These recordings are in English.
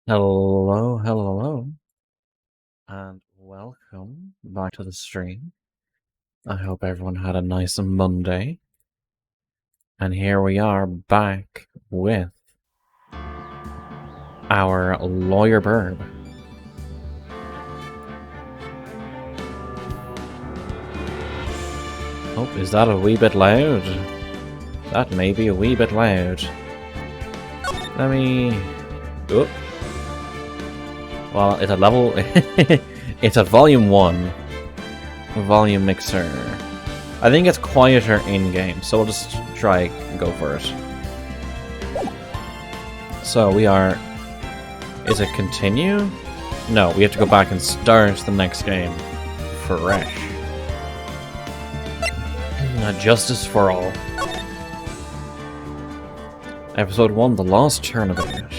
Hello, hello, and welcome back to the stream. I hope everyone had a nice Monday. And here we are back with our lawyer Birb. Oh, is that a wee bit loud? That may be a wee bit loud. Let me... Oh. Well, it's a level... it's a volume 1. Volume mixer. I think it's quieter in-game, so we'll just try and go for it. So we are... Is it continue? No, we have to go back and start the next game. Fresh. Justice for all. Episode 1, The Lost Turnabout.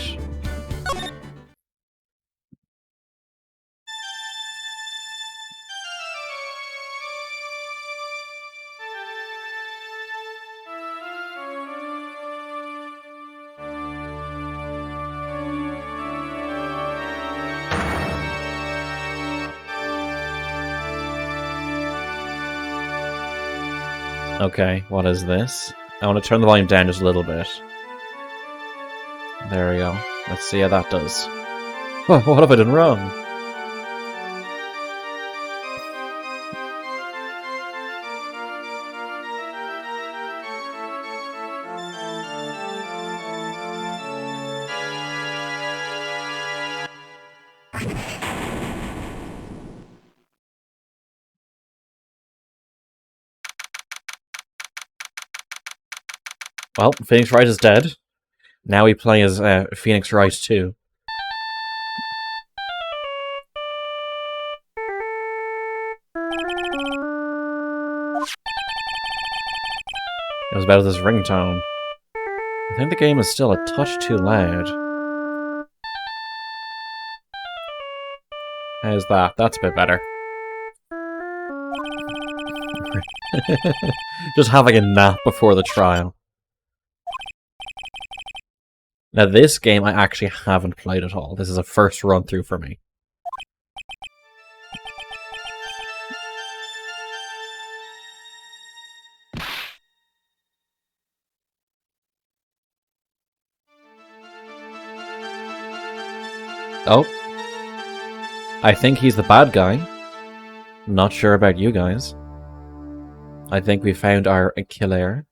Okay, what is this? I want to turn the volume down just a little bit. There we go. Let's see how that does. What have I done wrong? Well, Phoenix Wright is dead. Now we play as Phoenix Wright 2. It was about this ringtone. I think the game is still a touch too loud. How's that? That's a bit better. Just having a nap before the trial. Now this game I actually haven't played at all. This is a first run through for me. Oh. I think he's the bad guy. Not sure about you guys. I think we found our killer.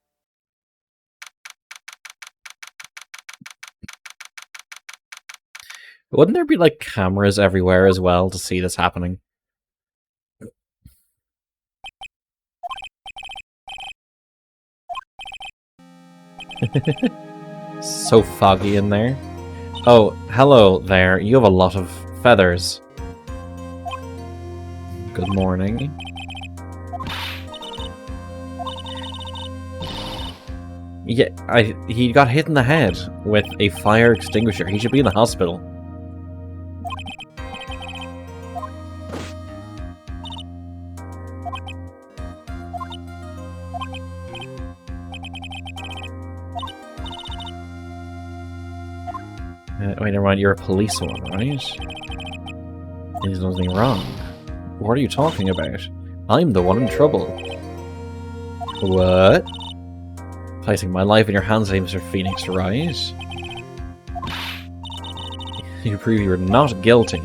Wouldn't there be, like, cameras everywhere as well to see this happening? So foggy in there. Oh, hello there. You have a lot of feathers. Good morning. Yeah, he got hit in the head with a fire extinguisher. He should be in the hospital. Wait, never mind, you're a policewoman, right? There's nothing wrong. What are you talking about? I'm the one in trouble. What? Placing my life in your hands, Mr. Phoenix, right? You prove you're not guilty.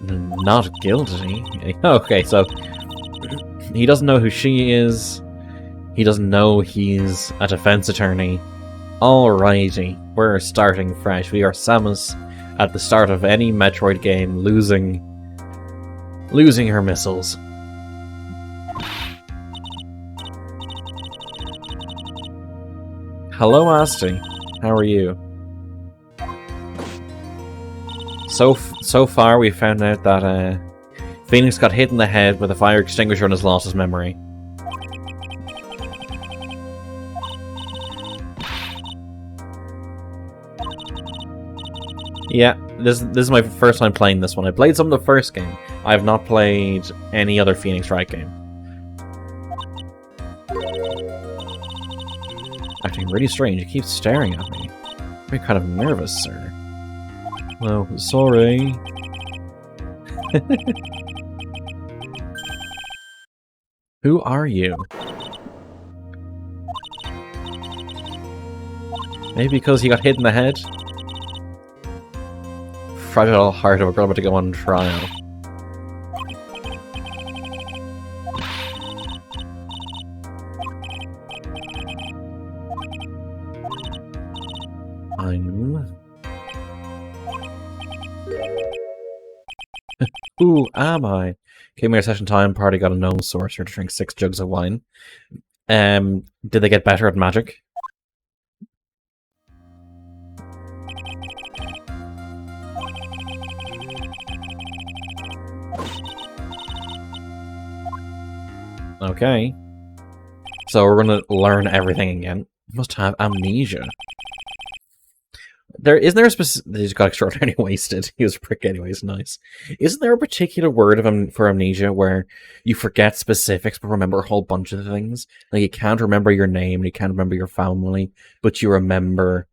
Not guilty? Okay, so... He doesn't know who she is. He doesn't know he's a defense attorney. Alrighty, we're starting fresh. We are Samus at the start of any Metroid game, losing her missiles. Hello, Asti. How are you? So far, we found out that Phoenix got hit in the head with a fire extinguisher and has lost his memory. Yeah, this is my first time playing this one. I played some of the first game. I have not played any other Phoenix Wright game. Acting really strange. You keep staring at me. I'm kind of nervous, sir. Oh, sorry. Who are you? Maybe because he got hit in the head? Fragile heart of a girl about to go on trial. Who am I? Came here session time, party got a gnome sorcerer to drink 6 jugs of wine. Did they get better at magic? Okay. So we're gonna learn everything again. Must have amnesia. Isn't there a specific... He just got extraordinarily wasted. He was a prick anyways, nice. Isn't there a particular word for amnesia where you forget specifics but remember a whole bunch of things? Like you can't remember your name, and you can't remember your family, but you remember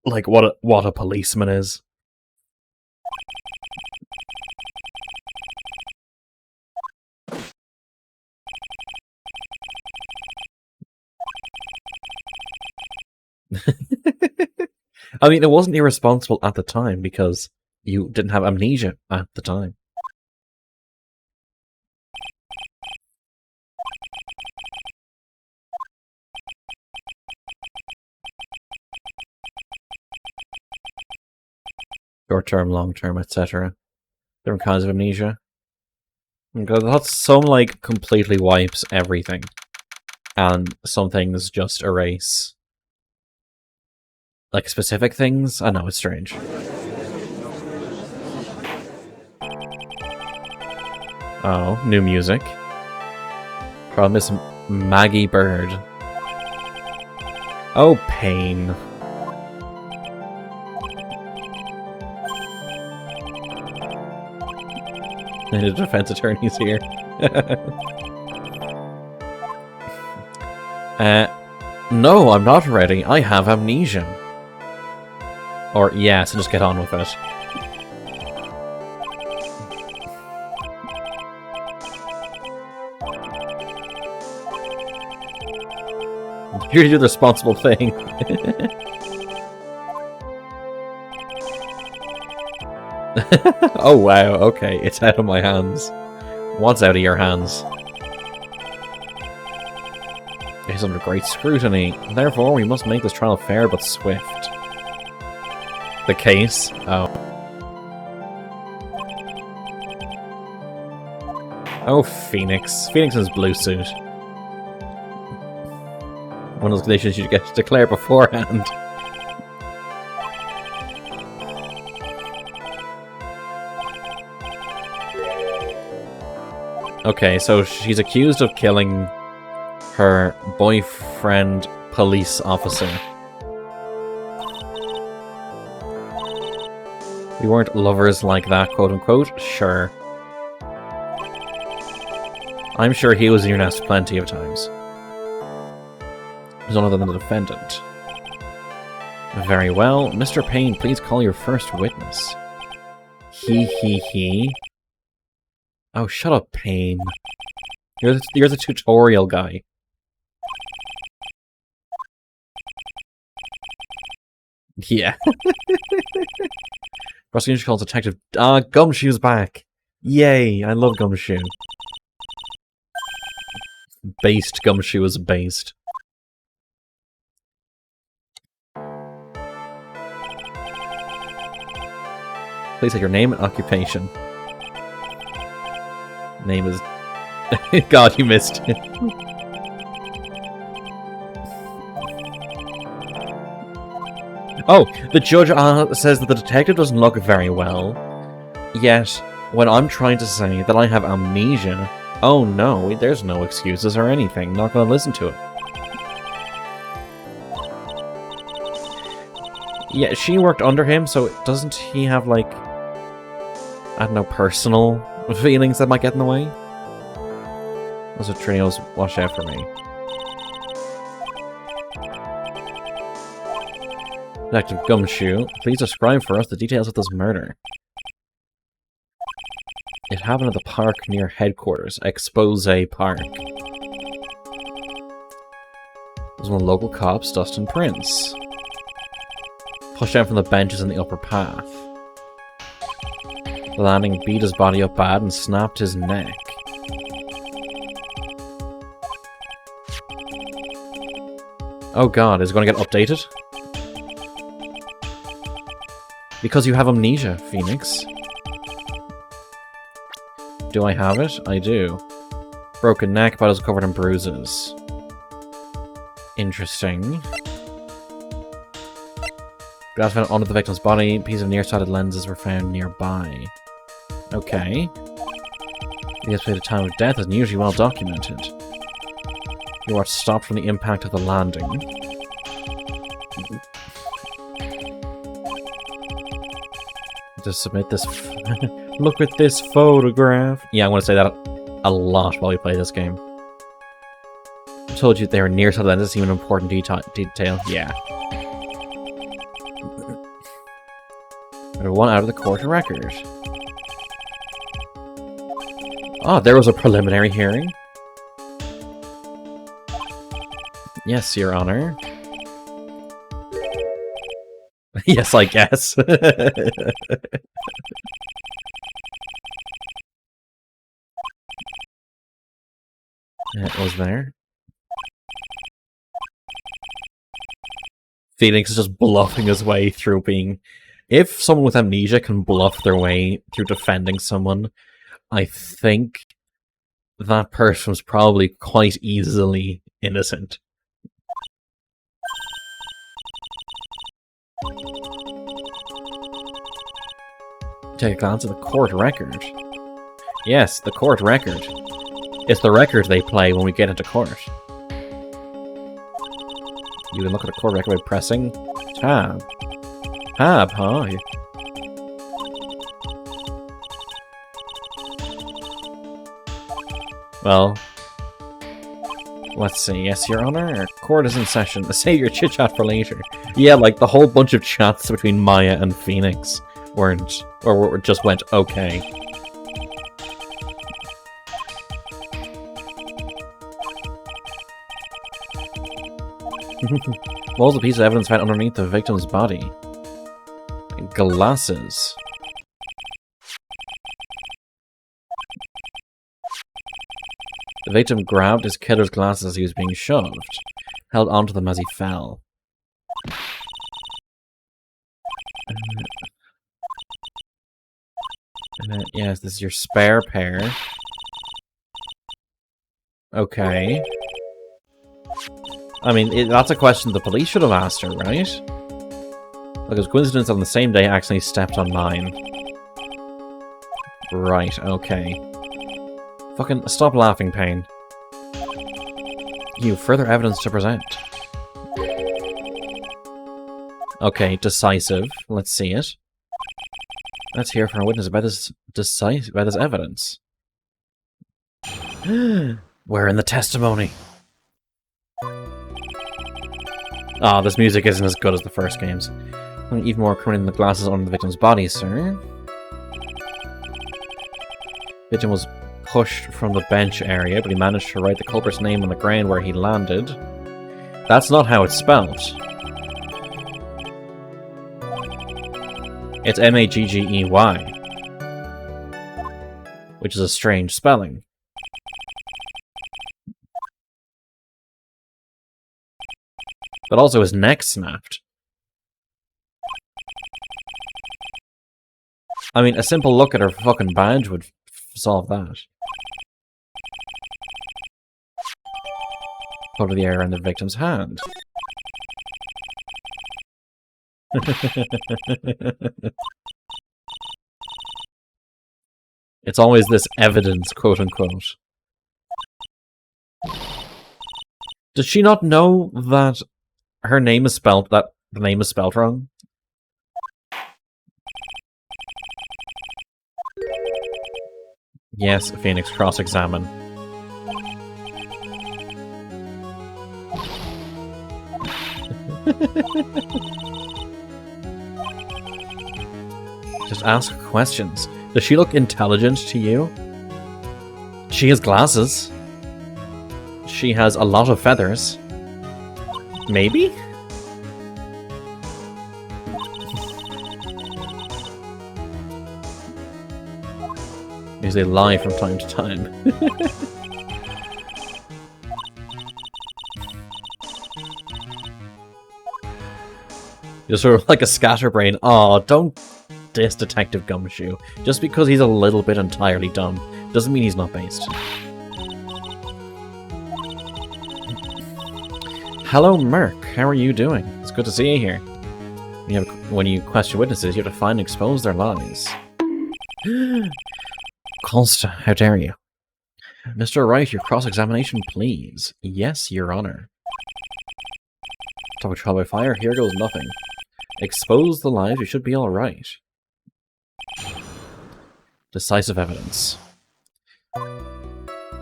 like what a policeman is. I mean, it wasn't irresponsible at the time because you didn't have amnesia at the time. Short term, long term, etc. Different kinds of amnesia. Because that's some like completely wipes everything, and some things just erase. Like specific things? I know, it's strange. Oh, new music. From Miss Maggie Bird. Oh, pain. The defense attorney's here. No, I'm not ready. I have amnesia. Or, yes, and just get on with it. Here to do the responsible thing. Oh wow, okay, it's out of my hands. What's out of your hands? It's under great scrutiny. Therefore, we must make this trial fair but swift. The case? Oh. Oh, Phoenix. Phoenix in his blue suit. One of those conditions you get to declare beforehand. Okay, so she's accused of killing her boyfriend police officer. We weren't lovers like that, quote unquote. Sure. I'm sure he was in your nest plenty of times. He's none other than the defendant. Very well. Mr. Payne, please call your first witness. He. Oh, shut up, Payne. You're the tutorial guy. Yeah. Prosecution calls Detective... Gumshoe's back. Yay, I love Gumshoe. Based Gumshoe is based. Please say your name and occupation. Name is... God, you missed it. Oh, the judge says that the detective doesn't look very well. Yet, when I'm trying to say that I have amnesia, oh no, there's no excuses or anything. Not gonna listen to it. Yeah, she worked under him, so doesn't he have, like... I don't know, personal feelings that might get in the way? Those are trios, watch out for me. Detective Gumshoe, please describe for us the details of this murder. It happened at the park near headquarters, Expose Park. There's one of the local cops, Dustin Prince. Pushed out from the benches in the upper path. The landing beat his body up bad and snapped his neck. Oh god, is it going to get updated? Because you have amnesia, Phoenix. Do I have it? I do. Broken neck, but is covered in bruises. Interesting. Glass found under the victim's body. Pieces of nearsighted lenses were found nearby. Okay. The estimated time of death is unusually well documented. You are stopped from the impact of the landing. To submit this. Look at this photograph. Yeah, I'm going to say that a lot while we play this game. I told you they were nearsighted lenses seem an important detail. Yeah. One out of the court record. Oh, there was a preliminary hearing. Yes, Your Honor. Yes, I guess. It was there. Phoenix is just bluffing his way through being... If someone with amnesia can bluff their way through defending someone, I think that person was probably quite easily innocent. Take a glance at the court record. Yes, the court record. It's the record they play when we get into court. You can look at the court record by pressing tab. Tab, huh? Well, let's see. Yes, Your Honor. Court is in session. Save your chit-chat for later. Yeah, like the whole bunch of chats between Maya and Phoenix weren't, or just went okay. What was the piece of evidence found underneath the victim's body? Glasses. The victim grabbed his killer's glasses as he was being shoved, held onto them as he fell. Yes, this is your spare pair. Okay. I mean, that's a question the police should have asked her, right? Like, it was coincidence on the same day I accidentally stepped on mine. Right, okay. Fucking stop laughing, Payne. You have further evidence to present. Okay, decisive. Let's see it. Let's hear from a witness about this evidence. We're in the testimony. Ah, this music isn't as good as the first games. Even more criminal than the glasses on the victim's body, sir. Victim was pushed from the bench area, but he managed to write the culprit's name on the ground where he landed. That's not how it's spelled. It's Maggey, which is a strange spelling. But also his neck snapped. I mean, a simple look at her fucking badge would solve that. Over the air in the victim's hand. It's always this evidence, quote unquote. Does she not know that her name is spelled, that the name is spelled wrong? Yes, Phoenix, cross-examine. ask questions. Does she look intelligent to you? She has glasses. She has a lot of feathers. Maybe? Because they lie from time to time. You're sort of like a scatterbrain. Aw, don't diss Detective Gumshoe. Just because he's a little bit entirely dumb doesn't mean he's not based. Hello, Merc. How are you doing? It's good to see you here. When you question witnesses, you have to find and expose their lies. Consta, how dare you? Mr. Wright, your cross-examination, please. Yes, Your Honor. Topic trial by fire, here goes nothing. Expose the lies, you should be alright. Decisive evidence.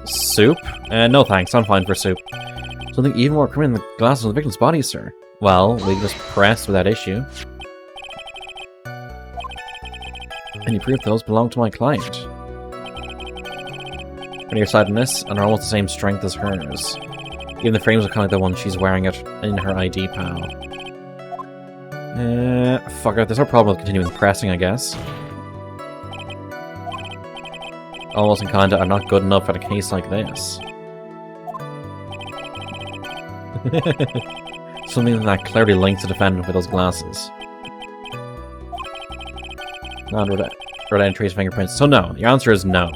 Soup? No thanks, I'm fine for soup. Something even more criminal than the glasses on the victim's body, sir. Well, we can just press without issue. Any proof those belong to my client? Your side on this, and are almost the same strength as hers. Even the frames are kind of like the one she's wearing it in her ID pal. Fuck it, there's no problem with continuing pressing, I guess. Almost and kinda are not good enough for a case like this. Something that clearly links the defendant with those glasses. Not without trace fingerprints. So no, your answer is no.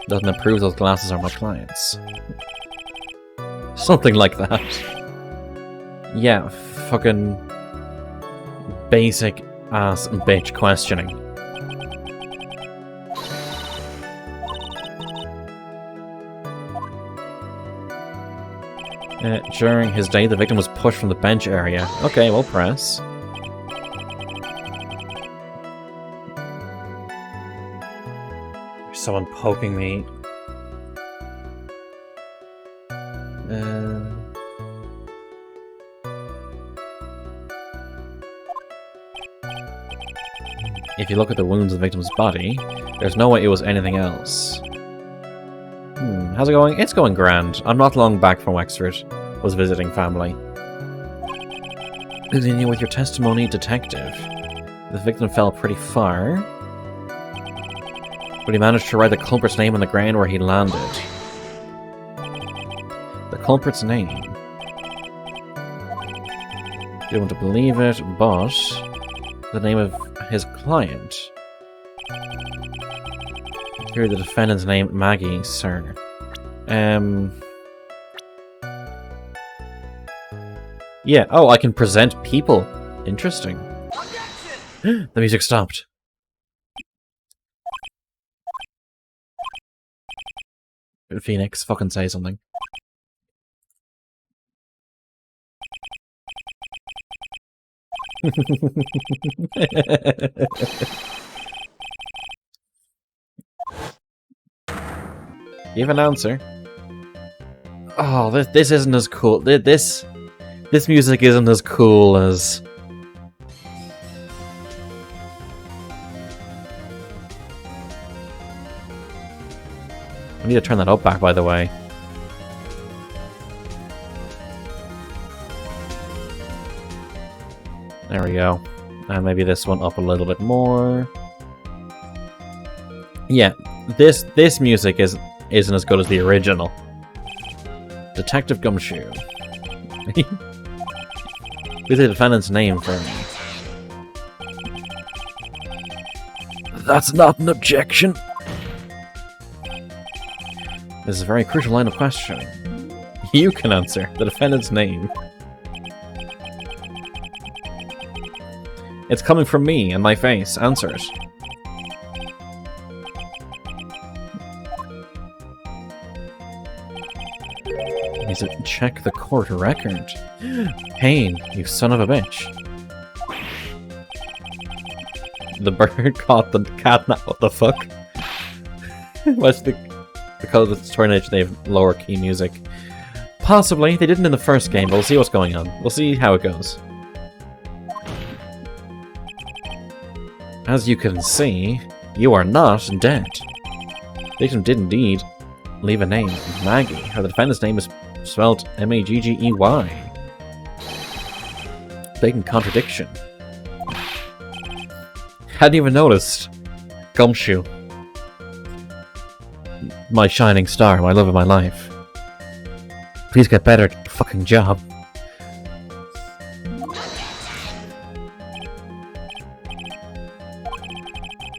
Doesn't it prove those glasses are my clients? Something like that. Yeah, fucking basic ass bitch questioning. During his day, the victim was pushed from the bench area. Okay, we'll press. There's someone poking me. If you look at the wounds on the victim's body, there's no way it was anything else. How's it going? It's going grand. I'm not long back from Wexford. Was visiting family. Continue with your testimony, detective. The victim fell pretty far, but he managed to write the culprit's name on the ground where he landed. The culprit's name. You don't want to believe it, but the name of his client. Here, the defendant's name, Maggie, sir. Yeah, oh, I can present people. Interesting. The music stopped. Phoenix, fucking say something. Give an answer. Oh, this isn't as cool. This music isn't as cool as... I need to turn that up back, by the way. There we go. And maybe this one up a little bit more. Yeah, this music isn't as good as the original. Detective Gumshoe. Who's the defendant's name for me? That's not an objection. This is a very crucial line of questioning. You can answer the defendant's name. It's coming from me and my face. Answer it. Needs to check the court record. Pain, you son of a bitch. The bird caught the cat. What the fuck? What's because of the Tornado, they have lower key music. Possibly. They didn't in the first game, but we'll see what's going on. We'll see how it goes. As you can see, you are not dead. The victim did indeed leave a name, Maggie. Her defendant's name is spelled M-A-G-G-E-Y. Blatant contradiction. Hadn't even noticed. Gumshoe. My shining star, my love of my life. Please get better at your fucking job.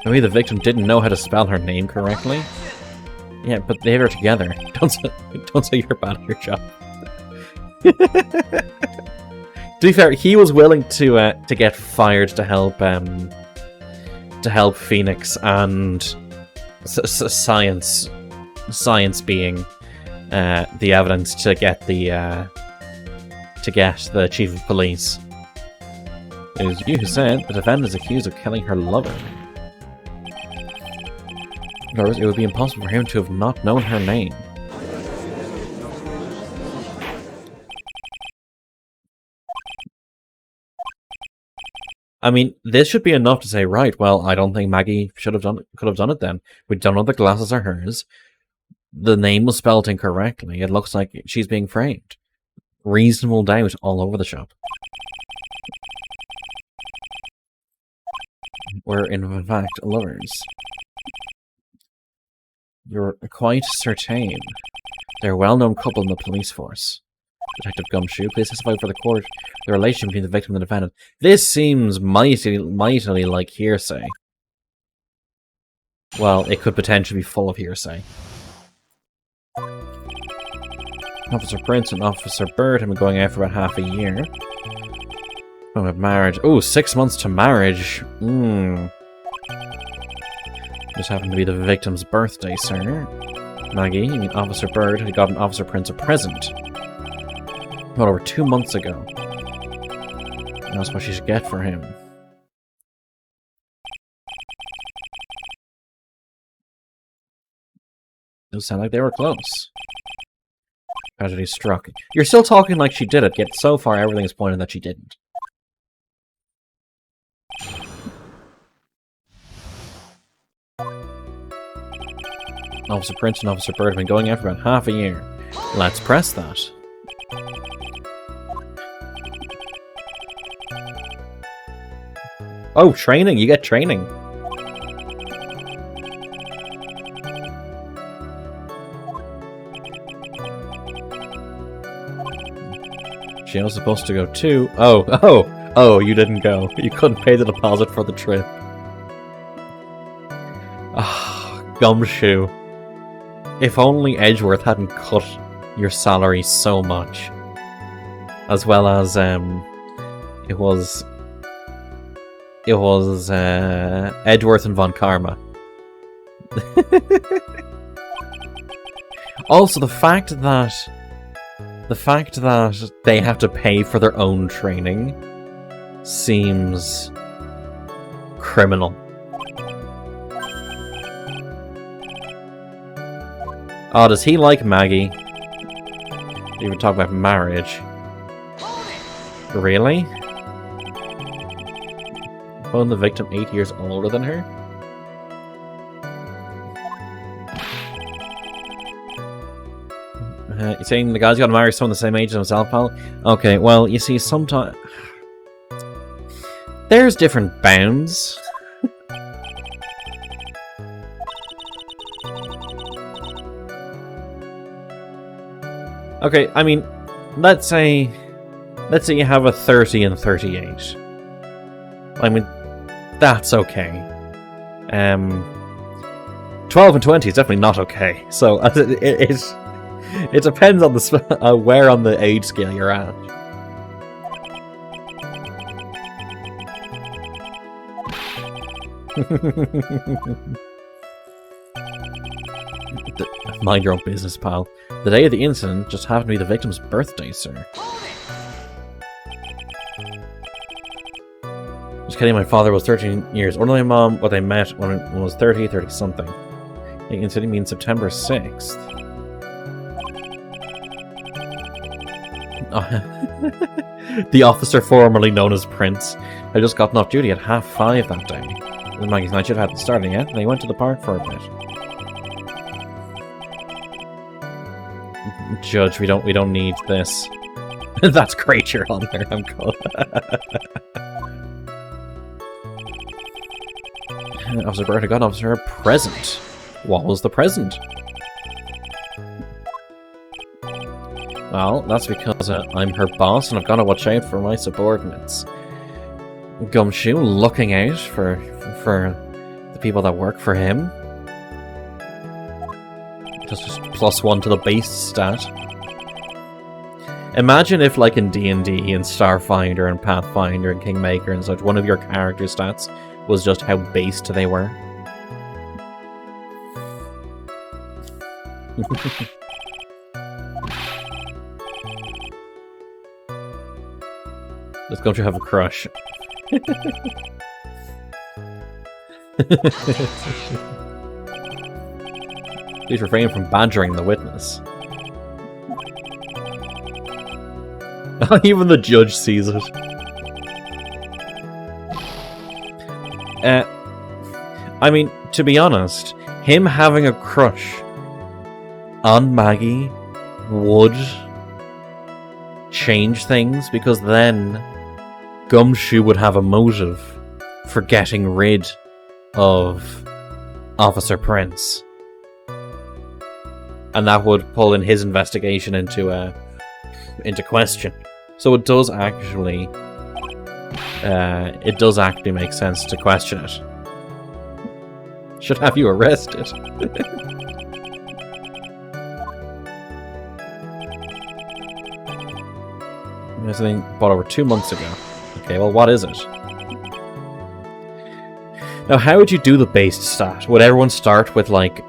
Maybe the victim didn't know how to spell her name correctly. Yeah, but they are together. Don't say you're bad at your job. To be fair, he was willing to get fired to help Phoenix and science being the evidence to get the chief of police. It was you who said the defendant is accused of killing her lover. It would be impossible for him to have not known her name. I mean, this should be enough to say, right, well, I don't think Maggie could have done it then. We don't know the glasses are hers. The name was spelled incorrectly. It looks like she's being framed. Reasonable doubt all over the shop. We're in fact lovers. You're quite certain. They're a well-known couple in the police force. Detective Gumshoe, please testify for the court the relationship between the victim and the defendant. This seems mightily like hearsay. Well, it could potentially be full of hearsay. Officer Prince and Officer Bird have been going out for about half a year. About marriage. Oh, 6 months to marriage. Just happened to be the victim's birthday, sir. Maggie, you mean Officer Bird, had gotten Officer Prince a present. About over 2 months ago. And that's what she should get for him. It sound like they were close. Tragedy struck. You're still talking like she did it, yet so far everything is pointing that she didn't. Officer Prince and Officer Bird have been going out for about half a year. Let's press that. Oh, training! You get training! She was supposed to go too. Oh, you didn't go. You couldn't pay the deposit for the trip. Ah, Gumshoe. If only Edgeworth hadn't cut your salary so much. As well as, it was Edgeworth and Von Karma. Also, the fact that they have to pay for their own training seems criminal. Oh, does he like Maggie? Even talk about marriage. Really? Phone the victim 8 years older than her? You're saying the guy's got to marry someone the same age as himself, pal? Okay, well, you see, sometimes... There's different bounds. Okay, I mean, let's say you have a 30 and 38. I mean, that's okay. 12 and 20 is definitely not okay. So it depends on the where on the age scale you're at. Mind your own business, pal. The day of the incident just happened to be the victim's birthday, sir. Just kidding, my father was 13 years older than my mom, but they met when I was 30 something. The incident means September 6th. The officer formerly known as Prince had just gotten off duty at 5:30 that day. Maggie's night shift hadn't started yet, and they went to the park for a bit. Judge, we don't need this. That's great, you're on there. I'm cool. Officer Bird got Officer a present. What was the present? Well, that's because I'm her boss and I've got to watch out for my subordinates. Gumshoe looking out for the people that work for him. Just +1 to the base stat. Imagine if, like in D&D and Starfinder and Pathfinder and Kingmaker and such, one of your character stats was just how based they were. Let's go to have a crush. Please refrain from badgering the witness. Even the judge sees it. I mean, to be honest, him having a crush on Maggie would change things, because then Gumshoe would have a motive for getting rid of Officer Prince. And that would pull in his investigation into question. So it does actually make sense to question it. Should have you arrested. There's something bought over 2 months ago. Okay, well, what is it? Now, how would you do the based stat? Would everyone start with, like,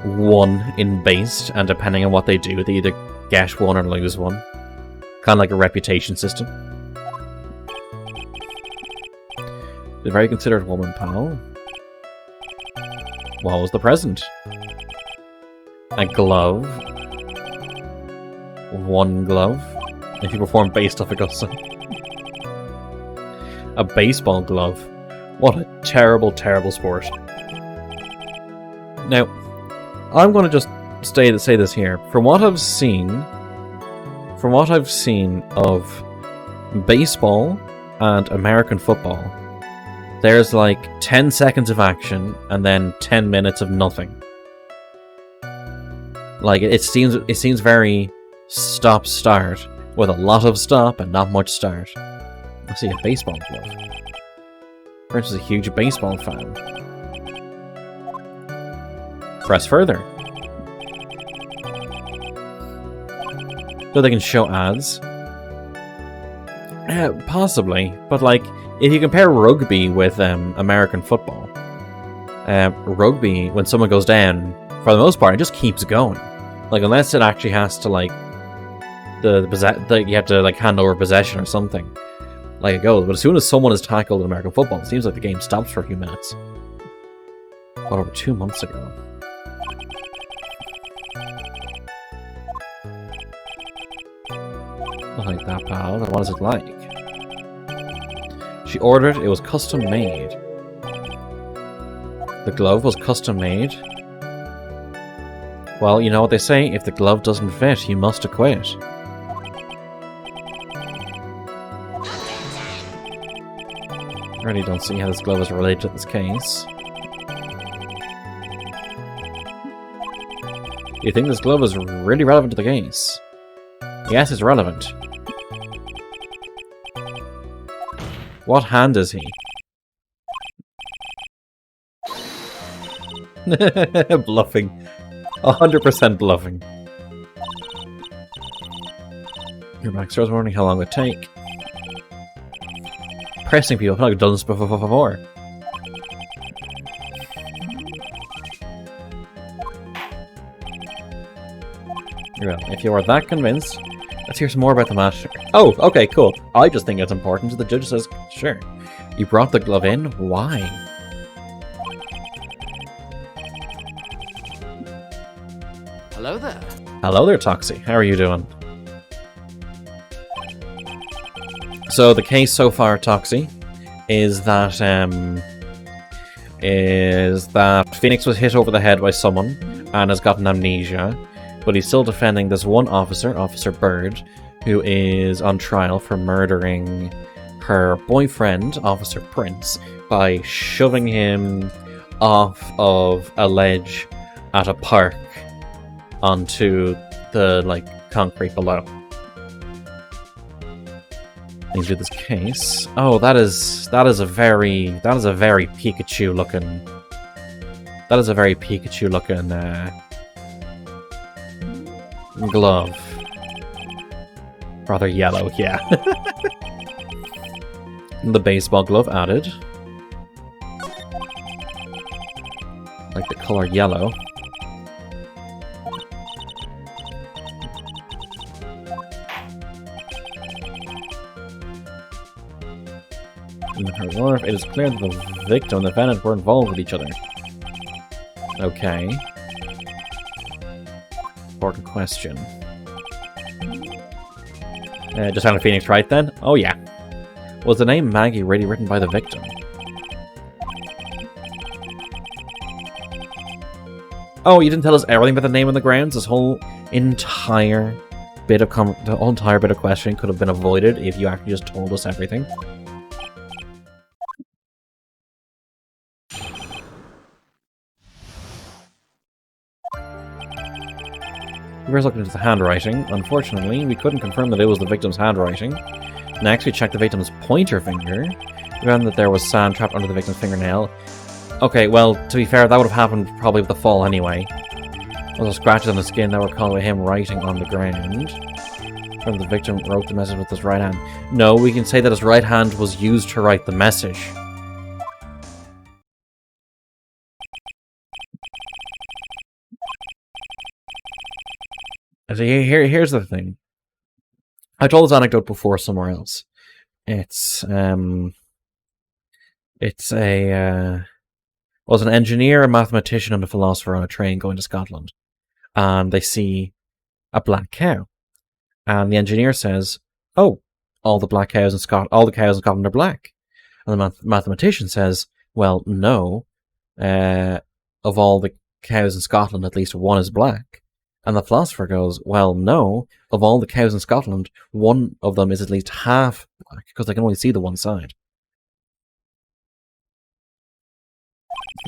1 in based, and depending on what they do, they either get 1 or lose 1? Kind of like a reputation system. A very considerate woman, pal. What was the present? A glove. 1 glove. If you perform base stuff, it goes so. A baseball glove. What a terrible, terrible sport. Now, I'm going to just say this here. From what I've seen of baseball and American football, there's like 10 seconds of action and then 10 minutes of nothing. Like, it seems very stop-start, with a lot of stop and not much start. I see a baseball glove. Prince is a huge baseball fan. Press further. So they can show ads? Possibly, but like, if you compare rugby with American football, rugby, when someone goes down, for the most part, it just keeps going. Like, unless it actually has to, like, you have to, like, hand over possession or something. Like, it goes. But as soon as someone is tackled in American football, it seems like the game stops for a few minutes. But over 2 months ago. Not like that, pal. What is it like? She ordered, it was custom made. The glove was custom made. Well, you know what they say, if the glove doesn't fit, you must acquit. I really don't see how this glove is related to this case. You think this glove is really relevant to the case? Yes, it's relevant. What hand is he? Bluffing. 100% bluffing. Your Max, I was wondering how long it would take. Pressing people, I feel like I've done this before. Well, if you are that convinced, let's hear some more about the matter. Oh, okay, cool. I just think it's important. So the judge says, sure. You brought the glove in? Why? Hello there. Hello there, Toxie. How are you doing? So the case so far, Toxie, is that is that Phoenix was hit over the head by someone and has gotten amnesia, but he's still defending this one officer, Officer Bird, who is on trial for murdering her boyfriend, Officer Prince, by shoving him off of a ledge at a park onto the, like, concrete below. Need to do this case. Oh, that is a very Pikachu looking. That is a very Pikachu looking glove. Rather yellow, yeah. The baseball glove added. Like the color yellow. In her warrant, it is clear that the victim and the defendant were involved with each other. Okay. Important question. Just found a Phoenix right then? Oh yeah. Was the name Maggie really written by the victim? Oh, you didn't tell us everything about the name on the grounds? This whole entire bit of questioning could have been avoided if you actually just told us everything. We first looked into the handwriting. Unfortunately, we couldn't confirm that it was the victim's handwriting. Next, we checked the victim's pointer finger. We found that there was sand trapped under the victim's fingernail. Okay, well, to be fair, that would have happened probably with the fall anyway. Also, scratches on the skin that were caused by him writing on the ground. From the victim wrote the message with his right hand. No, we can say that his right hand was used to write the message. So here's the thing. I told this anecdote before somewhere else. It's an engineer, a mathematician, and a philosopher on a train going to Scotland, and they see a black cow, and the engineer says, "Oh, all the cows in Scotland are black," and the mathematician says, "Well, no, of all the cows in Scotland, at least one is black." And the philosopher goes, "Well, no, of all the cows in Scotland, one of them is at least half black, because they can only see the one side."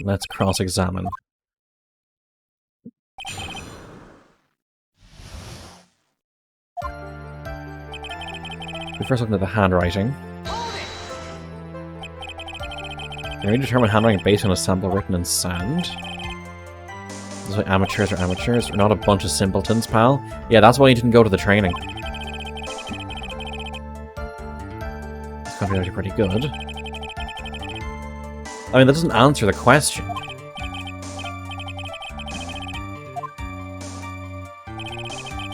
Let's cross-examine. We first looked at the handwriting. Can we determine handwriting based on a sample written in sand? That's why amateurs are amateurs. We're not a bunch of simpletons, pal. Yeah, that's why you didn't go to the training. This could be actually pretty good. I mean, that doesn't answer the question.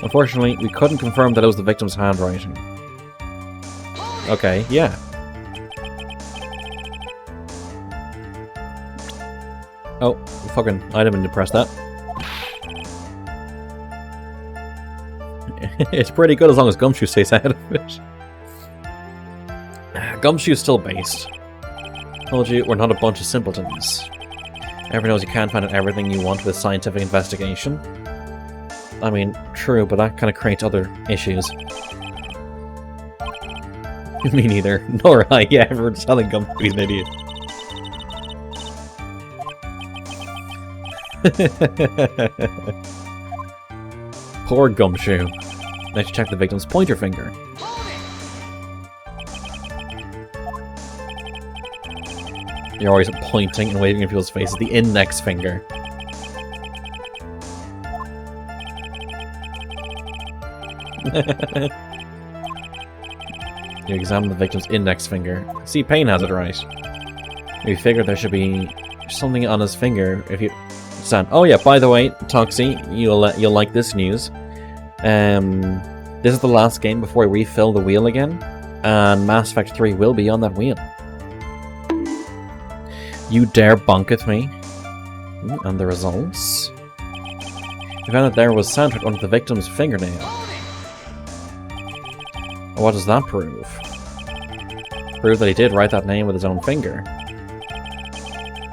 Unfortunately, we couldn't confirm that it was the victim's handwriting. Okay, yeah. Oh, fucking, I didn't mean to press that. It's pretty good as long as Gumshoe stays out of it. Gumshoe's still based. Told you, we're not a bunch of simpletons. Everyone knows you can't find out everything you want with scientific investigation. I mean, true, but that kind of creates other issues. Me neither. Nor I. Yeah, everyone's telling Gumshoe he's an idiot. Poor Gumshoe. Let's check the victim's pointer finger. You're always pointing and waving in people's faces. The index finger. You examine the victim's index finger. See, Payne has it right. We figured there should be something on his finger if you stand. Oh yeah, by the way, Toxie, you'll like this news. This is the last game before we refill the wheel again, and Mass Effect 3 will be on that wheel. You dare bonk at me? And the results? We found that there was soundtrack under the victim's fingernail. What does that prove? Prove that he did write that name with his own finger.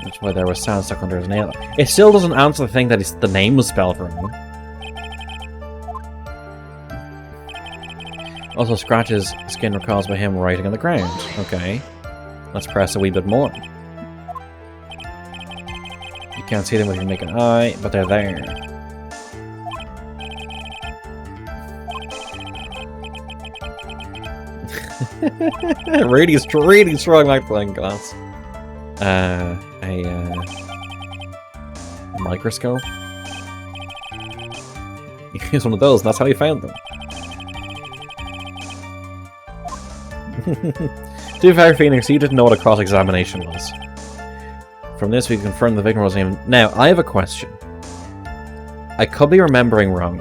That's why there was sand stuck under his nail. It still doesn't answer the thing that the name was spelled wrong. Also, Scratch's skin recalls by him writing on the ground. Okay. Let's press a wee bit more. You can't see them with your naked eye, but they're there. really strong magnifying glass. A microscope. You use one of those, and that's how you found them. To be fair, Phoenix, you didn't know what a cross-examination was. From this, we confirmed the victim was named. Now, I have a question. I could be remembering wrong.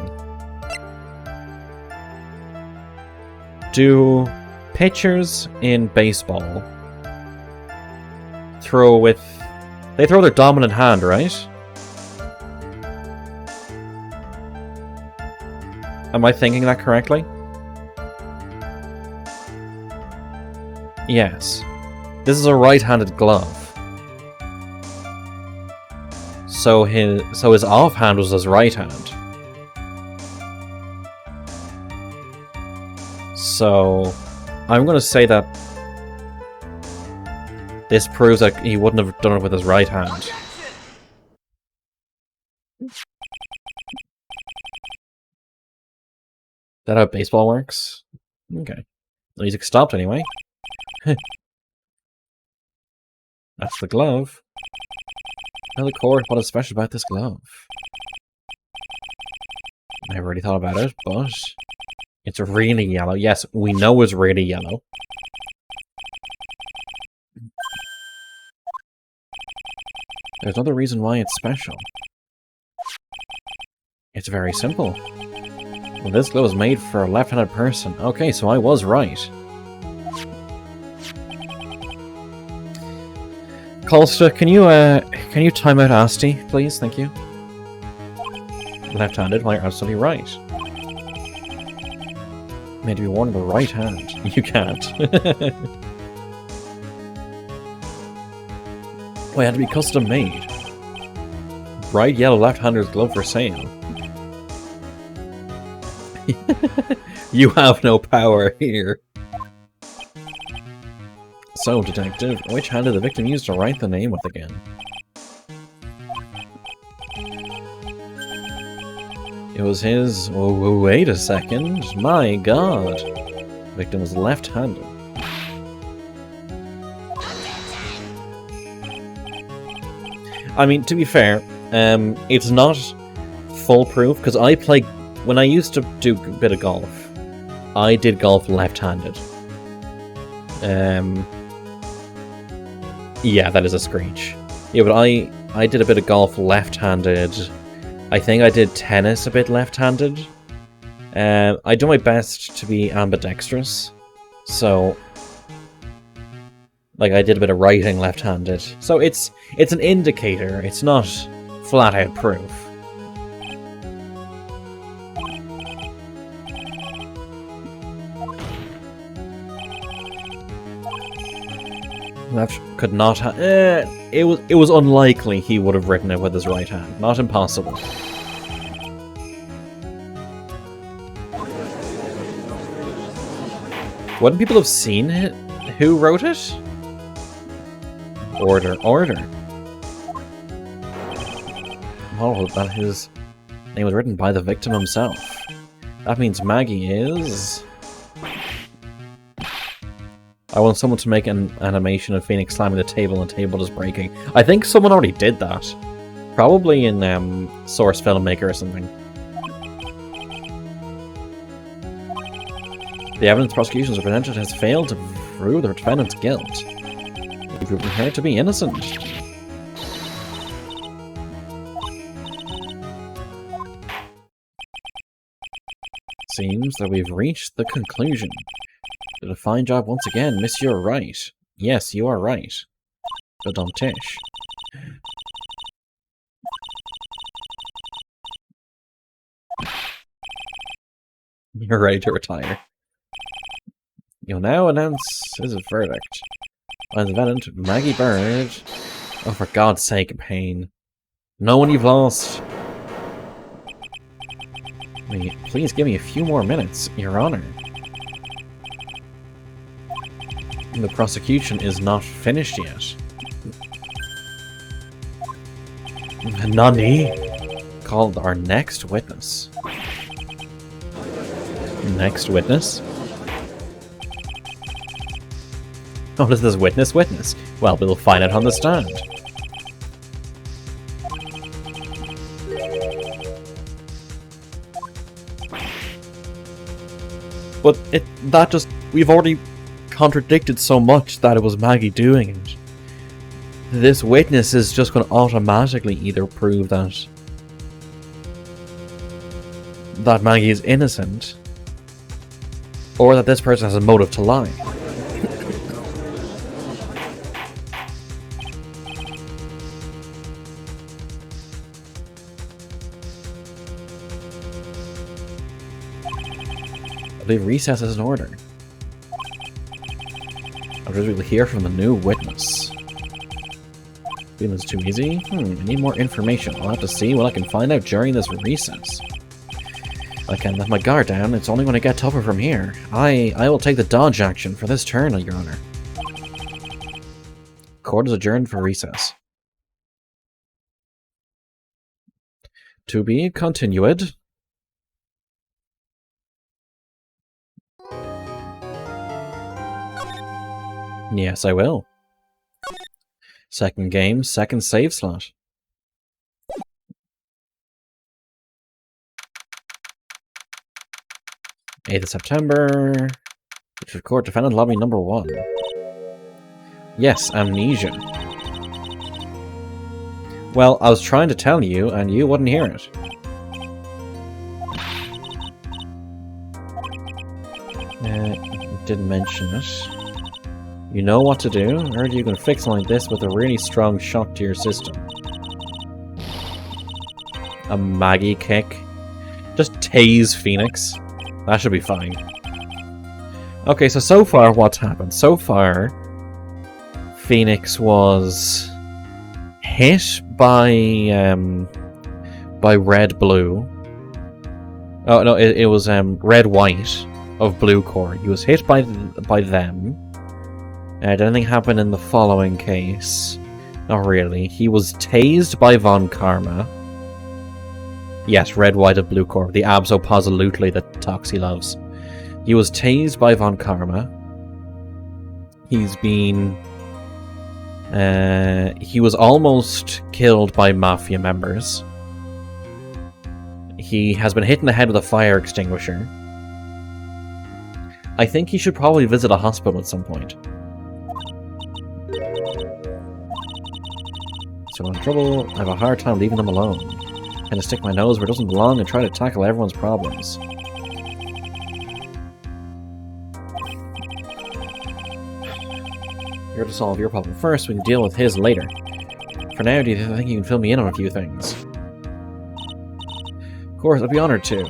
Do pitchers in baseball throw with... They throw their dominant hand, right? Am I thinking that correctly? Yes. This is a right-handed glove. So his offhand was his right hand. So I'm going to say that this proves that he wouldn't have done it with his right hand. Is that how baseball works? Okay. The music stopped anyway. That's the glove. Tell the court what is special about this glove. I never really thought about it, but it's really yellow. Yes, we know it's really yellow. There's another reason why it's special. It's very simple. Well, this glove was made for a left-handed person. Okay, so I was right. Colsta, can you time out Asti, please? Thank you. Left-handed, well, you're absolutely right. Made to be worn in the right hand. You can't. Well, it had to be custom made. Bright yellow left-hander's glove for sale. You have no power here. So, detective, which hand did the victim use to write the name with again? It was his... Oh, wait a second. My god. The victim was left-handed. I mean, to be fair, it's not foolproof, because I play... When I used to do a bit of golf, I did golf left-handed. Yeah, that is a screech. Yeah, but I did a bit of golf left-handed. I think I did tennis a bit left-handed. I do my best to be ambidextrous. So, like, I did a bit of writing left-handed. So it's an indicator. It's not flat-out proof. Left could not have... it was unlikely he would have written it with his right hand. Not impossible. Wouldn't people have seen it? Who wrote it? Order. Oh, that his name was written by the victim himself. That means Maggie is... I want someone to make an animation of Phoenix slamming the table and the table is breaking. I think someone already did that. Probably in Source Filmmaker or something. The evidence prosecutions are presented has failed to prove the defendant's guilt. We've proven her to be innocent. Seems that we've reached the conclusion. Did a fine job once again, Monsieur Wright. Yes, you are right. But don't tish. You're ready to retire. You'll now announce his verdict. By the defendant, Maggie Bird. Oh, for God's sake, Pain. No one you've lost. Please give me a few more minutes, Your Honor. The prosecution is not finished yet. Nani? Called our next witness. Next witness? Oh, does this witness witness? Well, we'll find it on the stand. But we've already contradicted so much that it was Maggie doing it. This witness is just going to automatically either prove that Maggie is innocent, or that this person has a motive to lie. I believe recess is in order. I believe we'll hear from the new witness. Feelings too easy? I need more information. I'll have to see what I can find out during this recess. I can't let my guard down. It's only going to get tougher from here. I will take the dodge action for this turn, Your Honor. Court is adjourned for recess. To be continued. Yes, I will. Second game, second save slot. _8th of September. District Court, Defendant Lobby number 1. Yes, amnesia. Well, I was trying to tell you, and you wouldn't hear it. Didn't mention it. You know what to do. I heard you can fix like this with a really strong shock to your system. A Maggie kick. Just tase Phoenix. That should be fine. Okay, so far what's happened? So far, Phoenix was hit by red-blue. Oh no, it was red-white of blue core. He was hit by them. Did anything happen in the following case? Not really. He was tased by Von Karma. Yes, red, white, and blue core. The abso-posolutely that Toxie loves. He was tased by Von Karma. He's been... he was almost killed by Mafia members. He has been hit in the head with a fire extinguisher. I think he should probably visit a hospital at some point. So I'm in trouble. I have a hard time leaving them alone. I'm gonna stick my nose where it doesn't belong and try to tackle everyone's problems. Here to solve your problem first, we can deal with his later. For now, do you think you can fill me in on a few things? Of course, I'd be honored to.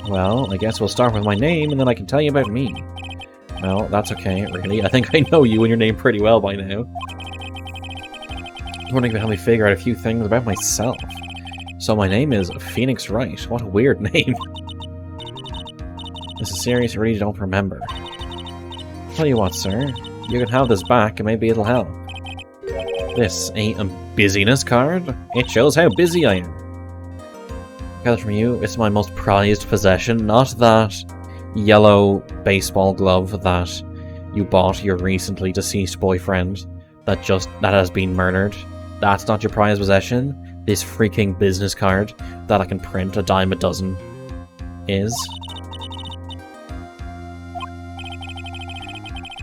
Well, I guess we'll start with my name, and then I can tell you about me. Well, that's okay, really. I think I know you and your name pretty well by now. I wonder if you can help me figure out a few things about myself. So my name is Phoenix Wright. What a weird name. This is serious, I really don't remember. Tell you what, sir. You can have this back, and maybe it'll help. This ain't a busyness card. It shows how busy I am. I got it from you. It's my most prized possession, not that yellow baseball glove that you bought your recently deceased boyfriend that has been murdered. That's not your prized possession. This freaking business card that I can print a dime a dozen is.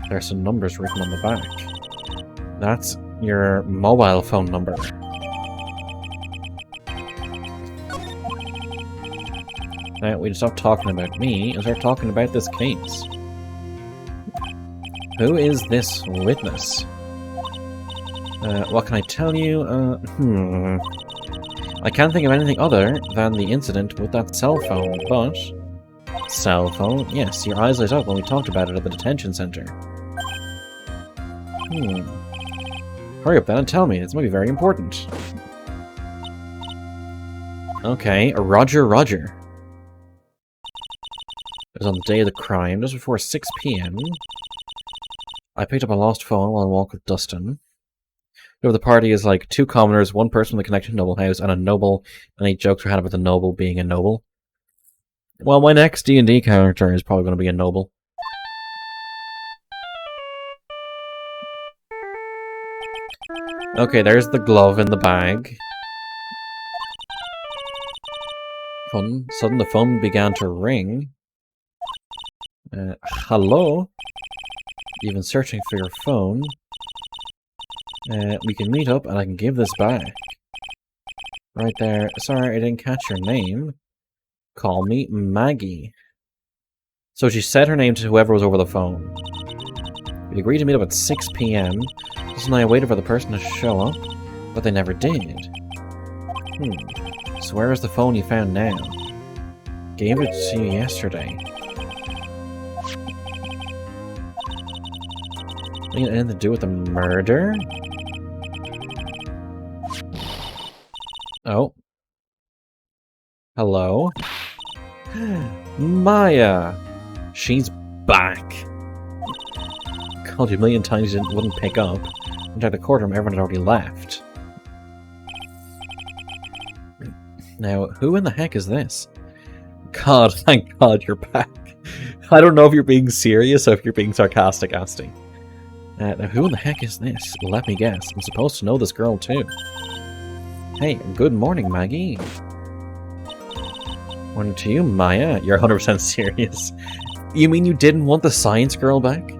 There's some numbers written on the back. That's your mobile phone number. Now, we stop talking about me and start talking about this case. Who is this witness? What can I tell you? I can't think of anything other than the incident with that cell phone, but... Cell phone? Yes, your eyes lit up when we talked about it at the detention center. Hurry up then and tell me. This might be very important. Okay, Roger. It was on the day of the crime, just before 6 p.m. I picked up a lost phone while I walked with Dustin. Over the party is like 2 commoners, 1 person with a connection to Noble House, and a noble. Any jokes we had about the noble being a noble? Well, my next D&D character is probably going to be a noble. Okay, there's the glove in the bag. Suddenly the phone began to ring. Hello? You've been searching for your phone. We can meet up and I can give this back. Right there. Sorry, I didn't catch your name. Call me Maggie. So she said her name to whoever was over the phone. We agreed to meet up at 6 p.m. Just and I waited for the person to show up, but they never did. So where is the phone you found now? Gave it to you yesterday. Anything to do with the murder? Oh. Hello? Maya! She's back! Called you a million times, you wouldn't pick up. Inside the courtroom, everyone had already left. Now, who in the heck is this? God, thank God you're back. I don't know if you're being serious or if you're being sarcastic, Asti. Now, who in the heck is this? Let me guess. I'm supposed to know this girl, too. Hey, good morning, Maggie. Morning to you, Maya. You're 100% serious. You mean you didn't want the science girl back?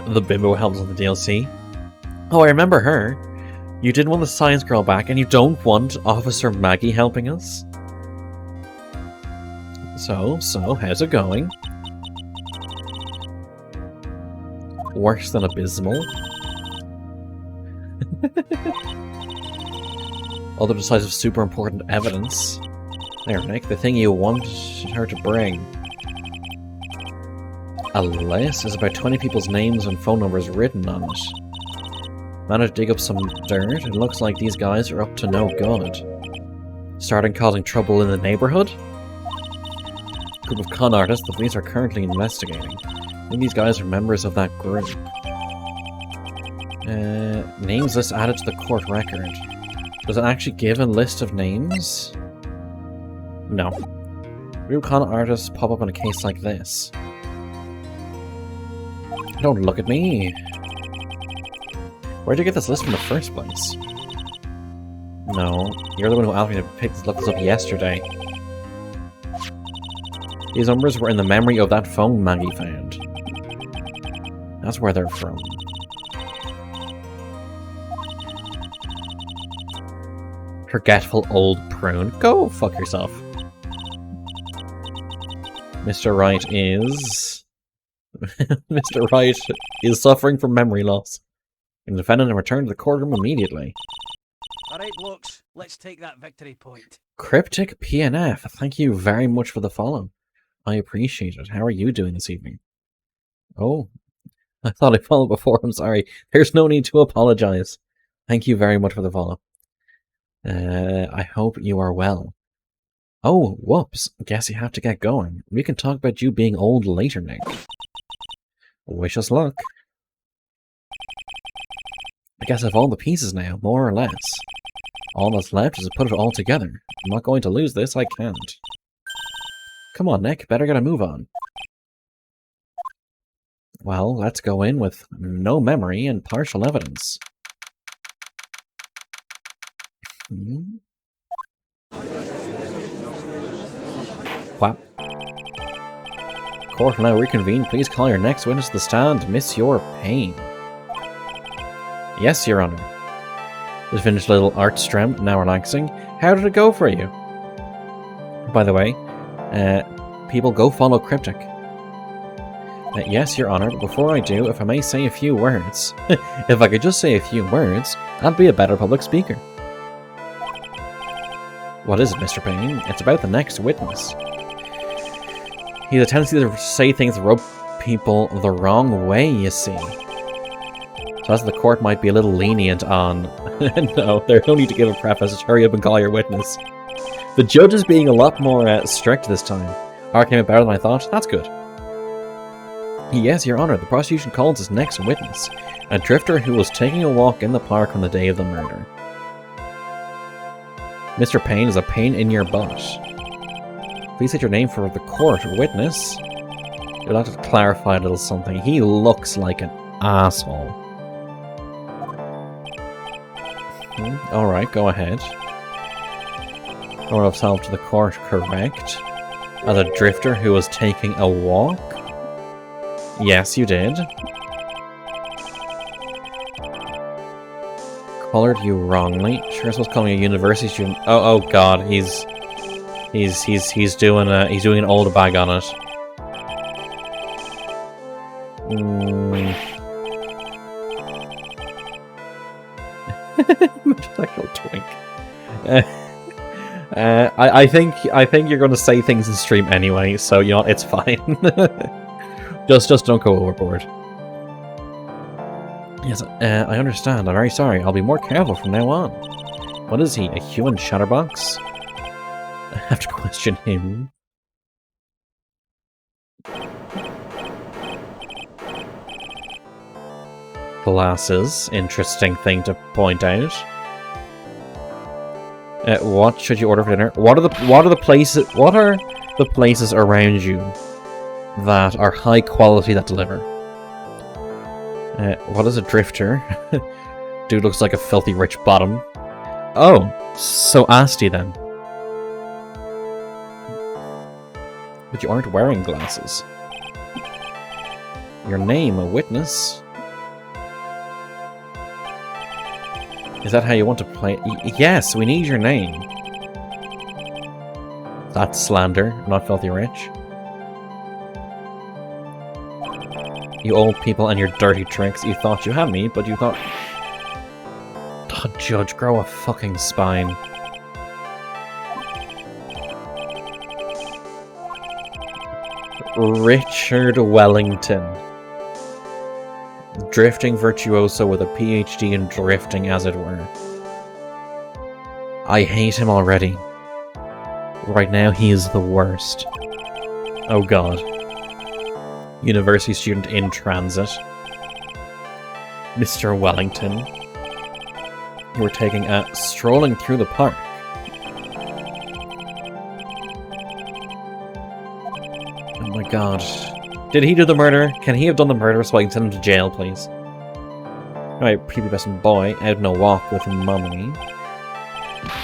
The bimbo helps on the DLC. Oh, I remember her. You didn't want the science girl back, and you don't want Officer Maggie helping us? So, how's it going? Worse than abysmal. Other decisive super important evidence. There, Nick, the thing you want her to bring. A list is about 20 people's names and phone numbers written on it. Managed to dig up some dirt. It looks like these guys are up to no good. Starting causing trouble in the neighborhood? Group of con artists the police are currently investigating. I think these guys are members of that group. Names list added to the court record. Does it actually give a list of names? No. Group con artists pop up in a case like this. Don't look at me. Where'd you get this list from the first place? No, you're the one who asked me to look this up yesterday. These numbers were in the memory of that phone Maggie found. That's where they're from. Forgetful old prune. Go fuck yourself. Mr. Wright is... Mr. Wright is suffering from memory loss. The defendant and return to the courtroom immediately. Alright, blokes, let's take that victory point. Cryptic PNF, thank you very much for the follow. I appreciate it. How are you doing this evening? Oh, I thought I followed before. I'm sorry. There's no need to apologize. Thank you very much for the follow. I hope you are well. Oh, whoops. Guess you have to get going. We can talk about you being old later, Nick. Wish us luck. I guess I have all the pieces now, more or less. All that's left is to put it all together. I'm not going to lose this, I can't. Come on, Nick, better get a move on. Well, let's go in with no memory and partial evidence. What? Court will now reconvene. Please call your next witness to the stand. Miss your pain. Yes, Your Honor. Just finished a little art strem, now relaxing. How did it go for you? By the way, people go follow Cryptic. Yes, Your Honor, but before I do, if I may say a few words. If I could just say a few words, I'd be a better public speaker. What is it, Mr. Payne? It's about the next witness. He has a tendency to say things people the wrong way, you see. So as the court might be a little lenient on... No, there's no need to give a preface. Just hurry up and call your witness. The judge is being a lot more strict this time. Our came out better than I thought. That's good. Yes, Your Honor, the prosecution calls his next witness. A drifter who was taking a walk in the park on the day of the murder. Mr. Payne is a pain in your butt. Please state your name for the court, witness. You'll have to clarify a little something. He looks like an asshole. Alright, go ahead. Or himself to the court, correct. As a drifter who was taking a walk? Yes, you did. Colored you wrongly. Sure, supposed to call me a university student. Oh god, he's doing an old bag on it. Motorcycle twink. I think you're going to say things in stream anyway, so you know it's fine. just don't go overboard. Yes, I understand. I'm very sorry. I'll be more careful from now on. What is he? A human chatterbox? I have to question him. Glasses. Interesting thing to point out. What should you order for dinner? What are the places around you that are high quality that deliver? What is a drifter? Dude looks like a filthy rich bottom. Oh, so Asti then. But you aren't wearing glasses. Your name, a witness. Is that how you want to play? Yes, we need your name. That's slander, not filthy rich. You old people and your dirty tricks. You thought you had me, but you thought... Oh, Judge, grow a fucking spine. Richard Wellington. Drifting virtuoso with a PhD in drifting, as it were. I hate him already. Right now, he is the worst. Oh god. University student in transit. Mr. Wellington. You were taking a strolling through the park. Oh my god. Did he do the murder? Can he have done the murder so I can send him to jail, please? Alright, prepubescent boy, out on a walk with mummy.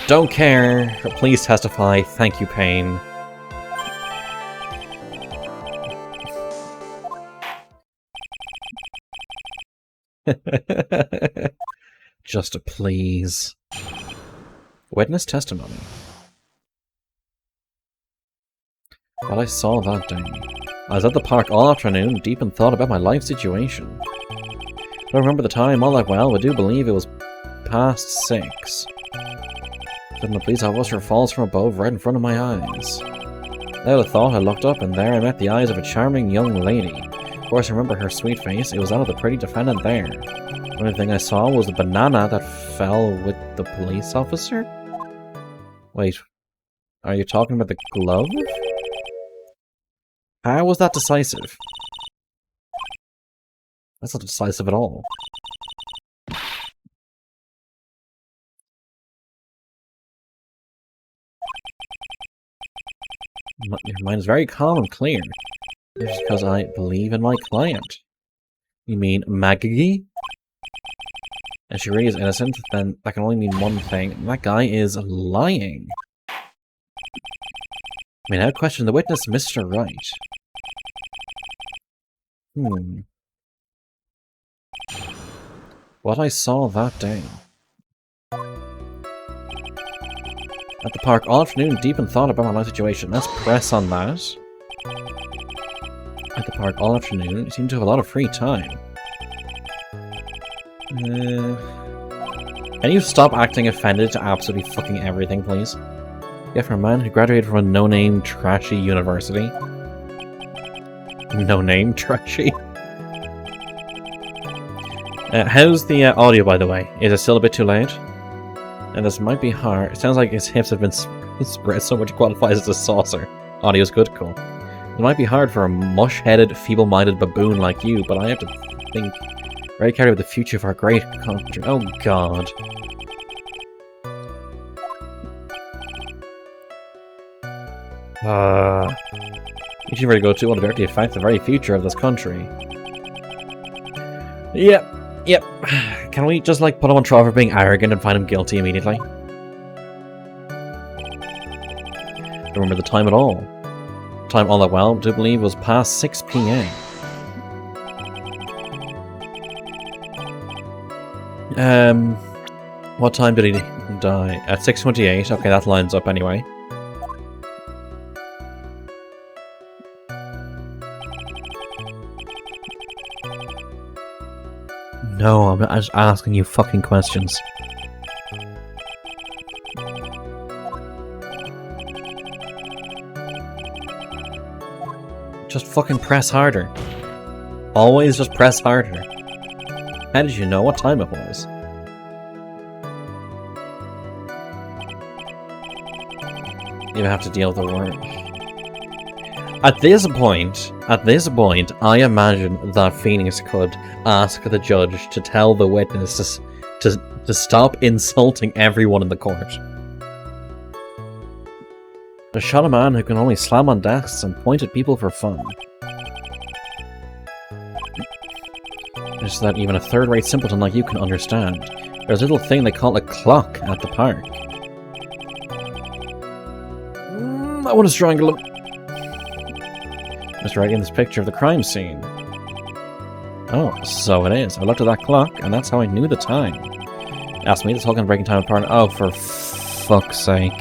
Don't care. Please testify. Thank you, Payne. Just a please. Witness testimony. What I saw that day. I was at the park all afternoon, deep in thought about my life situation. I don't remember the time all that well, but I do believe it was past 6. Then the police officer falls from above right in front of my eyes. Without a thought, I looked up, and there I met the eyes of a charming young lady. Of course, I remember her sweet face. It was that of the pretty defendant there. The only thing I saw was the banana that fell with the police officer? Wait, are you talking about the glove? How was that decisive? That's not decisive at all. Your mind is very calm and clear. It's because I believe in my client. You mean Maggie? If she really is innocent, then that can only mean one thing. That guy is lying. I mean, I'd question the witness, Mr. Wright. What I saw that day. At the park all afternoon, deep in thought about my life situation. Let's press on that. At the park all afternoon, you seem to have a lot of free time. Can you stop acting offended to absolutely fucking everything, please? Yeah, for a man who graduated from a no-name, trashy university. No name, trashy. How's the audio, by the way? Is it still a bit too loud? And this might be hard. It sounds like his hips have been spread so much qualifies as a saucer. Audio's good, cool. It might be hard for a mush-headed, feeble-minded baboon like you, but I have to think very carefully about the future of our great country. Oh god. You should really go to what directly affect the very future of this country. Yep. Can we just, like, put him on trial for being arrogant and find him guilty immediately? Don't remember the time at all. Time all that well, do believe was past 6 p.m. What time did he die? At 6:28. Okay, that lines up anyway. No, I'm not just asking you fucking questions. Just fucking press harder. Always just press harder. How did you know what time it was? You have to deal with the word. At this point, I imagine that Phoenix could ask the judge to tell the witness to stop insulting everyone in the court. I shot a man who can only slam on desks and point at people for fun. Just that even a third-rate simpleton like you can understand. There's a little thing they call a clock at the park. I want to strangle him. Mr. Wright in this picture of the crime scene. Oh, so it is. I looked at that clock, and that's how I knew the time. Asked me this whole kind of breaking time apart. Oh, for fuck's sake.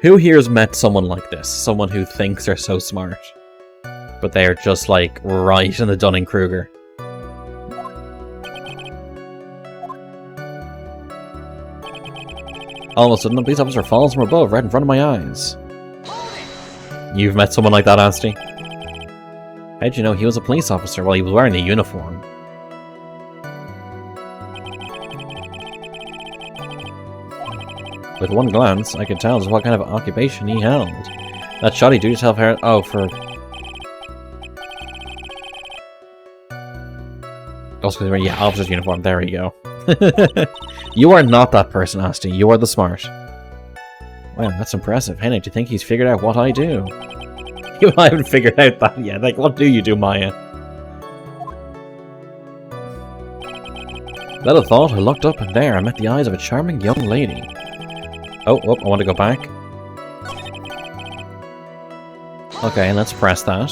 Who here's met someone like this? Someone who thinks they're so smart, but they are just like right in the Dunning-Kruger. All of a sudden, a police officer falls from above, right in front of my eyes. You've met someone like that, Asti? How'd you know he was a police officer? Well, he was wearing a uniform. With one glance, I could tell just what kind of occupation he held. That shoddy duty self-hair. Oh, for. Also, yeah, officer's uniform. There we go. You are not that person, Asti. You are the smart. Wow, that's impressive. Henry, do you think he's figured out what I do? You haven't figured out that yet. Like, what do you do, Maya? Little thought, I looked up and there I met the eyes of a charming young lady. Oh, I want to go back. Okay, let's press that.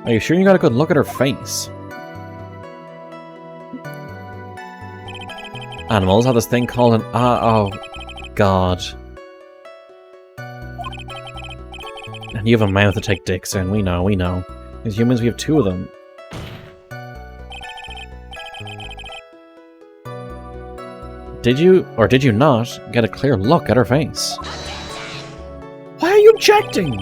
Are you sure you got a good look at her face? Animals have this thing called an oh god. And you have a mouth to take dicks in, we know. As humans we have two of them. Did you, or did you not, get a clear look at her face? Why are you objecting?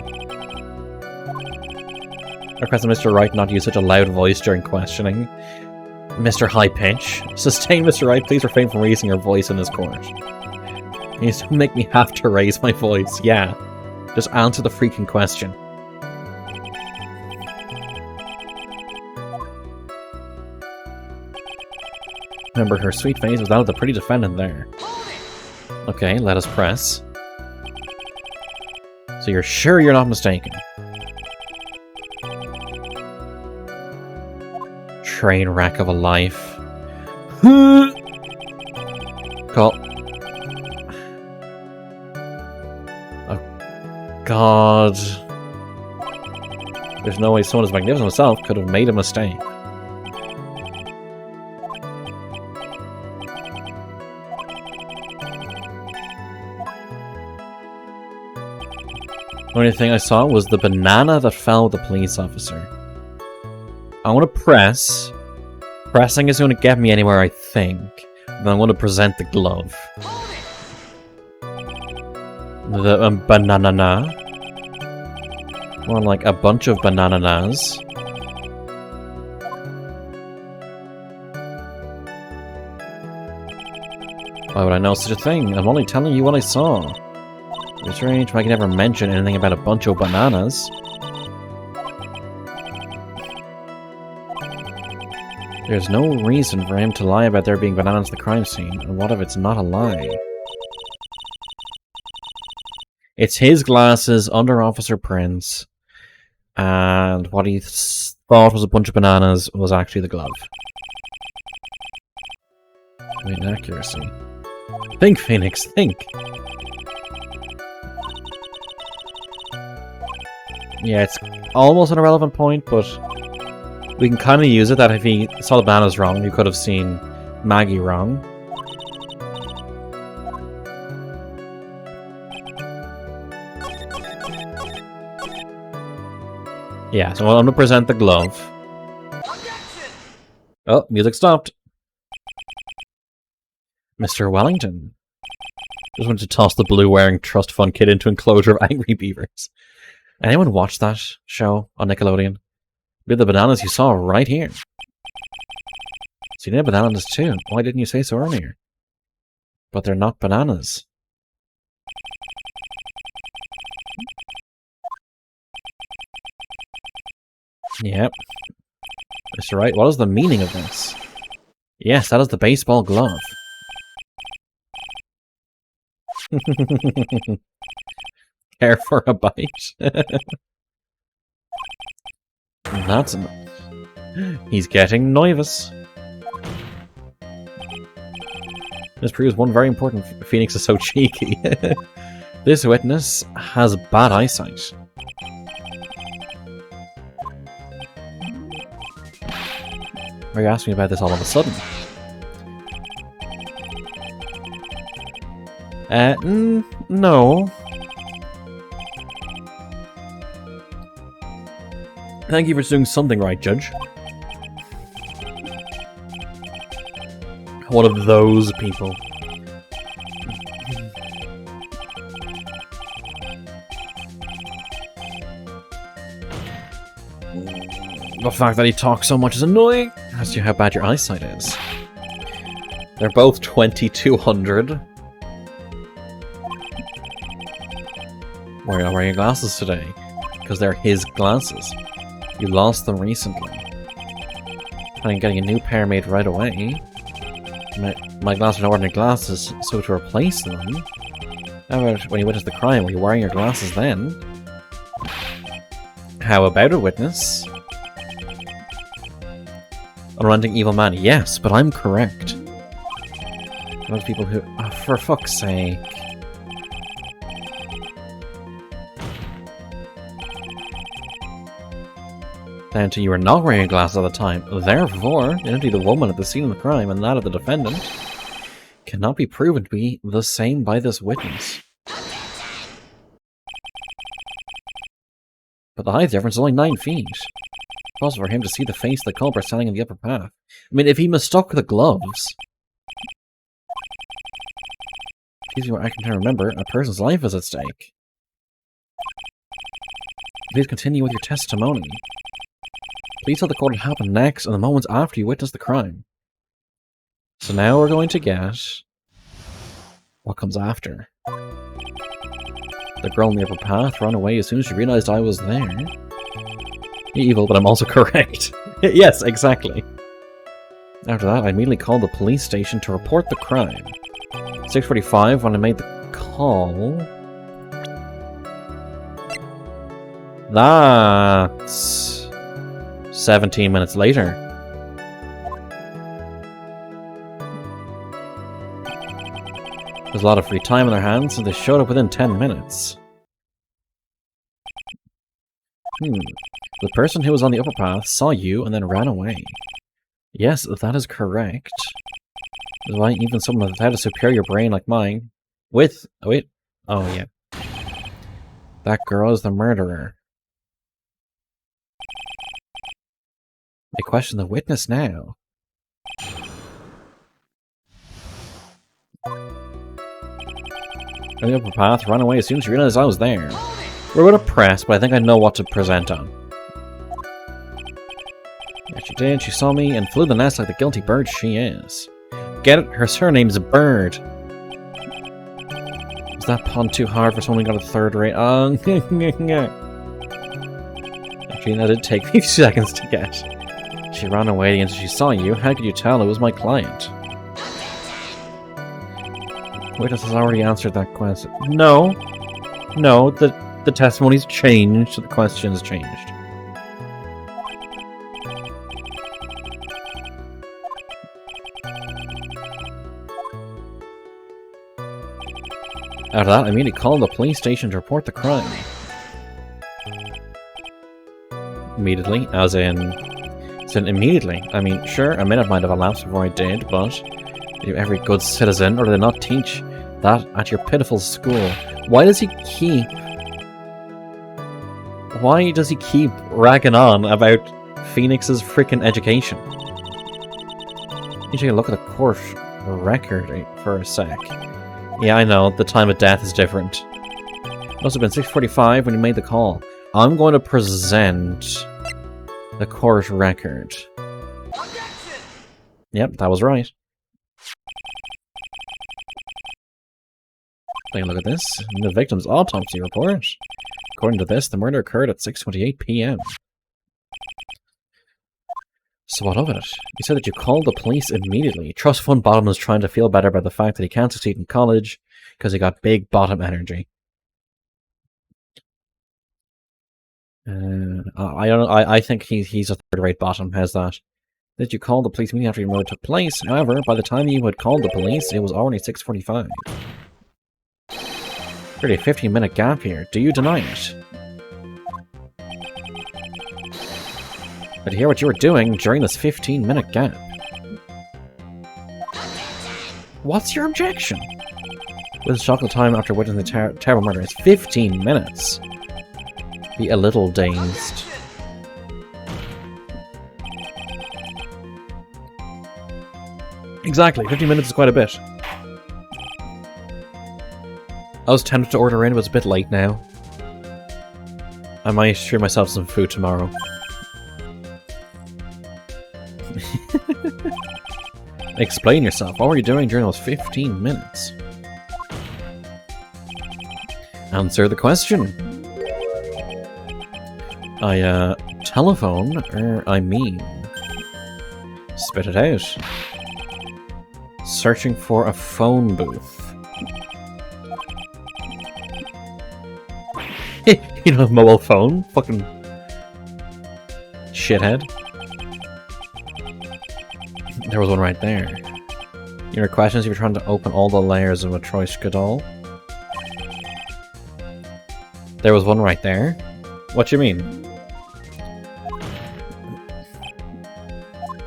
I request Mr. Wright not use such a loud voice during questioning. Mr. High Pitch. Sustain, Mr. Wright, please refrain from raising your voice in this court. You just make me have to raise my voice, yeah. Just answer the freaking question. Remember, her sweet face was that of the pretty defendant there. Okay, let us press. So you're sure you're not mistaken? Train wreck of a life. Call. Oh, God. There's no way someone as magnificent as himself could have made a mistake. The only thing I saw was the banana that fell with the police officer. I want to press Pressing isn't going to get me anywhere, I think. Then I'm going to present the glove. The banana. More like a bunch of bananas. Why would I know such a thing? I'm only telling you what I saw. It's strange, but I can never mention anything about a bunch of bananas. There's no reason for him to lie about there being bananas at the crime scene. And what if it's not a lie? It's his glasses, under Officer Prince, and what he thought was a bunch of bananas was actually the glove. I mean, accuracy. Think, Phoenix, think! Yeah, it's almost an irrelevant point, but we can kind of use it that if he saw the bananas wrong, he could have seen Maggie wrong. Yeah, so I'm going to present the glove. Oh, music stopped. Mr. Wellington. Just wanted to toss the blue-wearing trust fund kid into enclosure of angry beavers. Anyone watch that show on Nickelodeon? Be the bananas you saw right here. So you need bananas too. Why didn't you say so earlier? But they're not bananas. Yep. Mr. Wright, what is the meaning of this? Yes, that is the baseball glove. Care for a bite? That's enough. He's getting nervous. This proves one very important. Phoenix is so cheeky. This witness has bad eyesight. Why are you asking me about this all of a sudden? No. Thank you for doing something right, Judge. One of those people. The fact that he talks so much is annoying. As to how bad your eyesight is. They're both 2200. Why are you not wearing your glasses today? Because they're his glasses. You lost them recently. I'm getting a new pair made right away. My glasses are not ordinary glasses, so to replace them... How about when you witnessed the crime, were you wearing your glasses then? How about a witness? Unrelenting evil man, yes, but I'm correct. Those people who... Oh, for fuck's sake. Down to you were not wearing glasses at the time. Therefore, the identity of the woman at the scene of the crime and that of the defendant cannot be proven to be the same by this witness. But the height difference is only 9 feet. It's possible for him to see the face of the culprit standing in the upper path. I mean, if he mistook the gloves... Excuse me, what I can remember, a person's life is at stake. Please continue with your testimony. Please tell the court what happened next and the moments after you witnessed the crime. So now we're going to get... what comes after. The girl in the upper path ran away as soon as she realized I was there. Evil, but I'm also correct. Yes, exactly. After that, I immediately called the police station to report the crime. 6:45 when I made the call... That's... 17 minutes later. There's a lot of free time on their hands, and they showed up within 10 minutes. The person who was on the upper path saw you and then ran away. Yes, that is correct. That's why even someone without a superior brain like mine... With... Oh, wait. Oh, yeah. That girl is the murderer. They question the witness now. Going up a path, ran away as soon as she realized I was there. We're going to press, but I think I know what to present on. Yeah, she did. She saw me and flew the nest like the guilty bird she is. Get it? Her surname's Bird. Was that pun too hard for someone who got a third rate? Actually, that did take me a few seconds to get. She ran away until she saw you. How could you tell it was my client? Witness has already answered that question. No. No, the testimony's changed, the question's changed. After that, I immediately called the police station to report the crime. Immediately, as in immediately. I mean, sure, a minute might have elapsed before I did, but every good citizen, or did they not teach that at your pitiful school? Why does he keep ragging on about Phoenix's freaking education? You take a look at the court record for a sec. Yeah, I know, the time of death is different. It must have been 6:45 when you made the call. I'm going to present the court record. Yep, that was right. Take a look at this. The victim's autopsy report. According to this, the murder occurred at 6:28 p.m. So what of it? You said that you called the police immediately. Trust Fund Bottom is trying to feel better about the fact that he can't succeed in college because he got big bottom energy. I don't know. I think he's a third-rate bottom. How's that? Did you call the police immediately after your murder took place? However, by the time you had called the police, it was already 6:45. Pretty 15-minute gap here. Do you deny it? But to hear what you were doing during this 15-minute gap. What's your objection? With a shock of the time after witnessing the terrible murder, it's 15 minutes. Be a little dazed. Exactly, 15 minutes is quite a bit. I was tempted to order in, but it's a bit late now. I might treat myself some food tomorrow. Explain yourself. What were you doing during those 15 minutes? Answer the question. Telephone, I mean. Spit it out. Searching for a phone booth. You know, mobile phone? Fucking shithead. There was one right there. Your questions if you're trying to open all the layers of a Troishka doll. There was one right there. What you mean?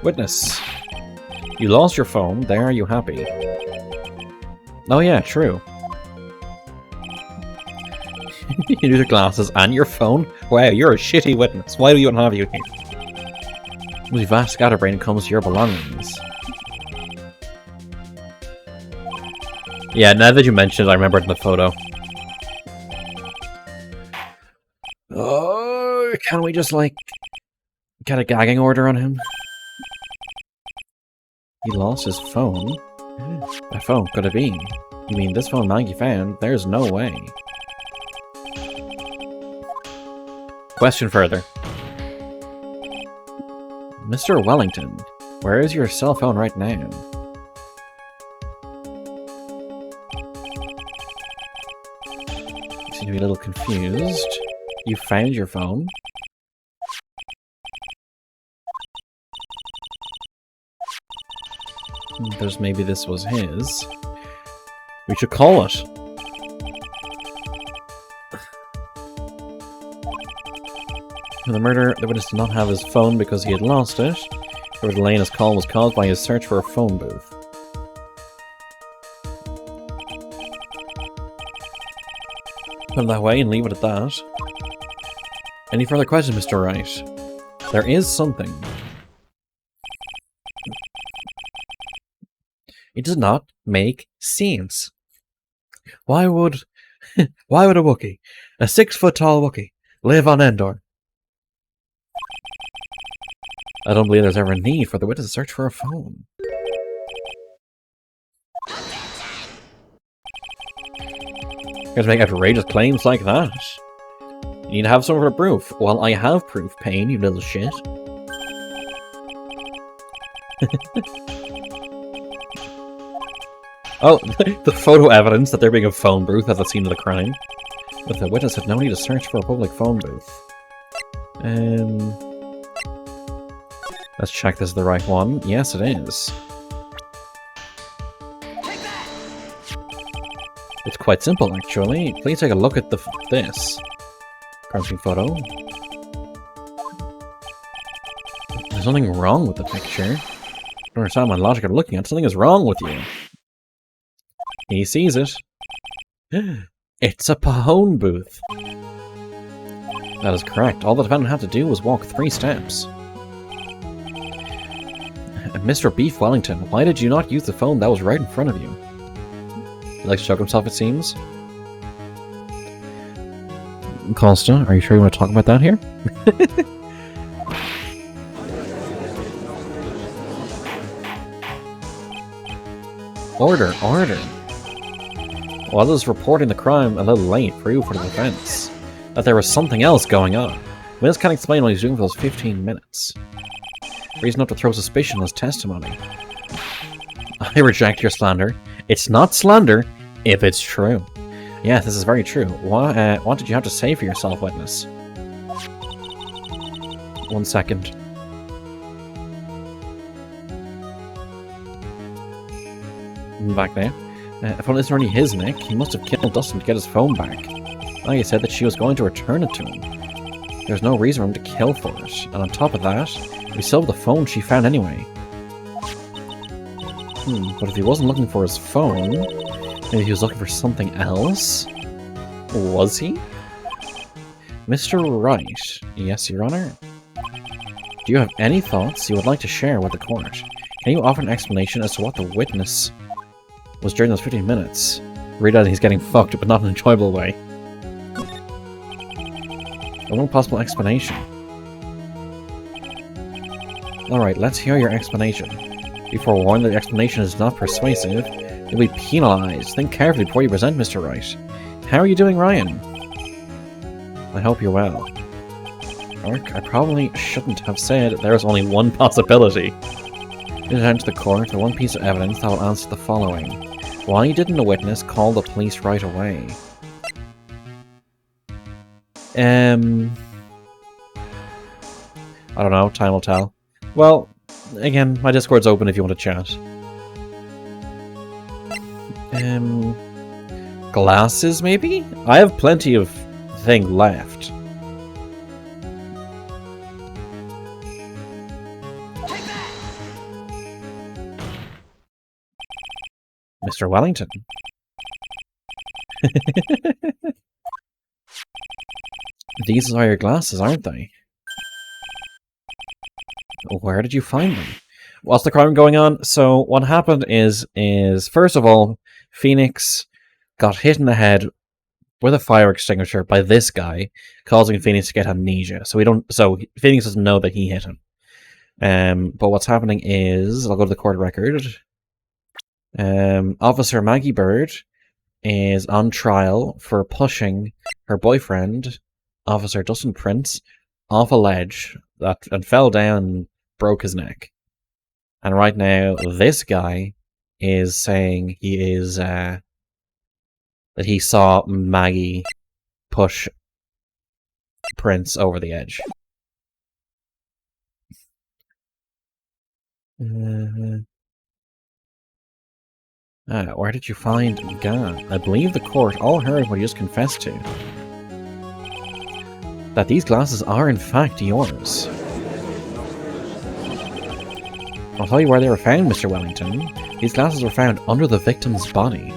Witness. You lost your phone. There, are you happy? Oh yeah, true. You lose your glasses and your phone? Wow, you're a shitty witness. Why do you even have you here? With vast scatterbrain comes to your belongings. Yeah, now that you mentioned it, I remember it in the photo. Oh, can we just, like, get a gagging order on him? He lost his phone? What phone could it be? You mean this phone Maggie found? There's no way. Question further. Mr. Wellington, where is your cell phone right now? You seem to be a little confused. You found your phone? There's maybe this was his. We should call it. In the murder, the witness did not have his phone because he had lost it. The delay in his call was caused by his search for a phone booth. Put it that way and leave it at that. Any further questions, Mr. Wright? There is something. It does not make sense. Why would a Wookiee, a 6-foot-tall Wookiee, live on Endor? I don't believe there's ever a need for the witness to search for a phone. You guys make outrageous claims like that. You need to have some sort of proof. Well, I have proof, Pain, you little shit. Oh, the photo evidence that there being a phone booth at the scene of the crime. But the witness had no need to search for a public phone booth. Let's check this is the right one. Yes, it is. It's quite simple, actually. Please take a look at this. Crunching photo. There's nothing wrong with the picture. I don't understand my logic of looking at it. Something is wrong with you. He sees it. It's a phone booth. That is correct. All the defendant had to do was walk 3 steps. Mr. Beef Wellington, why did you not use the phone that was right in front of you? He likes to choke himself, it seems. Costa, are you sure you want to talk about that here? Order, order. Well, this is reporting the crime a little late for you for the defense. That there was something else going on. Witness can't explain what he's doing for those 15 minutes. Reason enough to throw suspicion on his testimony. I reject your slander. It's not slander if it's true. Yes, this is very true. What did you have to say for yourself, witness? 1 second. Back there. If it isn't already his neck, he must have killed Dustin to get his phone back. Now you said that she was going to return it to him. There's no reason for him to kill for it. And on top of that, we still have the phone she found anyway. But if he wasn't looking for his phone, maybe he was looking for something else? Was he? Mr. Wright. Yes, Your Honor? Do you have any thoughts you would like to share with the court? Can you offer an explanation as to what the witness was during those 15 minutes? Read out he's getting fucked, but not in an enjoyable way. One possible explanation. Alright, let's hear your explanation. Be forewarned that the explanation is not persuasive. You'll be penalized. Think carefully before you present, Mr. Wright. How are you doing, Ryan? I hope you're well. Ark, I probably shouldn't have said there is only one possibility. Present to the court the one piece of evidence that will answer the following. Why didn't the witness call the police right away? I don't know, time will tell. Well, again, my Discord's open if you want to chat. Glasses, maybe? I have plenty of thing left. Mr. Wellington. These are your glasses, aren't they? Where did you find them? What's the crime going on? So what happened is first of all, Phoenix got hit in the head with a fire extinguisher by this guy, causing Phoenix to get amnesia. So Phoenix doesn't know that he hit him. But what's happening is, I'll go to the court record. Officer Maggie Bird is on trial for pushing her boyfriend, Officer Dustin Prince, off a ledge and fell down and broke his neck. And right now, this guy is saying he is that he saw Maggie push Prince over the edge. Where did you find Gan? I believe the court all heard what you just confessed to. That these glasses are in fact yours. I'll tell you where they were found, Mr. Wellington. These glasses were found under the victim's body.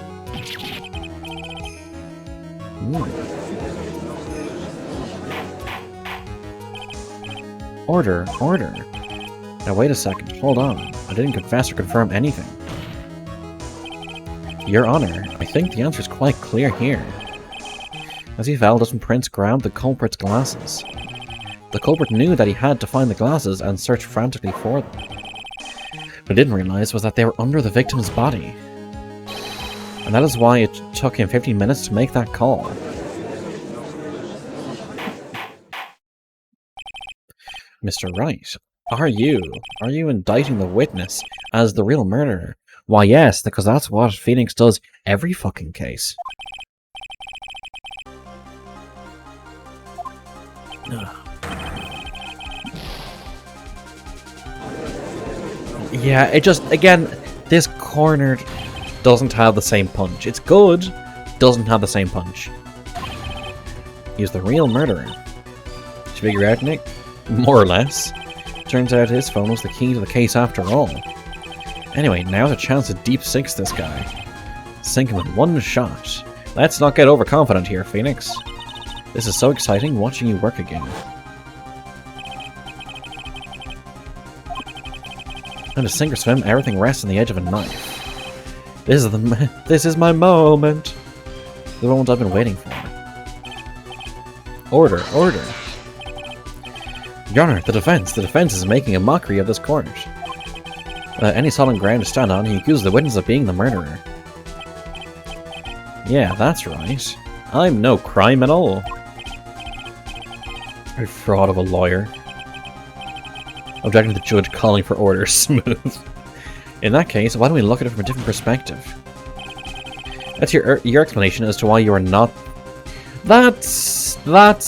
Order, order. Now wait a second, hold on. I didn't confess or confirm anything. Your Honor, I think the answer is quite clear here. As he fell, doesn't Prince grab the culprit's glasses? The culprit knew that he had to find the glasses and search frantically for them. What he didn't realize was that they were under the victim's body. And that is why it took him 15 minutes to make that call. Mr. Wright, are you indicting the witness as the real murderer? Why yes, because that's what Phoenix does every fucking case. Yeah, it just, again, this cornered doesn't have the same punch. It's good, doesn't have the same punch. He's the real murderer. Did you figure out, Nick? More or less. Turns out his phone was the key to the case after all. Anyway, now's a chance to deep six this guy. Sink him in one shot. Let's not get overconfident here, Phoenix. This is so exciting watching you work again. And to sink or swim, everything rests on the edge of a knife. This is my moment. The moment I've been waiting for. Order, order. Your Honor, the defense is making a mockery of this court. Any solid ground to stand on, he accuses the witness of being the murderer. Yeah, that's right. I'm no crime at all. A fraud of a lawyer. Objecting to the judge calling for order. Smooth. In that case, why don't we look at it from a different perspective? That's your explanation as to why you are not... That's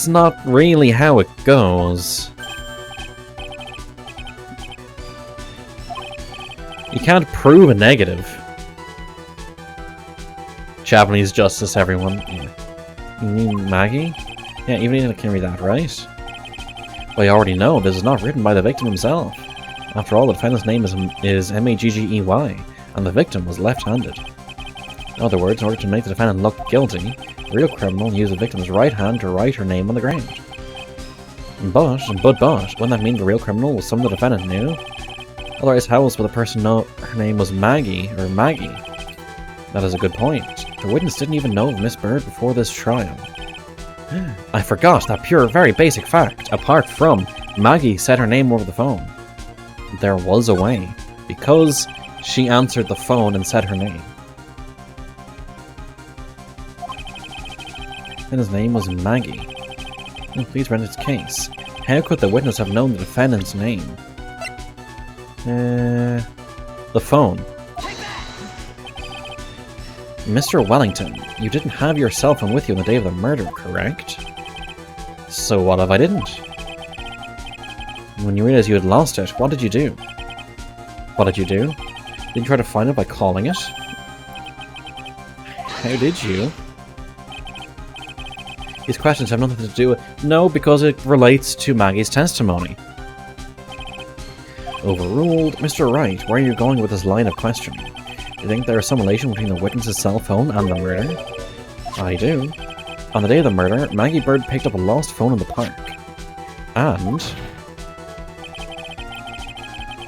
not really how it goes. You can't prove a negative. Japanese justice, everyone. Yeah. You mean Maggie? Yeah, even Ian can read that, right? Well, you already know, this is not written by the victim himself. After all, the defendant's name is M-A-G-G-E-Y, and the victim was left-handed. In other words, in order to make the defendant look guilty, the real criminal used the victim's right hand to write her name on the ground. But, wouldn't that mean the real criminal was someone the defendant knew? Otherwise, how else would the person know her name was Maggie, or Maggie? That is a good point. The witness didn't even know of Miss Bird before this trial. I forgot that pure, very basic fact. Apart from, Maggie said her name over the phone. There was a way. Because she answered the phone and said her name. And his name was Maggie. Please render its case. How could the witness have known the defendant's name? The phone. Mr. Wellington, you didn't have your cell phone with you on the day of the murder, correct? So what if I didn't? When you realized you had lost it, what did you do? What did you do? Did you try to find it by calling it? How did you? These questions have nothing to do with... No, because it relates to Maggie's testimony. Overruled. Mr. Wright, where are you going with this line of questioning? Do you think there is some relation between the witness's cell phone and the murder? I do. On the day of the murder, Maggie Bird picked up a lost phone in the park. And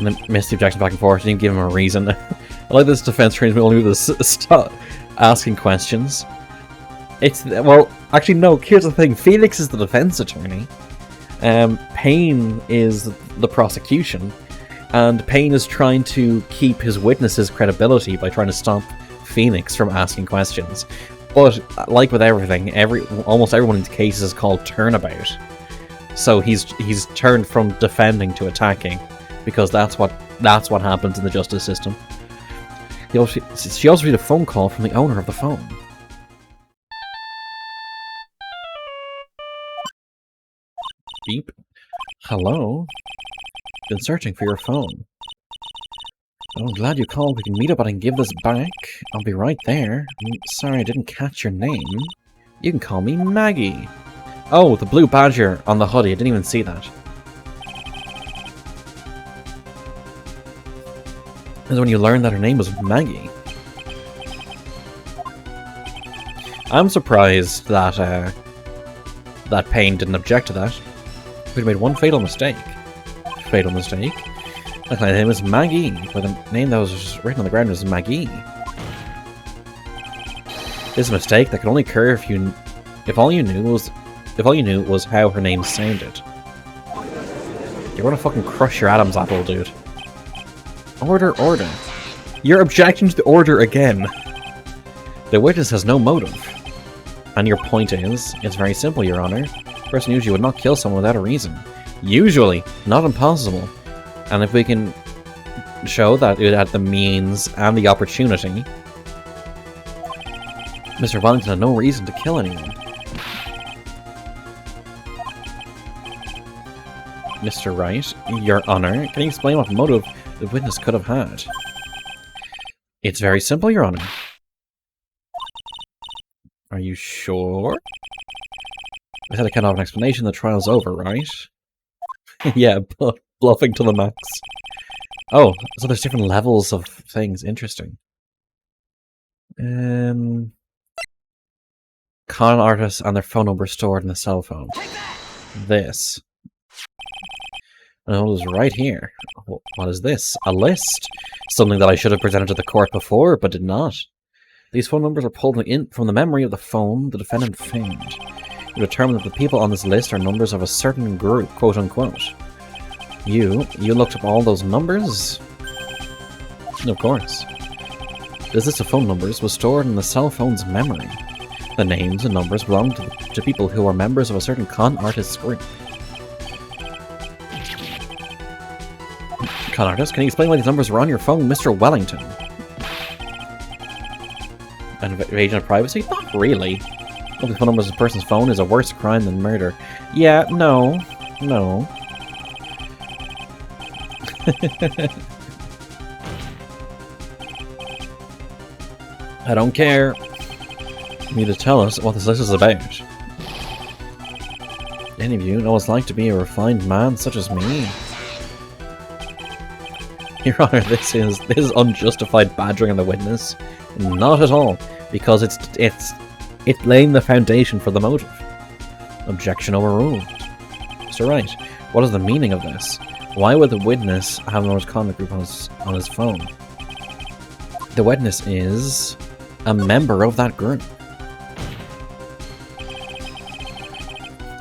then missed the objection back and forth, didn't give him a reason. I like this defense trains me only with this stop asking questions. It's, well, actually no, here's the thing. Felix is the defense attorney. Payne is the prosecution. And Payne is trying to keep his witness's credibility by trying to stop Phoenix from asking questions. But, like with everything, almost everyone in the case is called turnabout. So he's turned from defending to attacking, because that's what happens in the justice system. She also received a phone call from the owner of the phone. Beep. Hello? Been searching for your phone. Oh, I'm glad you called. We can meet up and give this back. I'll be right there. Sorry, I didn't catch your name. You can call me Maggie. Oh, the blue badger on the hoodie. I didn't even see that. And when you learned that her name was Maggie. I'm surprised that that Payne didn't object to that. We'd made one fatal mistake. Fatal mistake? My client's name is Maggie, but the name that was written on the ground was Maggie. This is a mistake that can only occur if all you knew was how her name sounded. You're gonna fucking crush your Adam's apple, dude. Order, order. You're objecting to the order again. The witness has no motive. And your point is, it's very simple, Your Honor. A person usually would not kill someone without a reason. Usually, not impossible. And if we can show that it had the means and the opportunity, Mr. Wellington had no reason to kill anyone. Mr. Wright, Your Honor, can you explain what motive the witness could have had? It's very simple, Your Honor. Are you sure? I said I can't have an explanation, the trial's over, right? Yeah, bluffing to the max. Oh, so there's different levels of things. Interesting. Con artists and their phone number stored in the cell phone. This. And it was right here. What is this? A list? Something that I should have presented to the court before, but did not. These phone numbers are pulled in from the memory of the phone the defendant found. You determine that the people on this list are numbers of a certain group, quote-unquote. You looked up all those numbers? Of course. This list of phone numbers was stored in the cell phone's memory. The names and numbers belonged to people who were members of a certain con artist's group. Con artist, can you explain why these numbers were on your phone, Mr. Wellington? An invasion of privacy? Not really. Looking phone numbers of a person's phone is a worse crime than murder. Yeah, no. I don't care. You need to tell us what this list is about. Any of you know what it's like to be a refined man such as me? Your Honor, this is unjustified badgering of the witness. Not at all, because it's laying the foundation for the motive. Objection overruled. Mr. Wright, what is the meaning of this? Why would the witness have an armed convict group on his phone? The witness is a member of that group.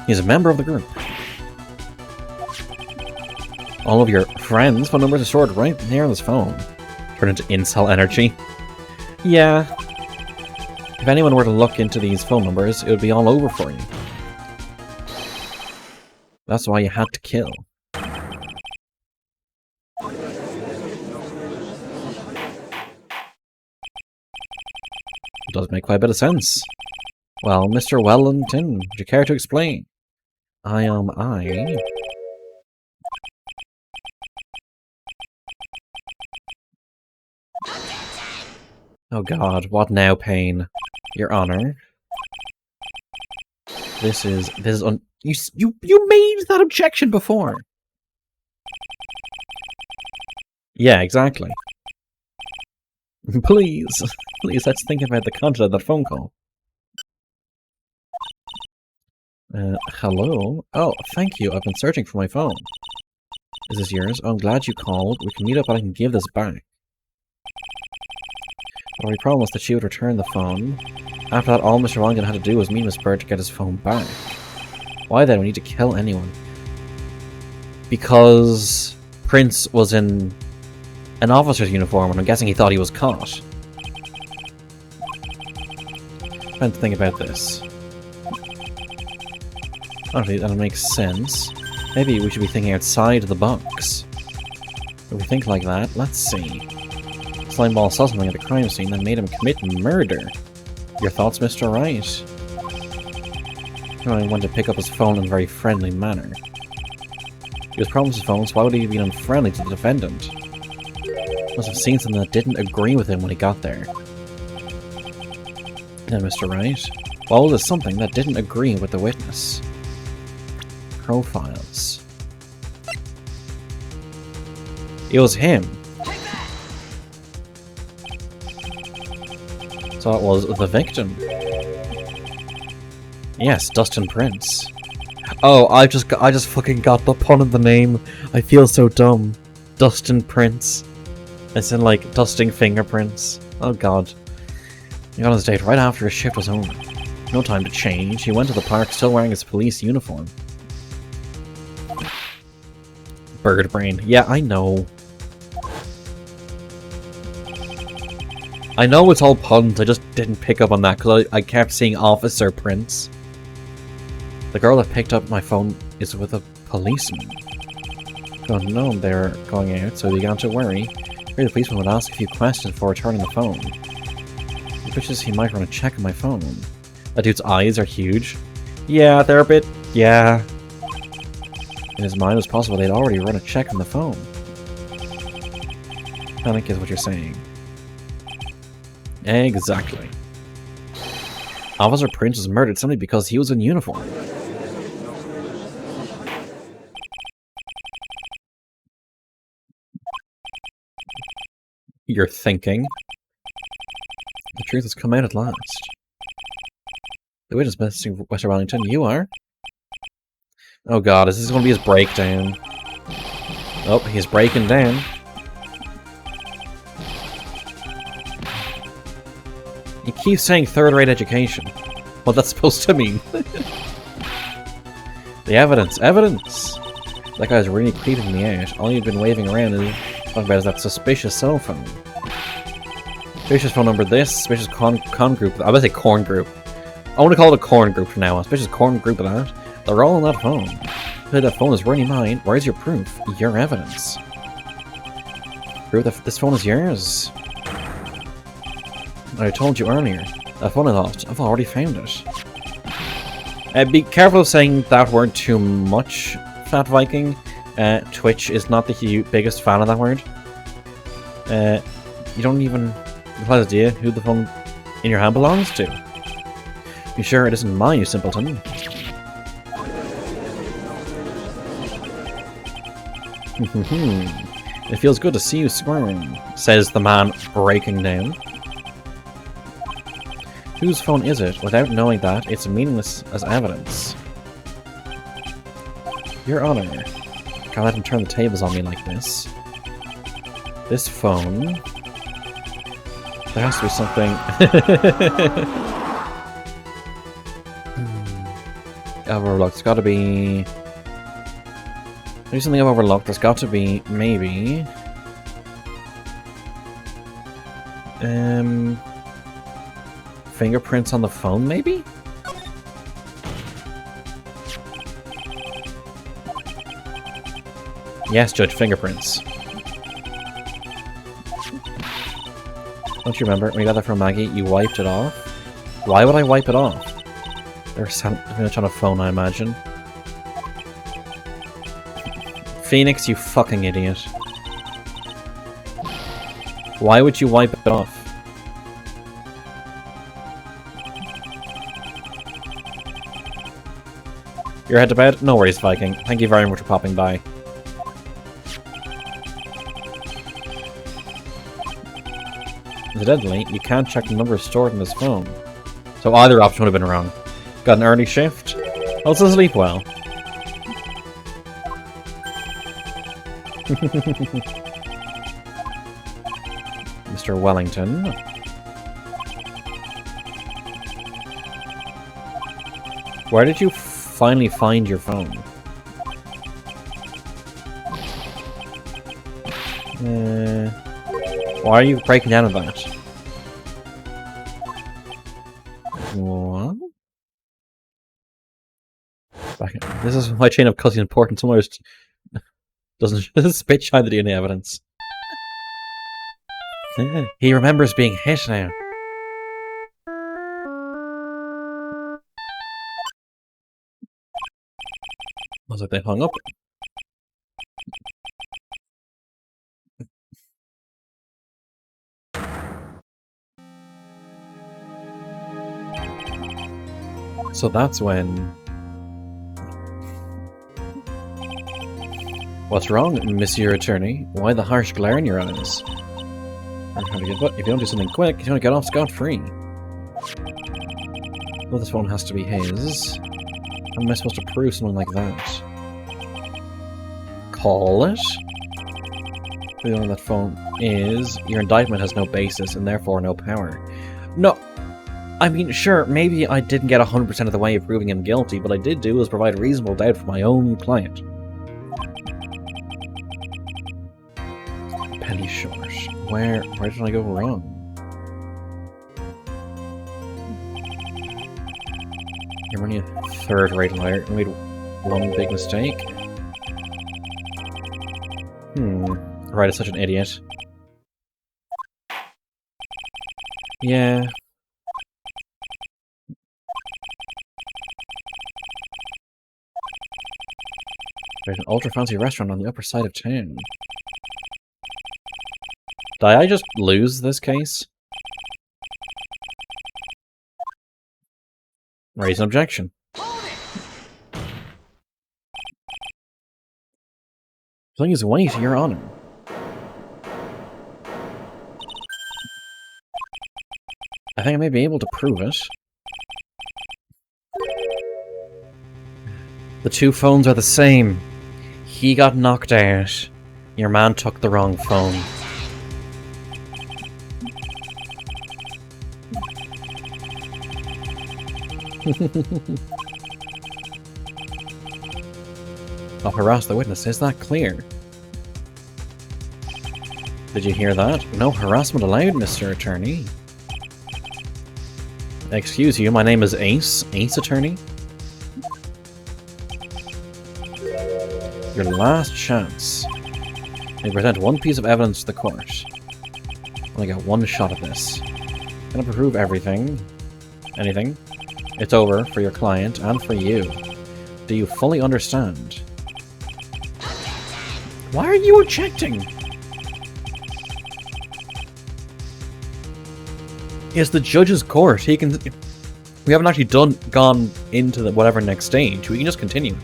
He's a member of the group. All of your friends' phone numbers are stored right there on this phone. Turn into incel energy. Yeah. If anyone were to look into these phone numbers, it would be all over for you. That's why you had to kill. It does make quite a bit of sense. Well, Mr. Wellington, would you care to explain? I. Oh god, what now, Payne? Your Honor. This is you made that objection before. Yeah, exactly. Please, let's think about the content of that phone call. Hello? Oh, thank you, I've been searching for my phone. Is this yours? Oh, I'm glad you called. We can meet up and I can give this back. Well, we promised that she would return the phone. After that, all Mr. Wellington had to do was meet Miss Bird to get his phone back. Why then? We need to kill anyone. Because Prince was in an officer's uniform, and I'm guessing he thought he was caught. I'm trying to think about this. Actually, that makes sense. Maybe we should be thinking outside the box. If we think like that, let's see. Slimeball saw something at the crime scene that made him commit murder. Your thoughts, Mr. Wright? He only wanted to pick up his phone in a very friendly manner. He was promised his phone, so why would he have been unfriendly to the defendant? He must have seen something that didn't agree with him when he got there. Then, Mr. Wright, what was it something that didn't agree with the witness? Profiles. It was him. So it was the victim. Yes, Dustin Prince. Oh, I just fucking got the pun of the name. I feel so dumb. Dustin Prince. It's in like dusting fingerprints. Oh god. He got on his date right after his shift was over. No time to change. He went to the park still wearing his police uniform. Bird brain. Yeah, I know. I know it's all puns, I just didn't pick up on that because I kept seeing Officer Prince. The girl that picked up my phone is with a policeman. Don't know they're going out, so he began to worry. Maybe the policeman would ask a few questions before returning the phone. He wishes he might run a check on my phone. That dude's eyes are huge. Yeah, they're a bit... yeah. In his mind, it was possible they'd already run a check on the phone. Panic is what you're saying. Exactly. Officer Prince was murdered simply because he was in uniform. You're thinking. The truth has come out at last. The witness missing Western Wellington, you are? Oh god, is this going to be his breakdown? Oh, he's breaking down. He keeps saying third-rate education. What that's supposed to mean? The evidence! Evidence! That guy's really creeping me out. All you've been waving around and talking about is that suspicious cell phone. Suspicious phone number this, suspicious con group. I would say corn group. I want to call it a corn group from now on. Suspicious corn group of that. They're all on that phone. If that phone is really mine, where's your proof? Your evidence. Proof that this phone is yours. I told you earlier. That phone I lost. I've already found it. Be careful of saying that word too much, Fat Viking. Twitch is not the biggest fan of that word. You don't even have an idea who the phone in your hand belongs to. Be sure it isn't mine, you simpleton. It feels good to see you squirming, says the man breaking down. Whose phone is it? Without knowing that, it's meaningless as evidence. Your Honor, can't let him turn the tables on me like this. This phone... There has to be something... Overlooked. It's got to be... There's something I've overlooked. There's got to be, maybe... Fingerprints on the phone, maybe? Yes, Judge, fingerprints. Don't you remember when you got that from Maggie, you wiped it off? Why would I wipe it off? There's something on a phone, I imagine. Phoenix, you fucking idiot. Why would you wipe it off? Your head to bed? No worries, Viking. Thank you very much for popping by. Incidentally, you can't check the number stored in his phone. So either option would have been wrong. Got an early shift? Also sleep well. Mr. Wellington. Where did you finally find your phone? Why are you breaking down on that? What? This is my chain of custody important. Someone just doesn't spit shine the DNA evidence. He remembers being hit now. Looks like they hung up. So that's when... What's wrong, Monsieur Attorney? Why the harsh glare in your eyes? If you don't do something quick, you don't get off scot-free. Well, this phone has to be his. How am I supposed to prove something like that? Call it? The only that phone is, your indictment has no basis and therefore no power. No! I mean, sure, maybe I didn't get 100% of the way of proving him guilty, but I did do was provide reasonable doubt for my own client. Penny short. Where did I go wrong? You're only a third-rate liar. I made one big mistake. Wright is such an idiot. Yeah. There's an ultra-fancy restaurant on the upper side of town. Did I just lose this case? Raise an objection. Please wait, Your Honor. I think I may be able to prove it. The two phones are the same. He got knocked out. Your man took the wrong phone. I'll harass the witness. Is that clear? Did you hear that? No harassment allowed, Mr. Attorney. Excuse you, my name is Ace. Ace Attorney? Your last chance. You present one piece of evidence to the court. Only got one shot at this. Gonna prove everything. Anything. It's over for your client and for you. Do you fully understand? Why are you objecting? It's the judge's court. He can. We haven't actually gone into the whatever next stage. We can just continue.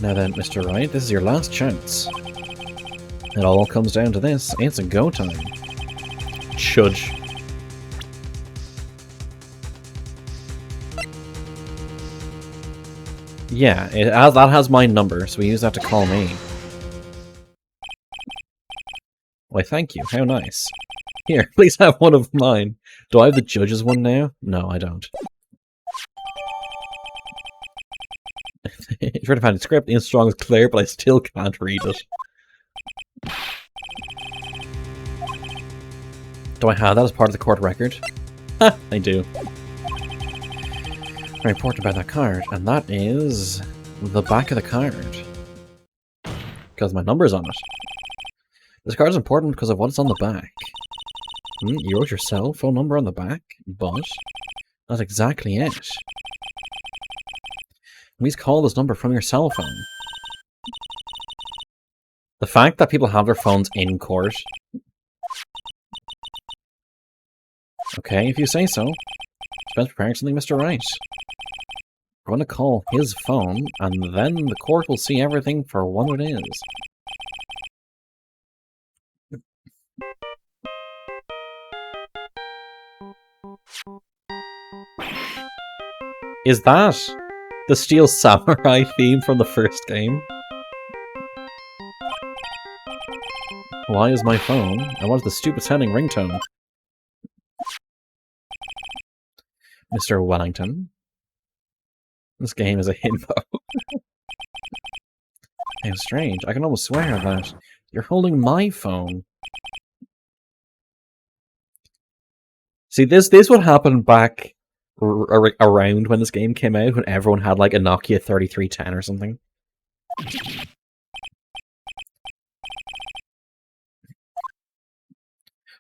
Now then, Mr. Wright, this is your last chance. It all comes down to this. It's a go time. Judge. Yeah, that has my number, so we use that to call me. Why, thank you. How nice. Here, please have one of mine. Do I have the judge's one now? No, I don't. Try to find a script. Ian Strong is clear, but I still can't read it. Do I have that as part of the court record? Ha! I do. Very important about that card, and that is the back of the card. Because my number's on it. This card is important because of what's on the back. You wrote your cell phone number on the back, but that's exactly it. Please call this number from your cell phone. The fact that people have their phones in court. Okay, if you say so. Spence preparing something, Mr. Wright. We're going to call his phone, and then the court will see everything for what it is. Is that the Steel Samurai theme from the first game? Why is my phone? And what is the stupid sounding ringtone? Mr. Wellington. This game is a himbo. How strange. I can almost swear that you're holding my phone. See, this would happen back around when this game came out, when everyone had like a Nokia 3310 or something.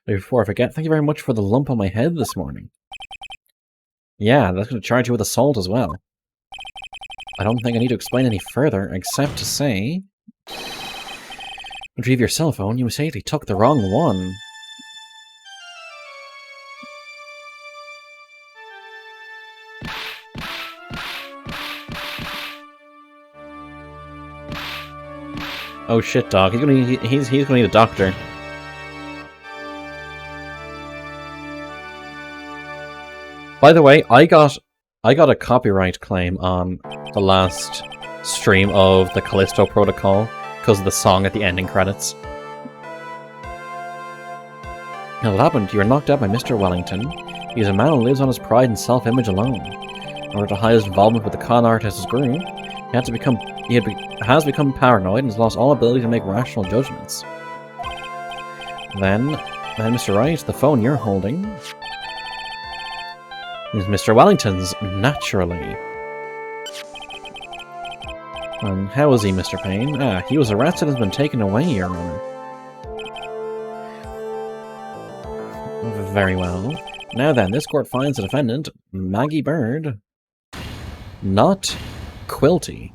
Before I forget, thank you very much for the lump on my head this morning. Yeah, that's going to charge you with assault as well. I don't think I need to explain any further, except to say... Retrieve your cell phone, you mistakenly took the wrong one. Oh shit, dog. He's gonna need a doctor. By the way, I got a copyright claim on the last stream of the Callisto Protocol because of the song at the ending credits. Now what happened? You were knocked out by Mr. Wellington. He's a man who lives on his pride and self-image alone. In order to hide his involvement with the con artist's group, he has become paranoid and has lost all ability to make rational judgments. Then, Mr. Wright, the phone you're holding is Mr. Wellington's, naturally. How is he, Mr. Payne? Ah, he was arrested and has been taken away, Your Honor. Very well. Now then, this court finds the defendant, Maggie Bird, not Quilty.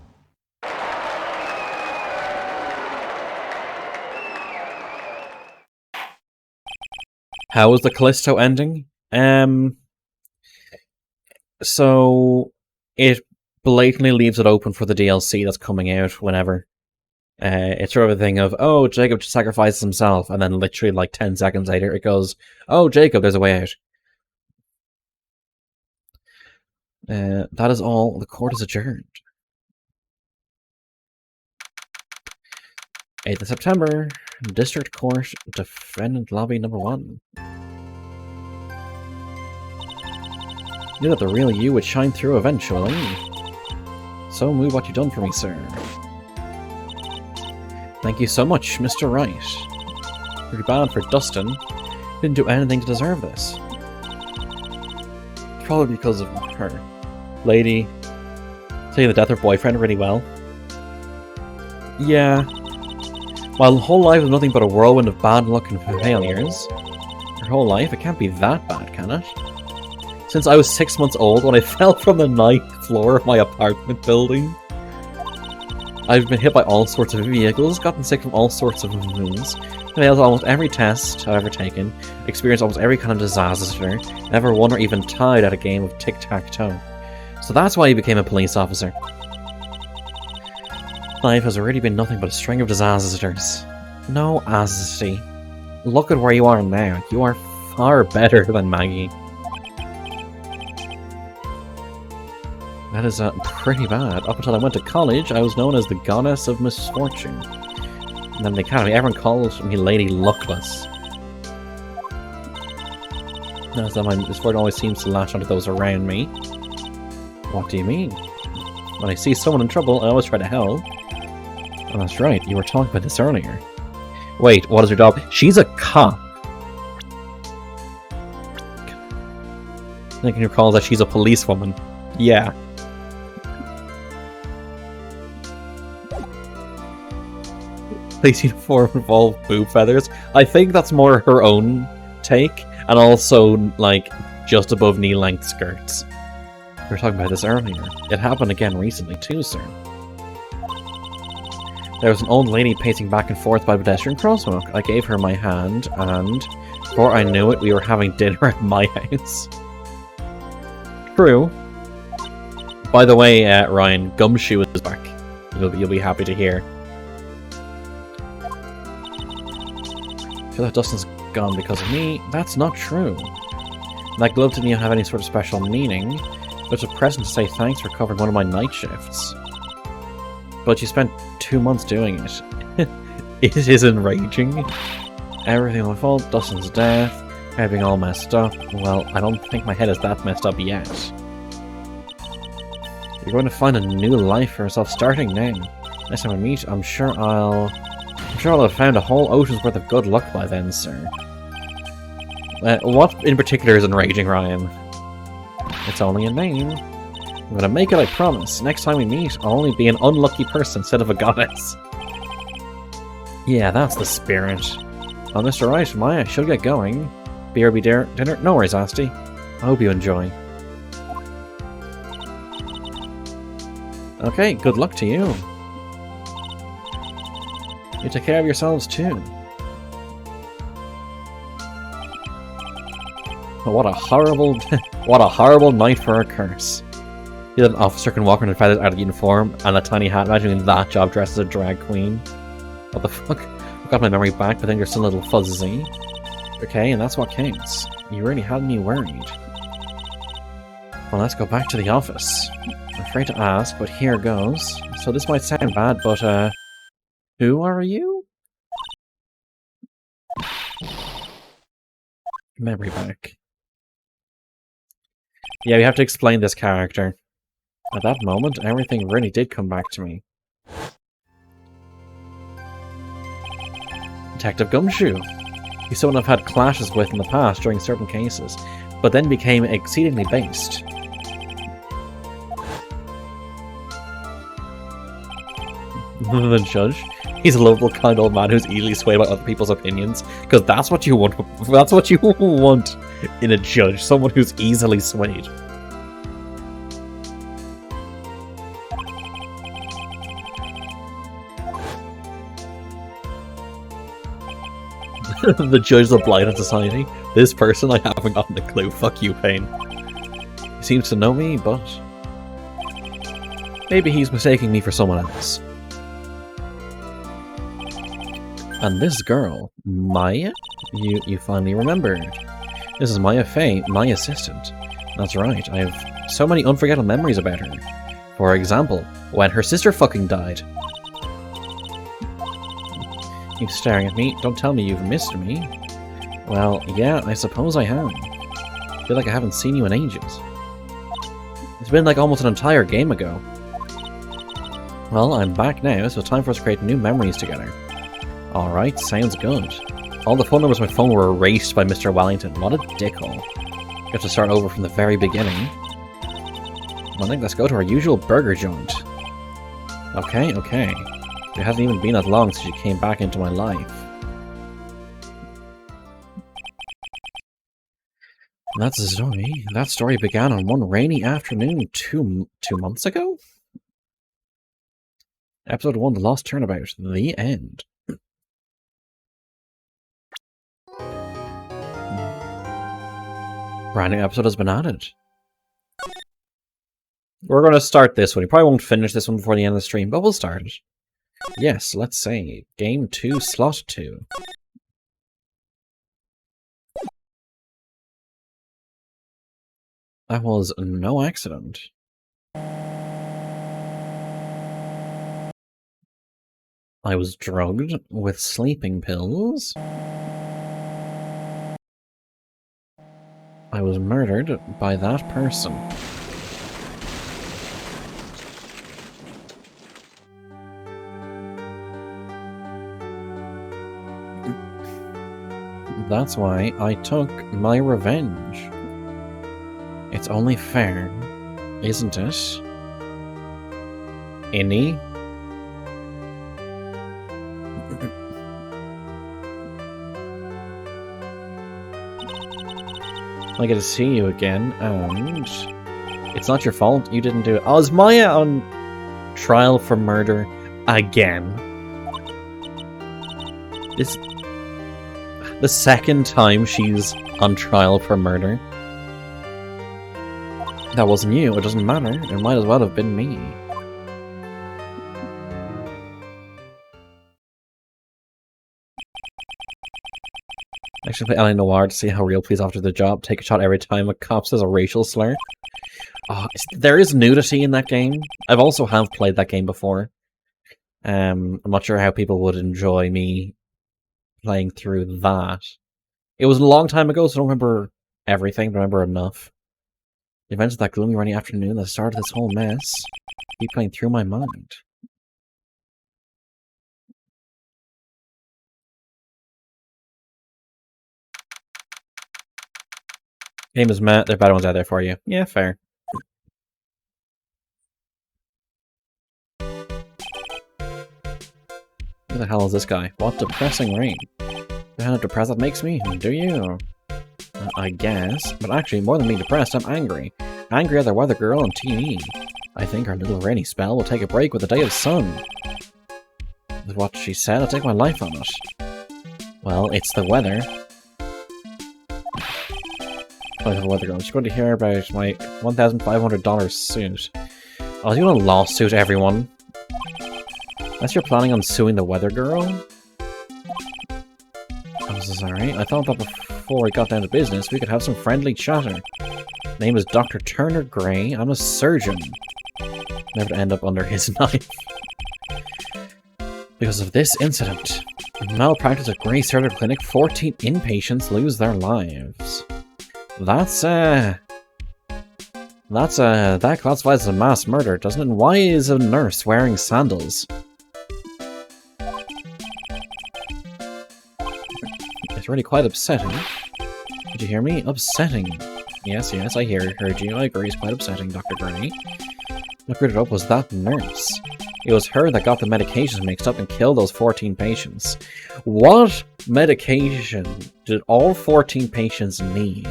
How was the Callisto ending? So it blatantly leaves it open for the DLC that's coming out whenever. It's sort of a thing of, oh, Jacob sacrifices himself, and then literally like 10 seconds later it goes, oh, Jacob, there's a way out. That is all. The court is adjourned. 8th of September, District Court, Defendant Lobby number 1. Knew that the real you would shine through eventually. So move what you've done for me, sir. Thank you so much, Mr. Wright. Pretty bad for Dustin. Didn't do anything to deserve this. Probably because of her. Lady, taking the death of her boyfriend really well. Yeah. My whole life was nothing but a whirlwind of bad luck and failures. Her whole life? It can't be that bad, can it? Since I was 6 months old when I fell from the 9th floor of my apartment building. I've been hit by all sorts of vehicles, gotten sick from all sorts of wounds, failed almost every test I've ever taken, experienced almost every kind of disaster, never won or even tied at a game of tic-tac-toe. So that's why he became a police officer. Life has already been nothing but a string of disasters. No asty. Look at where you are now. You are far better than Maggie. That is pretty bad. Up until I went to college, I was known as the Goddess of Misfortune. And then in the academy, everyone calls me Lady Luckless. That's that my misfortune always seems to latch onto those around me. What do you mean? When I see someone in trouble, I always try to help. Oh, that's right, you were talking about this earlier. Wait, what is her job? She's a cop. I think you recall that she's a policewoman. Yeah. Police uniform involved boob feathers. I think that's more her own take, and also, like, just above knee-length skirts. We were talking about this earlier. It happened again recently too, sir. There was an old lady pacing back and forth by the pedestrian crosswalk. I gave her my hand, and before I knew it, we were having dinner at my house. True. By the way, Ryan, Gumshoe is back. You'll be happy to hear. I feel like Dustin's gone because of me. That's not true. That glove didn't even have any sort of special meaning. But it's a present to say thanks for covering one of my night shifts. But you spent 2 months doing it. It is enraging. Everything my fault, Dustin's death, everything all messed up. Well, I don't think my head is that messed up yet. You're going to find a new life for yourself starting now. Next time we meet, I'm sure I'll have found a whole ocean's worth of good luck by then, sir. What in particular is enraging, Ryan? It's only a name. I'm gonna make it, I promise. Next time we meet, I'll only be an unlucky person instead of a goddess. Yeah, that's the spirit. Well, Mr. Wright, I should get going. BRB dinner? No worries, Asti. I hope you enjoy. Okay, good luck to you. You take care of yourselves too. What a horrible night for a curse. You know, an officer can walk around in feathers out of uniform and a tiny hat. Imagine that job dressed as a drag queen. What the fuck? I got my memory back, but then you're still a little fuzzy. Okay, and that's what counts. You really had me worried. Well, let's go back to the office. afraid to ask, but here goes. So this might sound bad, but, who are you? Memory back. Yeah, we have to explain this character. At that moment, everything really did come back to me. Detective Gumshoe. He's someone I've had clashes with in the past during certain cases, but then became exceedingly based. The judge? He's a lovable, kind old man who's easily swayed by other people's opinions, because that's what you want. That's what you want in a judge, someone who's easily swayed. The judge of blind in society. This person, I haven't gotten a clue. Fuck you, Payne. He seems to know me, but maybe he's mistaking me for someone else. And this girl, Maya? You finally remembered. This is Maya Fey, my assistant. That's right, I have so many unforgettable memories about her. For example, when her sister fucking died. Keep staring at me. Don't tell me you've missed me. Well, yeah, I suppose I have. I feel like I haven't seen you in ages. It's been like almost an entire game ago. Well, I'm back now, so it's time for us to create new memories together. Alright, sounds good. All the phone numbers on my phone were erased by Mr. Wellington. What a dickhole. We have to start over from the very beginning. Well, I think let's go to our usual burger joint. Okay. It hasn't even been that long since you came back into my life. That's the story. That story began on one rainy afternoon two months ago? Episode 1, The Lost Turnabout. The end. Brand new episode has been added. We're going to start this one. We probably won't finish this one before the end of the stream, but we'll start it. Yes, let's say Game 2, Slot 2. That was no accident. I was drugged with sleeping pills. I was murdered by that person. That's why I took my revenge. It's only fair, isn't it? Innie? I get to see you again, and it's not your fault. You didn't do it. Oh, is Maya on trial for murder again? This the second time she's on trial for murder. That wasn't you. It doesn't matter. It might as well have been me. Actually play L.A. Noire to see how real police officers do the job. Take a shot every time a cop says a racial slur. Oh, there is nudity in that game. I've also played that game before. I'm not sure how people would enjoy me playing through that. It was a long time ago, so I don't remember everything, but I remember enough. The events of that gloomy rainy afternoon that started this whole mess keep playing through my mind. Name is Matt. There are better ones out there for you. Yeah, fair. Who the hell is this guy? What depressing rain. The hell depressed that makes me? Do you? I guess. But actually, more than being depressed, I'm angry. Angry at the weather girl on TV. I think our little rainy spell will take a break with a day of sun. With what she said, I'll take my life on it. Well, it's the weather. The weather girl. I'm just going to hear about my $1,500 suit. Oh, you want to lawsuit everyone? Unless you're planning on suing the weather girl? I'm sorry. I thought that before we got down to business, we could have some friendly chatter. Name is Dr. Turner Gray. I'm a surgeon. Never to end up under his knife. Because of this incident, malpractice at Grey Surgery Clinic, 14 inpatients lose their lives. That classifies as a mass murder, doesn't it? Why is a nurse wearing sandals? It's really quite upsetting. Did you hear me? Upsetting. Yes, I heard you. I agree, it's quite upsetting, Dr. Gray. What screwed it up was that nurse. It was her that got the medications mixed up and killed those 14 patients. What medication did all 14 patients need?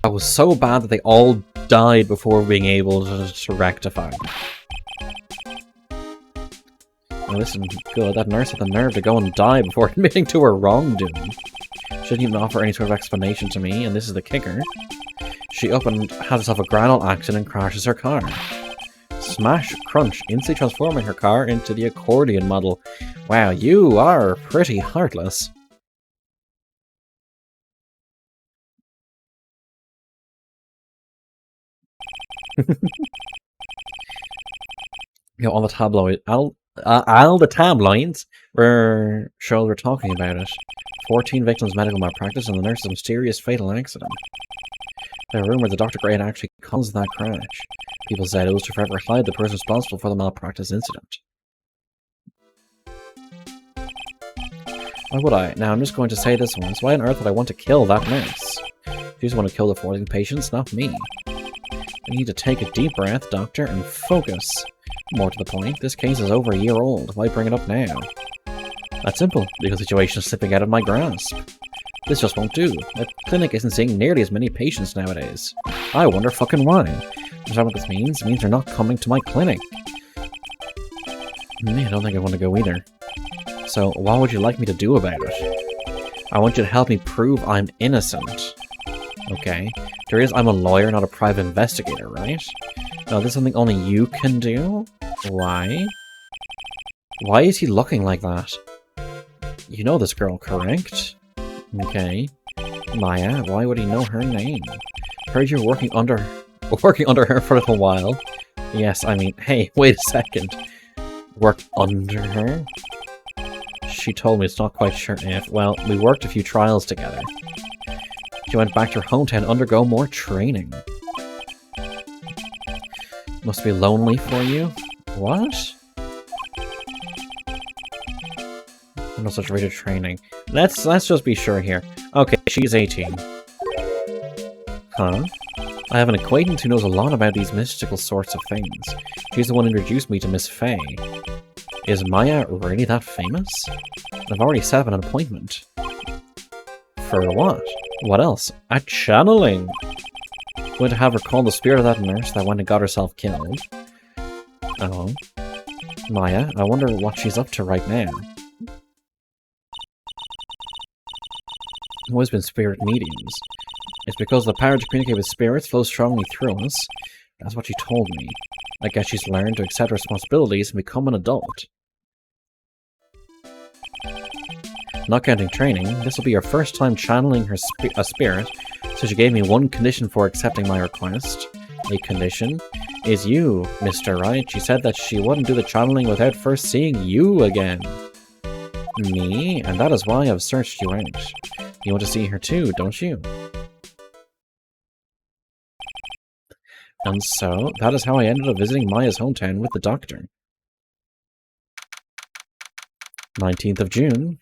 That was so bad that they all died before being able to rectify. Now listen, good, that nurse had the nerve to go and die before admitting to her wrongdoing. She didn't even offer any sort of explanation to me, and this is the kicker. She up and has herself a grand old accident and crashes her car. Smash, crunch, instantly transforming her car into the accordion model. Wow, you are pretty heartless. All the tabloids, all the tabloids were talking about it. 14 victims medical malpractice and the nurse's mysterious fatal accident. There were rumors that Dr. Gray had actually caused that crash. People said it was to forever hide the person responsible for the malpractice incident. Why would I? Now I'm just going to say this once. Why on earth would I want to kill that nurse? She's the one who killed the 14 patients, not me. I need to take a deep breath, doctor, and focus. More to the point, this case is over a year old. Why bring it up now? That's simple, because the situation is slipping out of my grasp. This just won't do. The clinic isn't seeing nearly as many patients nowadays. I wonder fucking why. Is that what this means? It means they're not coming to my clinic. I don't think I want to go either. So, what would you like me to do about it? I want you to help me prove I'm innocent. Okay. There is, I'm a lawyer, not a private investigator, right? No, this is something only you can do? Why? Why is he looking like that? You know this girl, correct? Okay. Maya, why would he know her name? Heard you're working under her for a little while. Yes, I mean, hey, wait a second. Worked under her? She told me it's not quite sure if. Well, we worked a few trials together. She went back to her hometown to undergo more training. Must be lonely for you? What? No such rate of training. Let's just be sure here. Okay, she's 18. Huh? I have an acquaintance who knows a lot about these mystical sorts of things. She's the one who introduced me to Miss Faye. Is Maya really that famous? I've already set up an appointment. For what? What else? A channeling! Going to have her call the spirit of that nurse that went and got herself killed. Oh. Maya, I wonder what she's up to right now. I've always been spirit mediums. It's because the power to communicate with spirits flows strongly through us. That's what she told me. I guess she's learned to accept responsibilities and become an adult. Not counting training, this will be her first time channeling a spirit, so she gave me one condition for accepting my request. A condition is you, Mr. Wright. She said that she wouldn't do the channeling without first seeing you again. Me? And that is why I've searched you out. You want to see her too, don't you? And so, that is how I ended up visiting Maya's hometown with the doctor. 19th of June.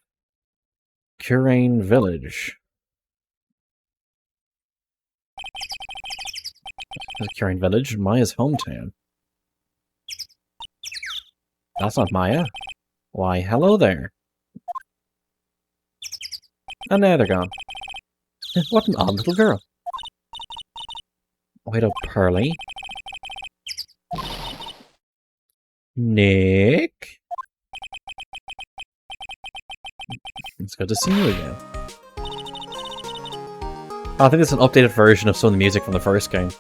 Currain Village. Currain Village, Maya's hometown. That's not Maya. Why, hello there. And now they're gone. What an odd little girl. Wait up, Pearly. Nick? It's good to see you again. I think it's an updated version of some of the music from the first game.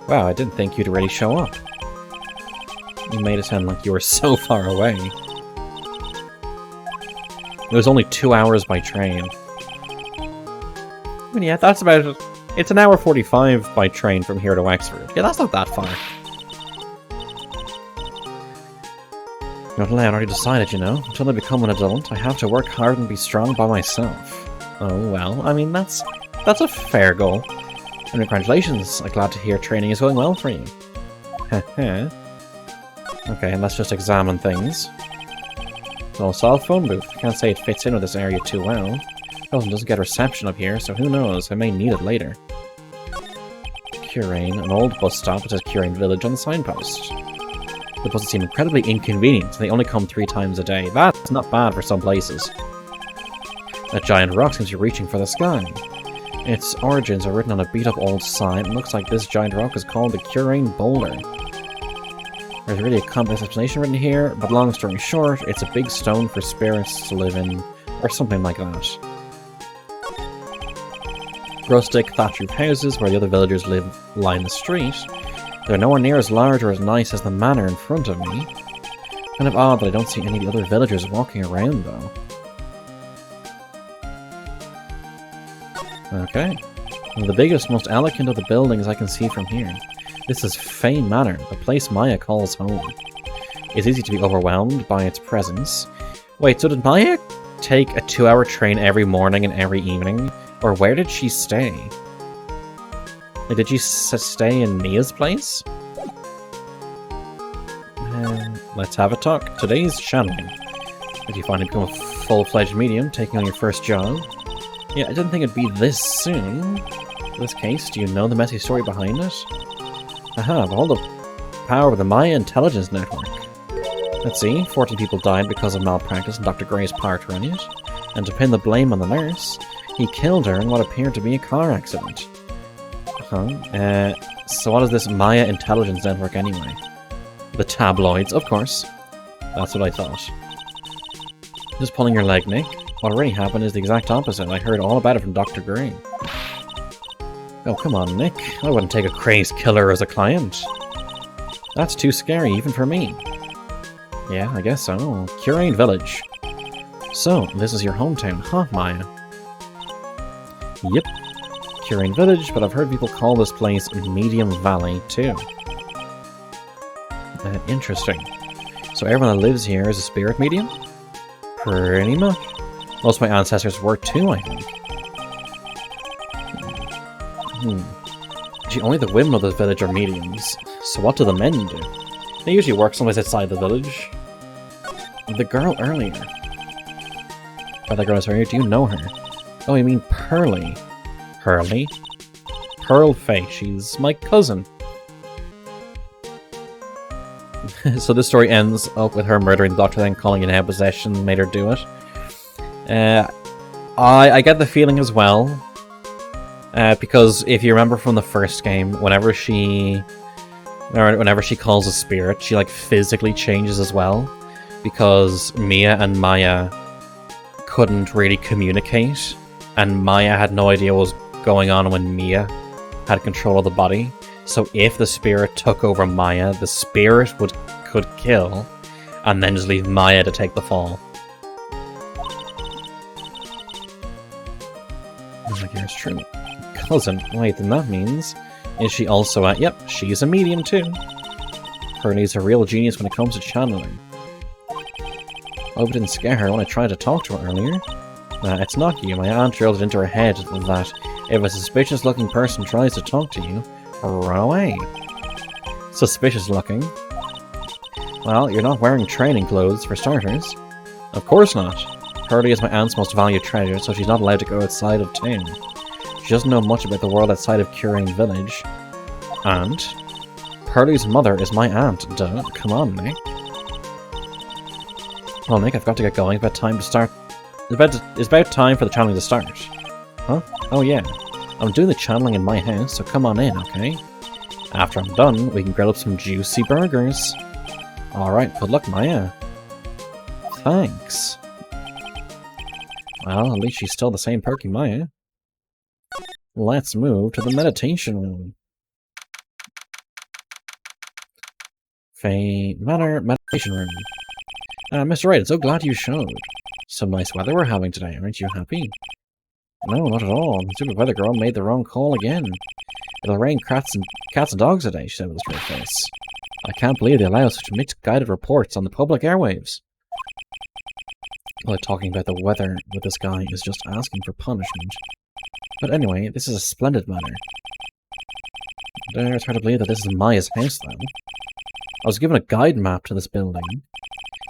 Wow, I didn't think you'd already show up. You made it sound like you were so far away. It was only 2 hours by train. I mean, yeah, that's about it. It's an hour 45 by train from here to Wexford. Yeah, that's not that far. Not allowed, I already decided, you know. Until I become an adult, I have to work hard and be strong by myself. Oh, well, I mean, that's a fair goal. And congratulations, I'm glad to hear training is going well for you. Heh. Okay, let's just examine things. Well, cell phone booth. Can't say it fits in with this area too well. Doesn't get reception up here, so who knows, I may need it later. Currain, an old bus stop that says Currain Village on the signpost. The buses seem incredibly inconvenient, and they only come 3 times a day. That's not bad for some places. That giant rock seems to be reaching for the sky. Its origins are written on a beat-up old sign, and looks like this giant rock is called the Currain Boulder. There's really a complex explanation written here, but long story short, it's a big stone for spirits to live in, or something like that. Rustic, thatch-roof houses where the other villagers live line the street. They're nowhere near as large or as nice as the manor in front of me. Kind of odd that I don't see any of the other villagers walking around, though. Okay. One of the biggest, most elegant of the buildings I can see from here. This is Fane Manor, the place Maya calls home. It's easy to be overwhelmed by its presence. Wait, so did Maya take a 2-hour train every morning and every evening? Or where did she stay? Like, did she stay in Mia's place? Let's have a talk. Today's channeling. Did you finally become a full-fledged medium, taking on your first job? Yeah, I didn't think it'd be this soon. In this case, do you know the messy story behind it? Aha, behold the power of the Maya Intelligence Network. Let's see, 14 people died because of malpractice and Dr. Gray's part running it. And to pin the blame on the nurse, he killed her in what appeared to be a car accident. So what is this Maya Intelligence Network anyway? The tabloids, of course. That's what I thought. Just pulling your leg, Nick. What really happened is the exact opposite. I heard all about it from Dr. Gray. Oh, come on, Nick. I wouldn't take a crazed killer as a client. That's too scary, even for me. Yeah, I guess so. Currain Village. So, this is your hometown, huh, Maya? Yep. Currain Village, but I've heard people call this place Medium Valley, too. Interesting. So everyone that lives here is a spirit medium? Pretty much. Most of my ancestors were too, I think. Gee, only the women of the village are mediums. So what do the men do? They usually work someplace outside the village. The girl earlier. By the girl earlier, do you know her? Oh, you mean Pearly. Pearly? Pearl Faye, she's my cousin. So this story ends up with her murdering the doctor, then calling in out possession made her do it. I get the feeling as well, because if you remember from the first game, whenever she calls a spirit, she like physically changes as well, because Mia and Maya couldn't really communicate, and Maya had no idea what was going on when Mia had control of the body. So if the spirit took over Maya, the spirit could kill, and then just leave Maya to take the fall. Like, it's true. Cousin. Wait, then that means... Is she also at... Yep, she's a medium too. Pearly's a real genius when it comes to channeling. Hope it didn't scare her when I tried to talk to her earlier. It's not you. My aunt drilled it into her head that if a suspicious-looking person tries to talk to you, run away. Suspicious looking? Well, you're not wearing training clothes, for starters. Of course not. Pearly is my aunt's most valued treasure, so she's not allowed to go outside of town. She doesn't know much about the world outside of Currain Village. And Pearly's mother is my aunt, duh. Come on, Nick. Well, Nick, I've got to get going. It's about time to start. It's about time for the channeling to start. Huh? Oh yeah. I'm doing the channeling in my house, so come on in, okay? After I'm done, we can grill up some juicy burgers. Alright, good luck, Maya. Thanks. Well, at least she's still the same perky Maya. Let's move to the meditation room. Fane Manor Meditation Room. Mr. Wright, I'm so glad you showed. Some nice weather we're having today, aren't you happy? No, not at all. The stupid weather girl made the wrong call again. It'll rain cats and dogs today, she said with a straight face. I can't believe they allow such misguided reports on the public airwaves. Well, talking about the weather with this guy is just asking for punishment. But anyway, this is a splendid matter. It's hard to believe that this is Maya's house, though. I was given a guide map to this building.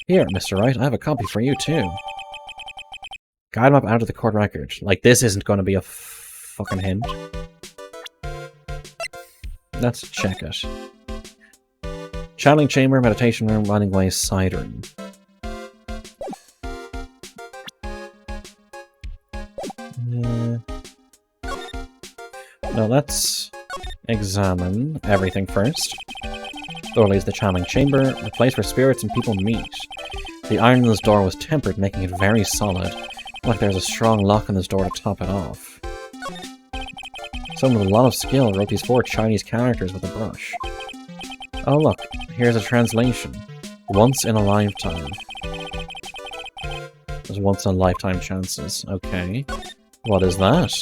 Here, Mr. Wright, I have a copy for you, too. Guide map out of the court record. Like, this isn't going to be a fucking hint. Let's check it. Channeling chamber, meditation room, running way, side room. Now let's examine everything first. Thoroughly is the channeling chamber, the place where spirits and people meet. The iron in this door was tempered, making it very solid. Like there's a strong lock on this door to top it off. Someone with a lot of skill wrote these 4 Chinese characters with a brush. Oh look, here's a translation. Once in a lifetime. There's once in a lifetime chances. Okay. What is that?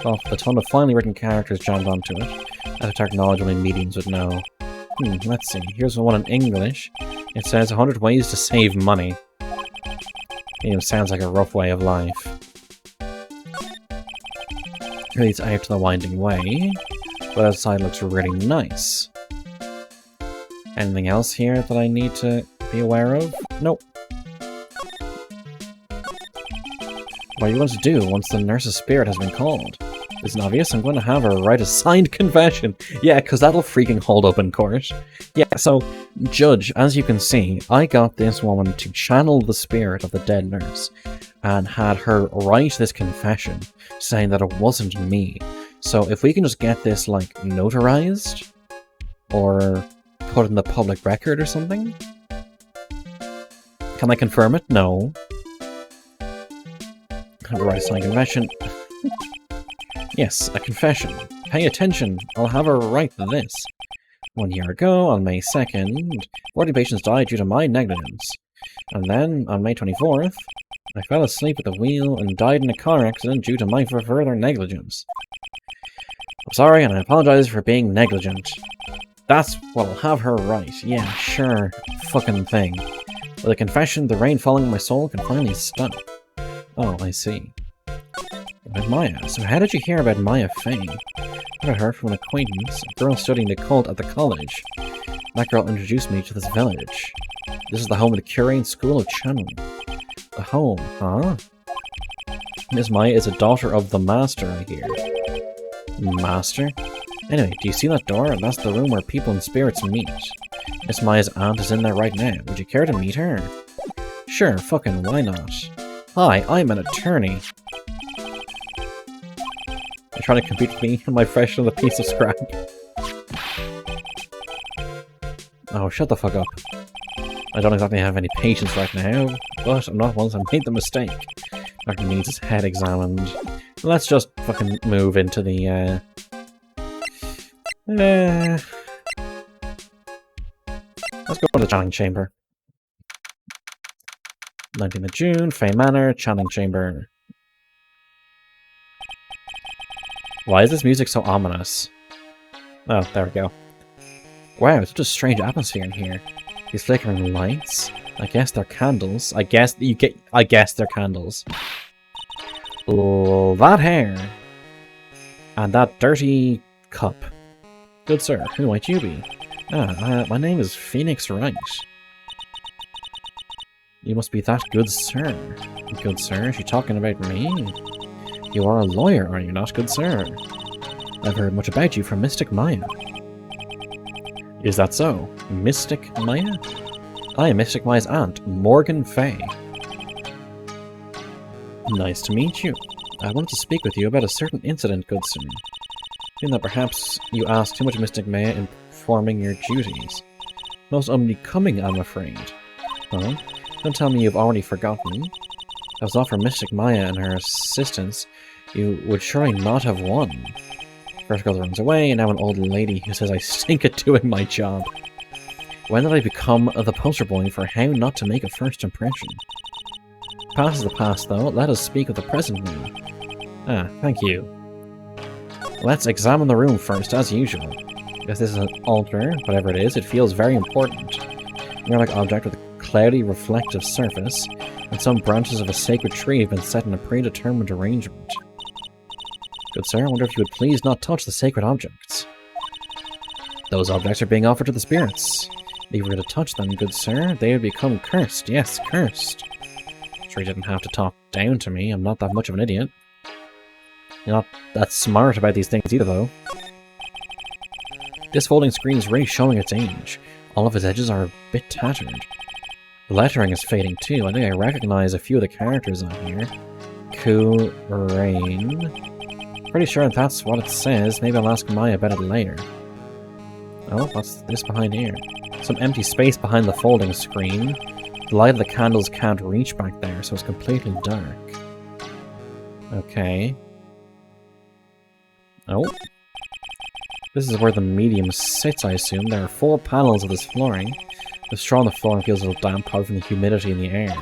Oh, a ton of finely written characters jammed onto it. Esoteric knowledge only mediums would know. Let's see. Here's one in English. It says 100 ways to save money. It sounds like a rough way of life. It leads out to the winding way, but outside looks really nice. Anything else here that I need to be aware of? Nope. What are you going to do once the nurse's spirit has been called? Isn't obvious? I'm going to have her write a signed confession. Yeah, because that'll freaking hold up in court. Yeah, so, Judge, as you can see, I got this woman to channel the spirit of the dead nurse and had her write this confession saying that it wasn't me. So if we can just get this, like, notarized or put in the public record or something? Can I confirm it? No. Have her write a signed confession. Yes, a confession. Pay attention, I'll have her write this. 1 year ago, on May 2nd, 40 patients died due to my negligence. And then, on May 24th, I fell asleep at the wheel and died in a car accident due to my further negligence. I'm sorry, and I apologize for being negligent. That's what I'll have her write. Yeah, sure. Fucking thing. With a confession, the rain falling on my soul can finally stop. Oh, I see. About Maya. So how did you hear about Maya Fane? I heard from an acquaintance, a girl studying the cult at the college. That girl introduced me to this village. This is the home of the Curian School of Channeling. The home, huh? Miss Maya is a daughter of the Master, I hear. Master? Anyway, do you see that door? That's the room where people and spirits meet. Miss Maya's aunt is in there right now. Would you care to meet her? Sure, fucking why not? Hi, I'm an attorney. You're trying to compete with me and my fresh on a piece of scrap. Oh, shut the fuck up. I don't exactly have any patience right now, but I'm not once I made the mistake. Doctor needs his head examined. Let's just fucking move into the, let's go to the channeling chamber. 19th of June, Fey Manor, channeling chamber. Why is this music so ominous? Oh, there we go. Wow, it's such a strange atmosphere in here. These flickering lights. I guess they're candles. I guess they're candles. Oh, that hair. And that dirty cup. Good sir, who might you be? My name is Phoenix Wright. You must be that good sir. Good sir, is she talking about me? You are a lawyer, are you not, good sir? I've heard much about you from Mystic Maya. Is that so? Mystic Maya? I am Mystic Maya's aunt, Morgan Fay. Nice to meet you. I wanted to speak with you about a certain incident, good sir. Feeling that perhaps you asked too much Mystic Maya in performing your duties. Most unbecoming, I'm afraid. Huh? Don't tell me you've already forgotten. I was offered Mystic Maya and her assistance. You would surely not have won. First girl runs away, and now an old lady who says I stink at doing my job. When did I become the poster boy for how not to make a first impression? Past is the past, though. Let us speak of the present now. Ah, thank you. Let's examine the room first, as usual. Guess this is an altar, whatever it is. It feels very important. Mirror-like object with a cloudy, reflective surface, and some branches of a sacred tree have been set in a predetermined arrangement. Good sir, I wonder if you would please not touch the sacred objects. Those objects are being offered to the spirits. If you were to touch them, good sir, they would become cursed. Yes, cursed. Sure, you didn't have to talk down to me. I'm not that much of an idiot. You're not that smart about these things either, though. This folding screen is really showing its age. All of its edges are a bit tattered. The lettering is fading too. I think I recognize a few of the characters on here. Rain. Pretty sure that's what it says. Maybe I'll ask Maya about it later. Oh, what's this behind here? Some empty space behind the folding screen. The light of the candles can't reach back there, so it's completely dark. Okay. Oh. This is where the medium sits, I assume. There are 4 panels of this flooring. The straw on the floor feels a little damp, probably from the humidity in the air.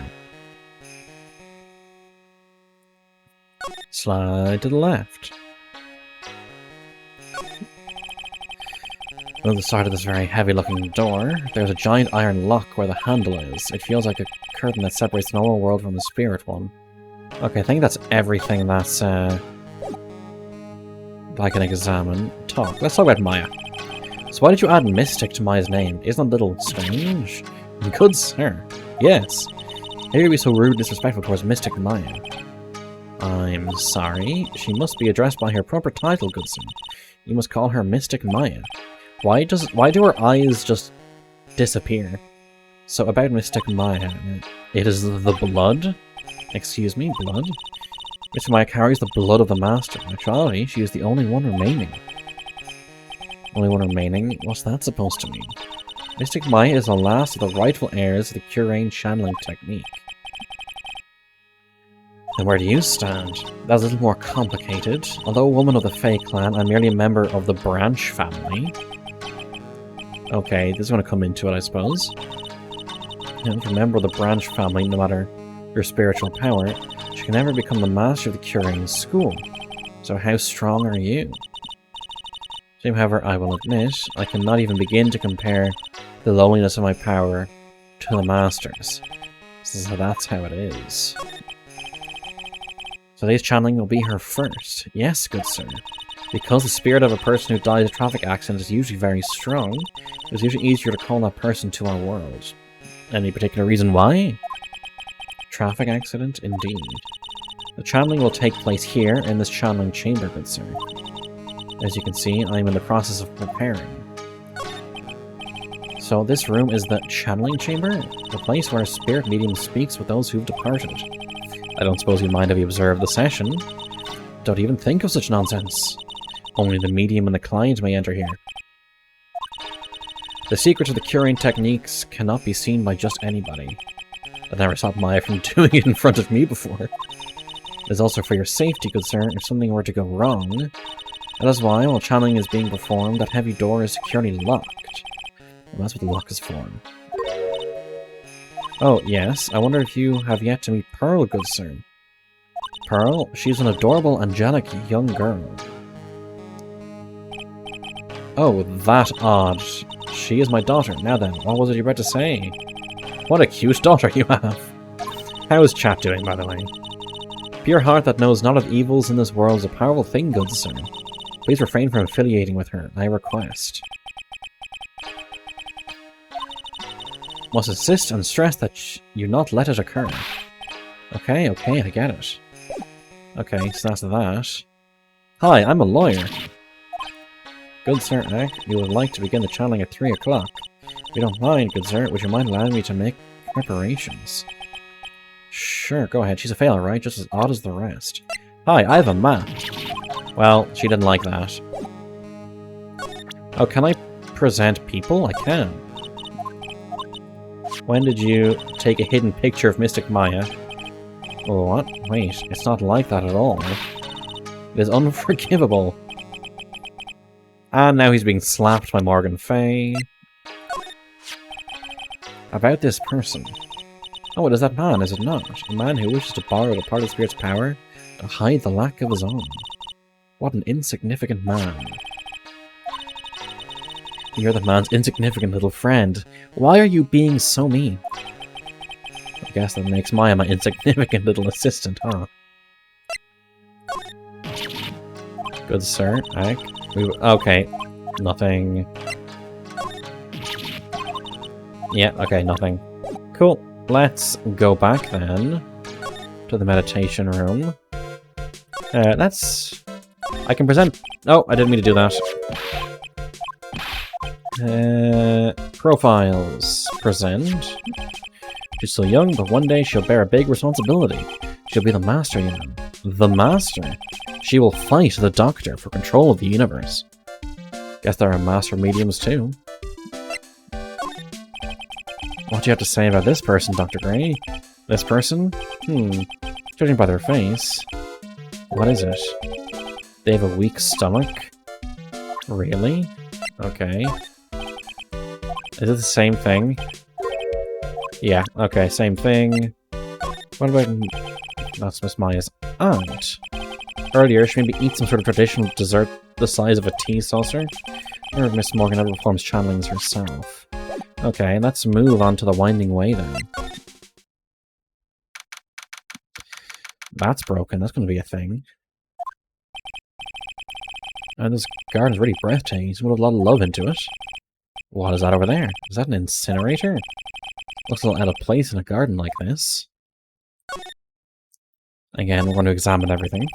Slide to the left. On the side of this very heavy-looking door, there's a giant iron lock where the handle is. It feels like a curtain that separates the normal world from the spirit one. Okay, I think that's everything that's, I can examine. Let's talk about Maya. So why did you add Mystic to Maya's name? Isn't that a little strange? Good sir. Yes. How can you be so rude and disrespectful towards Mystic Maya? I'm sorry. She must be addressed by her proper title, good sir. You must call her Mystic Maya. Why do her eyes just disappear? So about Mystic Maya, it is the blood? Excuse me, blood? Mystic Maya carries the blood of the Master. In actuality, she is the only one remaining. Only one remaining? What's that supposed to mean? Mystic Maya is the last of the rightful heirs of the Curain channeling technique. And where do you stand? That's a little more complicated. Although a woman of the Fae clan, I'm merely a member of the Branch family. Okay, this is going to come into it, I suppose. If you're a member of the Branch family, no matter your spiritual power, you can never become the master of the Curain school. So how strong are you? However, I will admit, I cannot even begin to compare the lowliness of my power to the Master's. So that's how it is. So today's channeling will be her first. Yes, good sir. Because the spirit of a person who died in a traffic accident is usually very strong, it's usually easier to call that person to our world. Any particular reason why? Traffic accident, indeed. The channeling will take place here in this channeling chamber, good sir. As you can see, I am in the process of preparing. So this room is the channeling chamber? The place where a spirit medium speaks with those who've departed. I don't suppose you'd mind if you observed the session. Don't even think of such nonsense. Only the medium and the client may enter here. The secrets of the Curain techniques cannot be seen by just anybody. I've never stopped Maya from doing it in front of me before. It is also for your safety, good sir, if something were to go wrong. That is why, while channeling is being performed, that heavy door is securely locked. And that's what the lock is for. Oh, yes, I wonder if you have yet to meet Pearl, good sir. Pearl? She's an adorable, angelic young girl. Oh, that odd. She is my daughter. Now then, what was it you were about to say? What a cute daughter you have. How is Chat doing, by the way? Pure heart that knows not of evils in this world is a powerful thing, good sir. Please refrain from affiliating with her, I request. Must insist and stress that you not let it occur. Okay, I get it. Okay, so that's that. Hi, I'm a lawyer. Good sir, you would like to begin the channeling at 3 o'clock. If you don't mind, good sir, would you mind allowing me to make preparations? Sure, go ahead. She's a fail, right? Just as odd as the rest. Hi, I have a map. Well, she didn't like that. Oh, can I present people? I can. When did you take a hidden picture of Mystic Maya? Oh, what? Wait, it's not like that at all. It is unforgivable. And now he's being slapped by Morgan Fay. About this person. Oh, it is that man, is it not? A man who wishes to borrow the part of the spirit's power to hide the lack of his own. What an insignificant man. You're the man's insignificant little friend. Why are you being so mean? I guess that makes Maya my insignificant little assistant, huh? Good sir. Okay. Nothing. Yeah, okay, nothing. Cool. Let's go back then to the meditation room. I can present... Oh, I didn't mean to do that. Profiles. Present. She's so young, but one day she'll bear a big responsibility. She'll be the master, you know. The master. She will fight the Doctor for control of the universe. Guess there are master mediums too. What do you have to say about this person, Dr. Gray? This person? Judging by their face. What is it? They have a weak stomach? Really? Okay. Is it the same thing? Yeah, okay, same thing. What about... That's Miss Maya's aunt. Earlier, she maybe eat some sort of traditional dessert the size of a tea saucer. Or if Miss Morgan ever performs channelings herself. Okay, let's move on to the winding way then. That's broken, that's gonna be a thing. And this garden's really breathtaking, so we'll have a lot of love into it. What is that over there? Is that an incinerator? Looks a little out of place in a garden like this. Again, we're going to examine everything.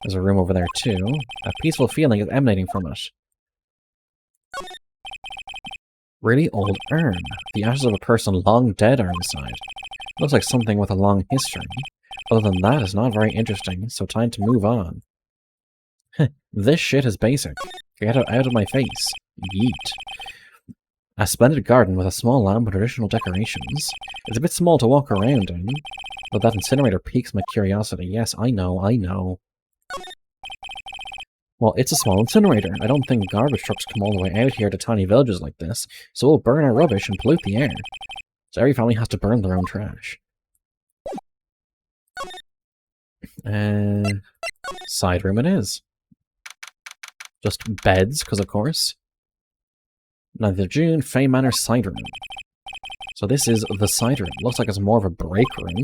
There's a room over there too. A peaceful feeling is emanating from it. Really old urn. The ashes of a person long dead are inside. Looks like something with a long history. Other than that, it's not very interesting, so time to move on. This shit is basic. Get out of my face. Yeet. A splendid garden with a small lamp and traditional decorations. It's a bit small to walk around in, but that incinerator piques my curiosity. Yes, I know. Well, it's a small incinerator. I don't think garbage trucks come all the way out here to tiny villages like this, so we'll burn our rubbish and pollute the air. So every family has to burn their own trash. Side room it is. Just beds, because of course. Neither June, Faye Manor side room. So this is the side room. Looks like it's more of a break room.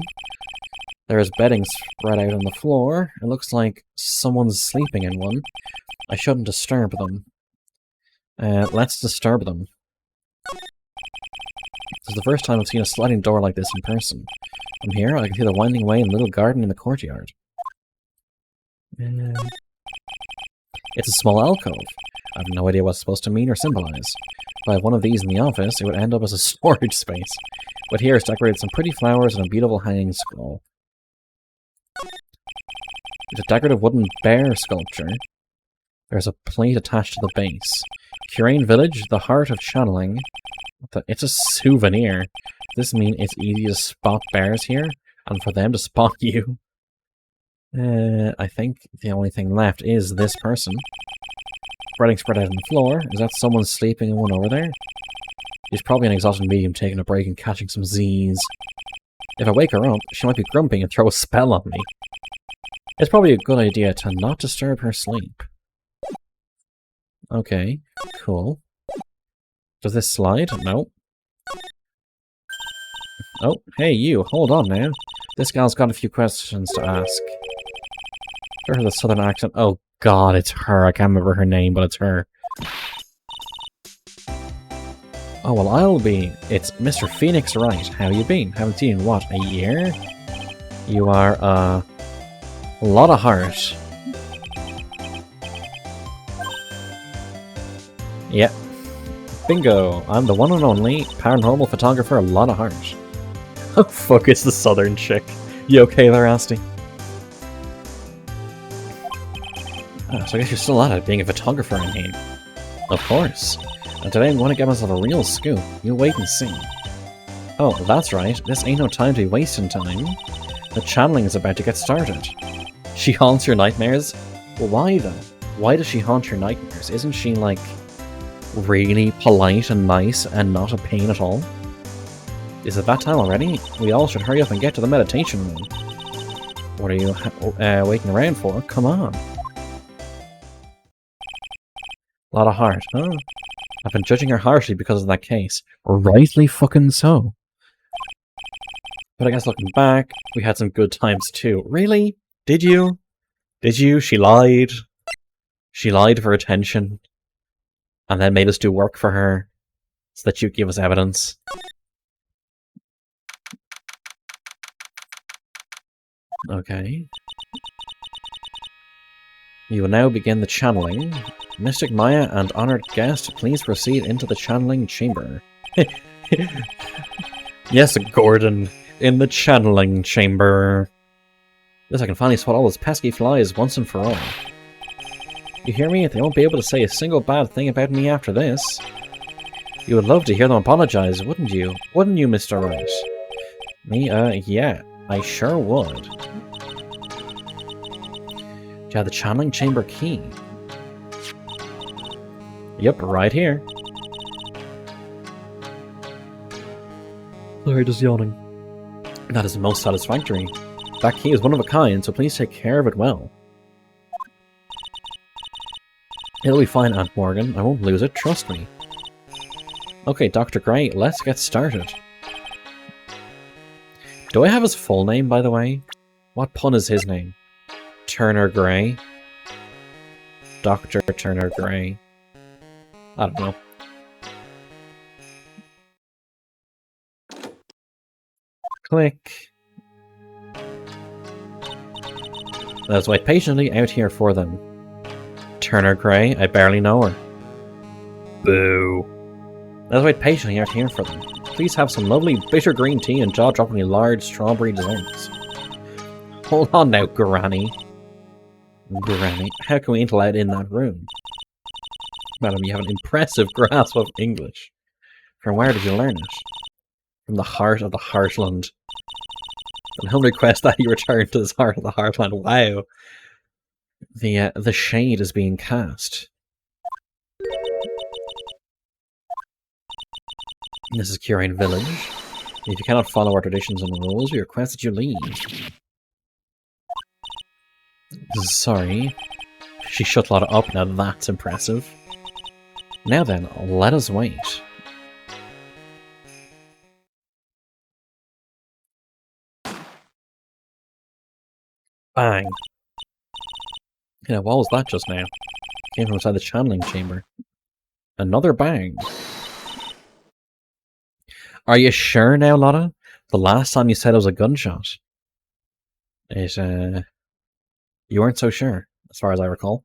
There is bedding spread out on the floor. It looks like someone's sleeping in one. I shouldn't disturb them. Let's disturb them. This is the first time I've seen a sliding door like this in person. From here, I can see the winding way and little garden in the courtyard. It's a small alcove. I have no idea what it's supposed to mean or symbolize. If I had one of these in the office, it would end up as a storage space. But here it's decorated with some pretty flowers and a beautiful hanging scroll. It's a decorative wooden bear sculpture. There's a plate attached to the base. Curane Village, the heart of channeling. It's a souvenir. Does this mean it's easy to spot bears here? And for them to spot you? I think the only thing left is this person. Bedding spread out on the floor. Is that someone sleeping in one over there? She's probably an exhausted medium taking a break and catching some Z's. If I wake her up, she might be grumpy and throw a spell on me. It's probably a good idea to not disturb her sleep. Okay, cool. Does this slide? No. Oh, hey you, hold on now. This gal's got a few questions to ask. Her the southern accent. Oh god, it's her. I can't remember her name, but it's her. Oh, well, I'll be. It's Mr. Phoenix Wright. How you been? Haven't seen you in, what, a year? You are, a lot of heart. Yep. Bingo! I'm the one and only paranormal photographer, a lot of heart. Oh fuck, it's the southern chick. You okay there, Asti? Oh, so I guess you're still at it, being a photographer in here. Of course. And today I'm going to get myself a real scoop. You wait and see. Oh, that's right. This ain't no time to be wasting time. The channeling is about to get started. She haunts your nightmares? Well, why though? Why does she haunt your nightmares? Isn't she, like, really polite and nice and not a pain at all? Is it that time already? We all should hurry up and get to the meditation room. What are you waiting around for? Come on. Lot of heart, huh? I've been judging her harshly because of that case. Rightly fucking so. But I guess looking back, we had some good times too. Really? Did you? Did you? She lied. She lied for attention. And then made us do work for her. So that she'd give us evidence. Okay. You will now begin the channeling. Mystic Maya and honored guest, please proceed into the channeling chamber. Yes, Gordon. In the channeling chamber. Yes, I can finally spot all those pesky flies once and for all. You hear me? They won't be able to say a single bad thing about me after this. You would love to hear them apologize, wouldn't you? Wouldn't you, Mr. Wright? Me? Yeah. I sure would. Do you have the channeling chamber key? Yep, right here. Sorry, just yawning. That is most satisfactory. That key is one of a kind, so please take care of it well. It'll be fine, Aunt Morgan. I won't lose it, trust me. Okay, Dr. Gray, let's get started. Do I have his full name, by the way? What pun is his name? Turner Gray? Dr. Turner Gray. I don't know. Click. Let's wait patiently out here for them. Turner Gray, I barely know her. Boo. Let's wait patiently out here for them. Please have some lovely bitter green tea and jaw-droppingly large strawberry desserts. Hold on now, Granny. Granny, how can we enter out in that room? Madam, you have an impressive grasp of English. From where did you learn it? From the heart of the heartland. And he'll request that you return to this heart of the heartland. Wow. The shade is being cast. This is Curine Village. If you cannot follow our traditions and rules, we request that you leave. Sorry. She shut Lotta up, now that's impressive. Now then, let us wait. Bang. Yeah, what was that just now? Came from inside the channeling chamber. Another bang. Are you sure now, Lotta? The last time you said it was a gunshot. You weren't so sure, as far as I recall.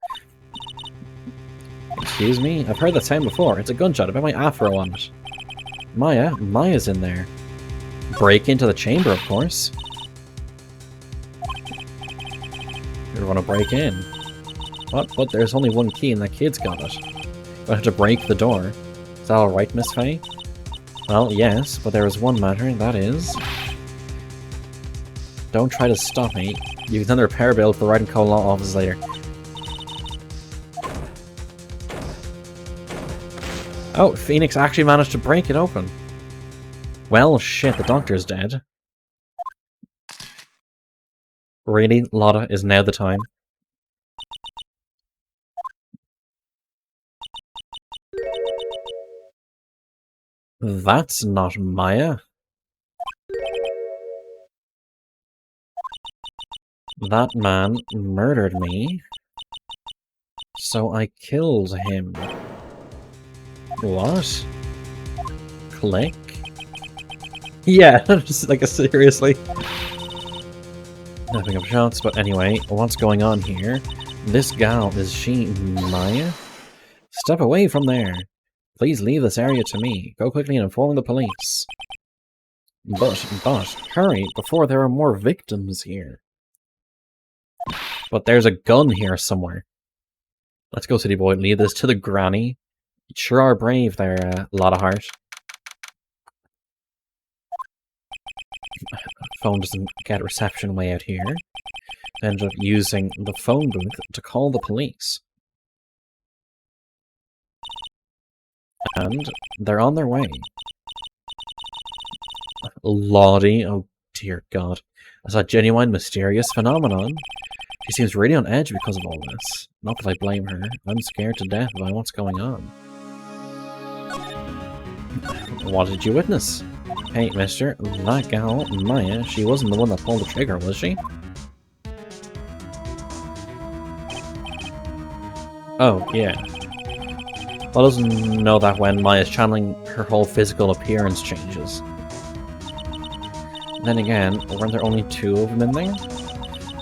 Excuse me? I've heard that sound before. It's a gunshot. I bet my afro on it. Maya's in there. Break into the chamber, of course. You're gonna break in. What? But there's only one key and that kid's got it. I have to break the door. Is that alright, Miss Faye? Well, yes, but there is one matter, and that is... Don't try to stop me. You can send a repair bill to the Wright & Co. law office later. Oh, Phoenix actually managed to break it open. Well, shit, the doctor's dead. Really, Lotta, is now the time? That's not Maya. That man murdered me, so I killed him. What? Click? Yeah, just like, seriously. Nothing up shots, but anyway, what's going on here? This gal, is she Maya? Step away from there. Please leave this area to me. Go quickly and inform the police. But, hurry, before there are more victims here. But there's a gun here somewhere. Let's go, city boy. Leave this to the granny. You sure are brave there, Lotta Hart. Phone doesn't get reception way out here. Ended up using the phone booth to call the police. And they're on their way. Lottie, oh dear God. That's a genuine mysterious phenomenon. She seems really on edge because of all this. Not that I blame her. I'm scared to death by what's going on. What did you witness? Hey, mister, that gal, Maya, she wasn't the one that pulled the trigger, was she? Oh, yeah. Well, doesn't know that when Maya's channeling, her whole physical appearance changes. Then again, weren't there only 2 of them in there?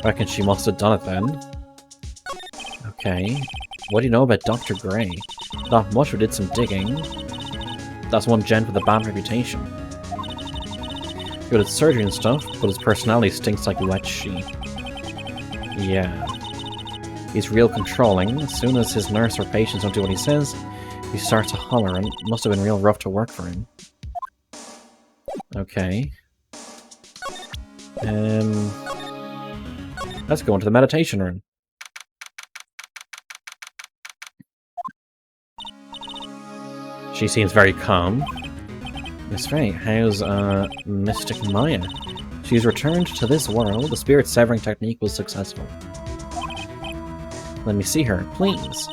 Reckon she must have done it then. Okay. What do you know about Dr. Gray? Not much, we did some digging. That's one gent with a bad reputation. Good at surgery and stuff, but his personality stinks like wet sheep. Yeah. He's real controlling. As soon as his nurse or patients don't do what he says, he starts to holler, and it must have been real rough to work for him. Okay. Let's go into the meditation room. She seems very calm. Miss Ray, how's, Mystic Maya? She's returned to this world. The spirit severing technique was successful. Let me see her, please.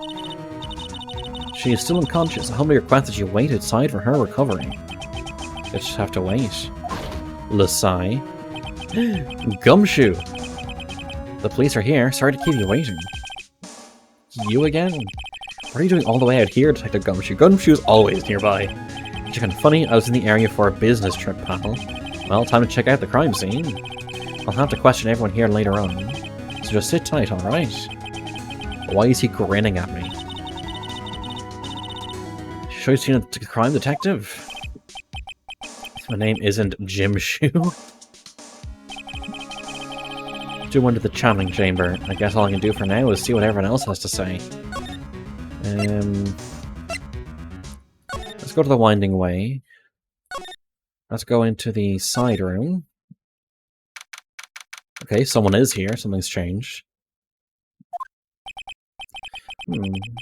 She is still unconscious. I humbly request that you wait outside for her recovery. Just have to wait. Lasai. Gumshoe! The police are here. Sorry to keep you waiting. You again? What are you doing all the way out here, Detective Gumshoe? Gumshoe's always nearby. Kind of funny, I was in the area for a business trip, pal. Well, time to check out the crime scene. I'll have to question everyone here later on. So just sit tight, alright? Why is he grinning at me? Sure you've seen a crime detective? My name isn't Jim Shoe. Do into the channeling chamber. I guess all I can do for now is see what everyone else has to say. Let's go to the winding way. Let's go into the side room. Okay, someone is here. Something's changed.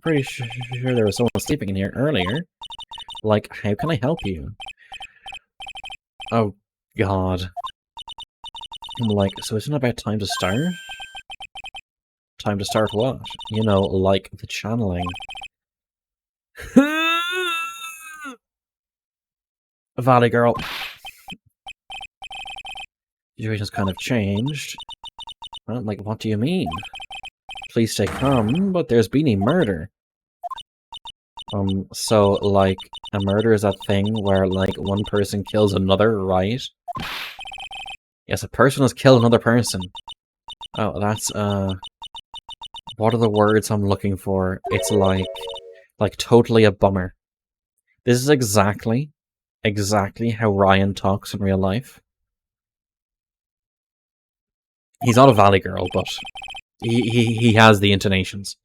Pretty sure there was someone sleeping in here earlier. Like, how can I help you? Oh, God. I'm like, so isn't it about time to start? Time to start what? You know, like the channeling. Valley girl. Situation's kind of changed. Well, like, what do you mean? Please stay calm, but there's been a murder. So, like, a murder is that thing where, like, one person kills another, right? Yes, a person has killed another person. Oh, that's, what are the words I'm looking for? It's like totally a bummer. This is exactly how Ryan talks in real life. He's not a valley girl, but he has the intonations.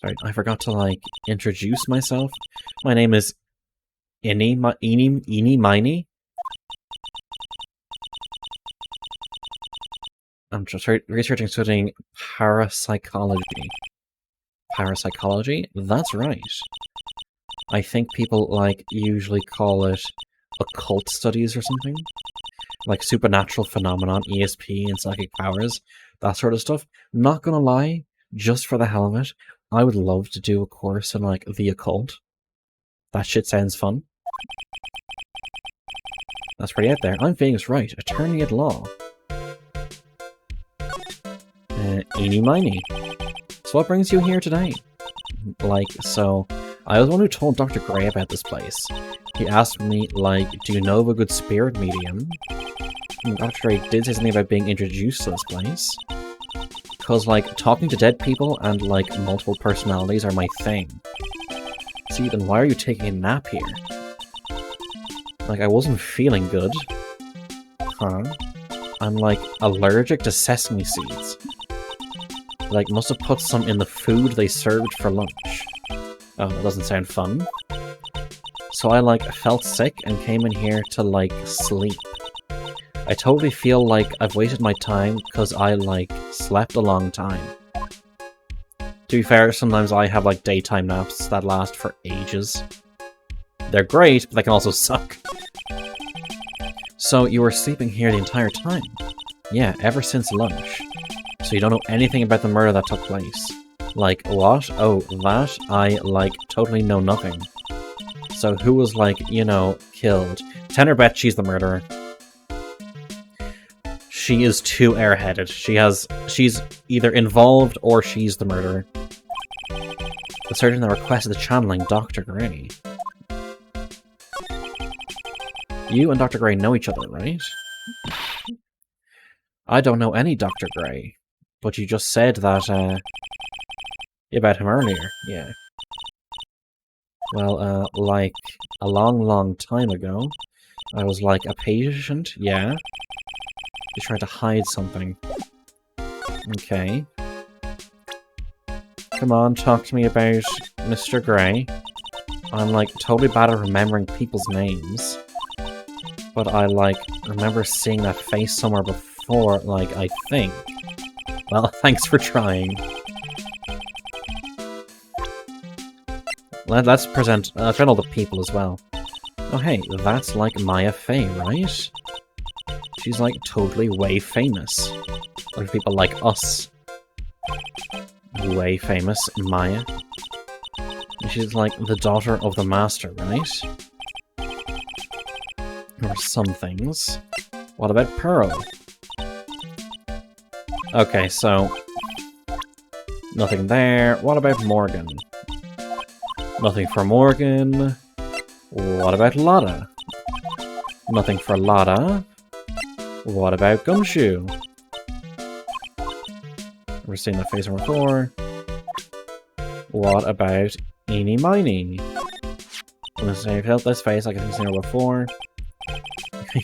Sorry, I forgot to, like, introduce myself. My name is Eeny Miny. I'm just researching studying parapsychology. Parapsychology? That's right. I think people, like, usually call it occult studies or something. Like supernatural phenomenon, ESP, and psychic powers, that sort of stuff. Not gonna lie, just for the hell of it, I would love to do a course in, like, the occult. That shit sounds fun. That's pretty out there. I'm Vegas Wright, attorney at law. Eeny Miny. So what brings you here today? Like, so, I was the one who told Dr. Gray about this place. He asked me, like, do you know of a good spirit medium? And Dr. Gray did say something about being introduced to this place. Because, like, talking to dead people and, like, multiple personalities are my thing. See, then why are you taking a nap here? Like, I wasn't feeling good. Huh? I'm, like, allergic to sesame seeds. Like, must have put some in the food they served for lunch. Oh, that doesn't sound fun. So I, like, felt sick and came in here to, like, sleep. I totally feel like I've wasted my time because I, like, slept a long time. To be fair, sometimes I have, like, daytime naps that last for ages. They're great, but they can also suck. So you were sleeping here the entire time? Yeah, ever since lunch. So you don't know anything about the murder that took place? Like, what? Oh, that? I, like, totally know nothing. So who was, like, you know, killed? Tenor bet she's the murderer. She is too airheaded. She's either involved or she's the murderer. The surgeon that requested the channeling, Dr. Gray. You and Dr. Gray know each other, right? I don't know any Dr. Gray, but you just said that, about him earlier, yeah. Well, like, a long, long time ago, I was like a patient, yeah. You tried to hide something. Okay. Come on, talk to me about Mr. Gray. I'm, like, totally bad at remembering people's names. But I, like, remember seeing that face somewhere before, like, I think. Well, thanks for trying. Let's present all the people as well. Oh hey, that's like Maya Fey, right? She's like totally way famous. Like people like us. Way famous, Maya. She's like the daughter of the master, right? Or some things. What about Pearl? Okay, so... nothing there. What about Morgan? Nothing for Morgan. What about Lotta? Nothing for Lotta. What about Gumshoe? We're seeing that face before. What about Eeny Miny? I'm gonna say I've held this face like I've seen her before.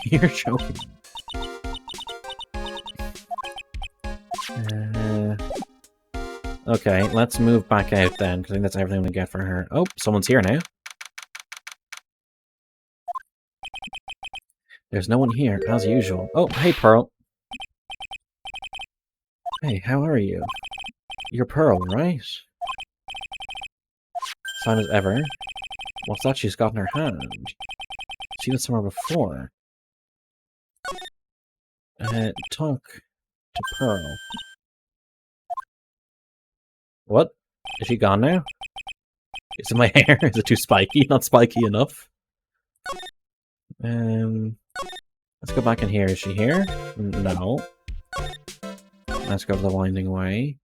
You're joking. Okay, let's move back out then, because I think that's everything we get for her. Oh, someone's here now. There's no one here, as usual. Oh, hey, Pearl. Hey, how are you? You're Pearl, right? Fine as ever. What's that she's got in her hand? Seen it somewhere before. Talk to Pearl. What? Is she gone now? Is it my hair? Is it too spiky? Not spiky enough? Let's go back in here. Is she here? No. Let's go to the winding way.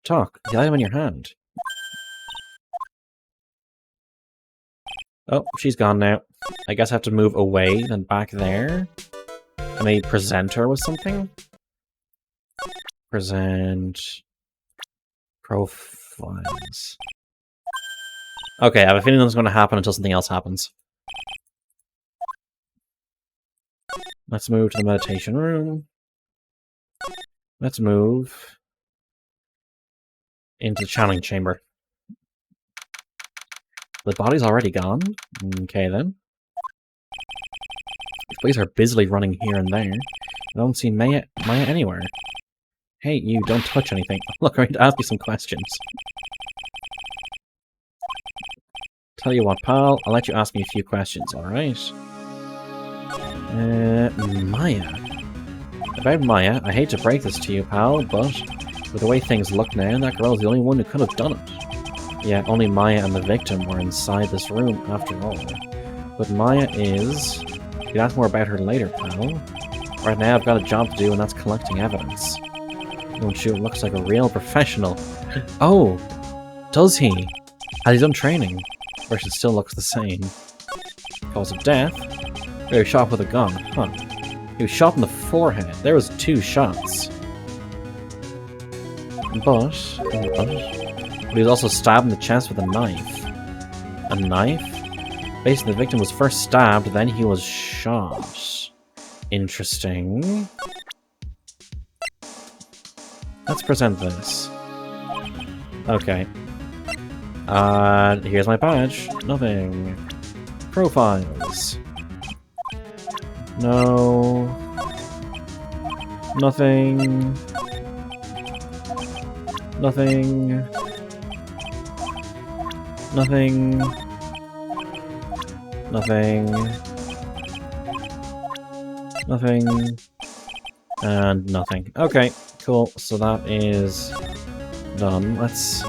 Talk. The item in your hand. Oh, she's gone now. I guess I have to move away, then back there. And maybe present her with something? Present... profiles. Okay, I have a feeling that's going to happen until something else happens. Let's move to the meditation room. Let's move into the channeling chamber. The body's already gone. Okay, then. These boys are busily running here and there. I don't see Maya anywhere. Hey, you, don't touch anything. Look, I'm going to ask you some questions. Tell you what, pal, I'll let you ask me a few questions, alright? Maya. About Maya, I hate to break this to you, pal, but with the way things look now, that girl's the only one who could have done it. Yeah, only Maya and the victim were inside this room, after all. But Maya is... you can ask more about her later, pal. Right now, I've got a job to do, and that's collecting evidence. Don't shoot, looks like a real professional. Oh! Does he? Has he done training? Or it still looks the same. Cause of death? He was shot with a gun. Huh. He was shot in the forehead. There was 2 shots. But he was also stabbed in the chest with a knife. A knife? Basically, the victim was first stabbed, then he was shot. Interesting. Let's present this. Okay. Here's my badge. Nothing. Profiles. No. Nothing. Nothing. Nothing. Nothing. Nothing. And nothing. Okay, cool. So that is done. Let's